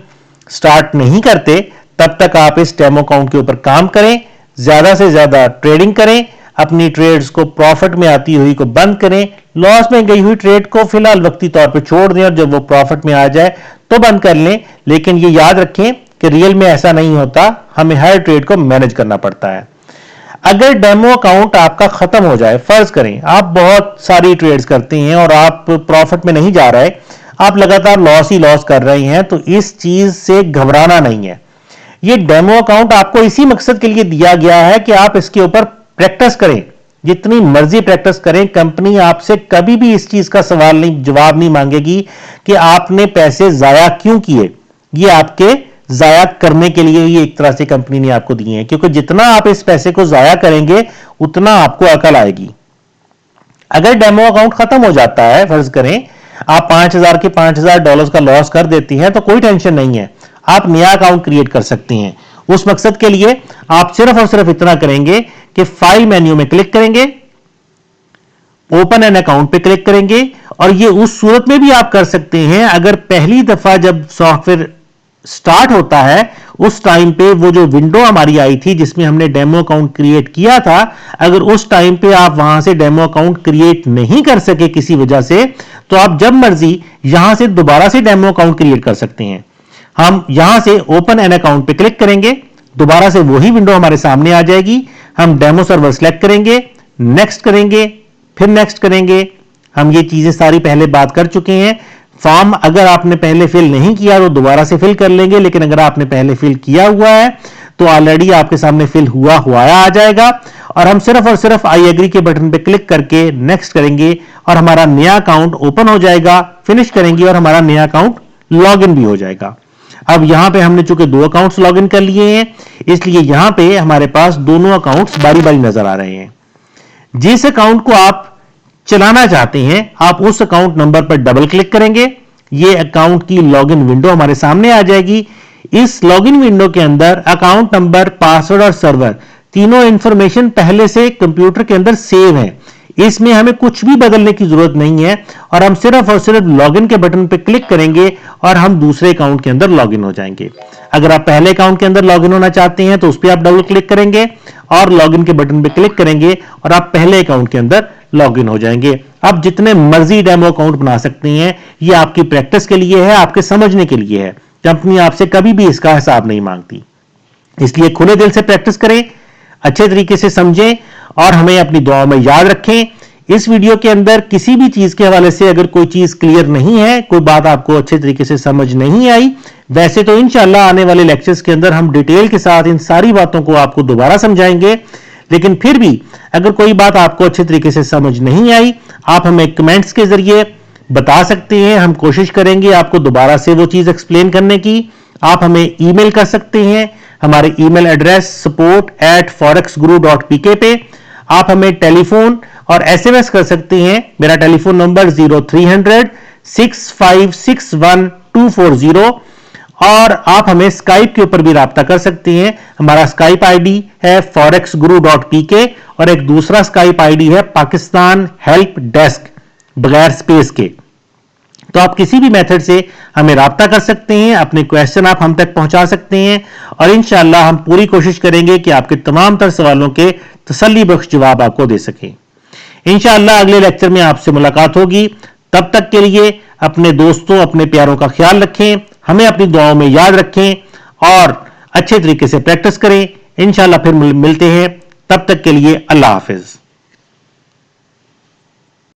स्टार्ट नहीं करते तब तक आप इस डेमो अकाउंट के ऊपर काम करें, ज्यादा से ज्यादा ट्रेडिंग करें, अपनी ट्रेड्स को प्रॉफिट में आती हुई को बंद करें, लॉस में गई हुई ट्रेड को फिलहाल वक्ती तौर पे छोड़ दें और जब वो प्रॉफिट में आ जाए तो बंद कर लें। लेकिन ये याद रखें कि रियल में ऐसा नहीं होता, हमें हर ट्रेड को मैनेज करना पड़ता है। अगर डेमो अकाउंट आपका खत्म हो जाए, फर्ज करें आप बहुत सारी ट्रेड्स करते हैं और आप प्रॉफिट में नहीं जा रहे, आप लगातार लॉस ही लॉस कर रहे हैं, तो इस चीज से घबराना नहीं है। ये डेमो अकाउंट आपको इसी मकसद के लिए दिया गया है कि आप इसके ऊपर प्रैक्टिस करें, जितनी मर्जी प्रैक्टिस करें, कंपनी आपसे कभी भी इस चीज का जवाब नहीं मांगेगी कि आपने पैसे जाया क्यों किए। ये आपके जाया करने के लिए ही एक तरह से कंपनी ने आपको दिए हैं, क्योंकि जितना आप इस पैसे को जाया करेंगे उतना आपको अकल आएगी। अगर डेमो अकाउंट खत्म हो जाता है, फर्ज करें आप 5000 के $5000 का लॉस कर देती हैं, तो कोई टेंशन नहीं है, आप नया अकाउंट क्रिएट कर सकती हैं। उस मकसद के लिए आप सिर्फ और सिर्फ इतना करेंगे कि फाइल मेन्यू में क्लिक करेंगे, ओपन एन अकाउंट पे क्लिक करेंगे, और ये उस सूरत में भी आप कर सकते हैं अगर पहली दफा जब सॉफ्टवेयर स्टार्ट होता है उस टाइम पे वो जो विंडो हमारी आई थी जिसमें हमने डेमो अकाउंट क्रिएट किया था, अगर उस टाइम पे आप वहां से डेमो अकाउंट क्रिएट नहीं कर सके किसी वजह से, तो आप जब मर्जी यहां से दोबारा से डेमो अकाउंट क्रिएट कर सकते हैं। हम यहां से ओपन एन अकाउंट पे क्लिक करेंगे, दोबारा से वही विंडो हमारे सामने आ जाएगी। हम डेमो सर्वर सेलेक्ट करेंगे, नेक्स्ट करेंगे, फिर नेक्स्ट करेंगे। हम ये चीजें सारी पहले बात कर चुके हैं। फॉर्म अगर आपने पहले फिल नहीं किया तो दोबारा से फिल कर लेंगे, लेकिन अगर आपने पहले फिल किया हुआ है तो ऑलरेडी आपके सामने फिल हुआ आ जाएगा। और हम सिर्फ और सिर्फ आई एग्री के बटन पे क्लिक करके नेक्स्ट करेंगे और हमारा नया अकाउंट ओपन हो जाएगा। फिनिश करेंगे और हमारा नया अकाउंट लॉगिन भी हो जाएगा। अब यहां पे हमने चूंकि 2 अकाउंट्स लॉगिन कर लिए हैं, इसलिए यहां पे हमारे पास दोनों अकाउंट्स बारी बारी नजर आ रहे हैं। जिस अकाउंट को आप चलाना चाहते हैं आप उस अकाउंट नंबर पर डबल क्लिक करेंगे, ये अकाउंट की लॉगिन विंडो हमारे सामने आ जाएगी। इस लॉगिन विंडो के अंदर अकाउंट नंबर, पासवर्ड और सर्वर तीनों इंफॉर्मेशन पहले से कंप्यूटर के अंदर सेव है। इसमें हमें कुछ भी बदलने की जरूरत नहीं है और हम सिर्फ और सिर्फ लॉगिन के बटन पर क्लिक करेंगे और हम दूसरे अकाउंट के अंदर लॉगिन हो जाएंगे। अगर आप पहले अकाउंट के अंदर लॉगिन होना चाहते हैं तो उस पर आप डबल क्लिक करेंगे और लॉगिन के बटन पर क्लिक करेंगे और आप पहले अकाउंट के अंदर लॉगिन हो जाएंगे। आप जितने मर्जी डेमो अकाउंट बना सकते हैं, ये आपकी प्रैक्टिस के लिए है, आपके समझने के लिए है। कंपनी आपसे कभी भी इसका हिसाब नहीं मांगती, इसलिए खुले दिल से प्रैक्टिस करें, अच्छे तरीके से समझें और हमें अपनी दुआओं में याद रखें। इस वीडियो के अंदर किसी भी चीज के हवाले से अगर कोई चीज क्लियर नहीं है, कोई बात आपको अच्छे तरीके से समझ नहीं आई, वैसे तो इंशाल्लाह आने वाले लेक्चर्स के अंदर हम डिटेल के साथ इन सारी बातों को आपको दोबारा समझाएंगे। लेकिन फिर भी अगर कोई बात आपको अच्छे तरीके से समझ नहीं आई, आप हमें कमेंट्स के जरिए बता सकते हैं। हम कोशिश करेंगे आपको दोबारा से वो चीज एक्सप्लेन करने की। आप हमें ईमेल कर सकते हैं, हमारे ईमेल एड्रेस support@forexguru.pk पे। आप हमें टेलीफोन और एसएमएस कर सकते हैं। मेरा टेलीफोन नंबर 0300 6561 240 और आप हमें स्काइप के ऊपर भी राब्ता कर सकते हैं। हमारा स्काइप आईडी है forexguru.pk और एक दूसरा स्काइप आईडी है पाकिस्तान हेल्प डेस्क, बगैर स्पेस के। तो आप किसी भी मेथड से हमें राब्ता कर सकते हैं, अपने क्वेश्चन आप हम तक पहुंचा सकते हैं और इंशाअल्लाह हम पूरी कोशिश करेंगे कि आपके तमाम तर सवालों के तसल्ली बख्श जवाब आपको दे सकें। इंशाअल्लाह अगले लेक्चर में आपसे मुलाकात होगी। तब तक के लिए अपने दोस्तों, अपने प्यारों का ख्याल रखें, हमें अपनी दुआओं में याद रखें और अच्छे तरीके से प्रैक्टिस करें। इंशाअल्लाह फिर मिलते हैं, तब तक के लिए अल्लाह हाफिज।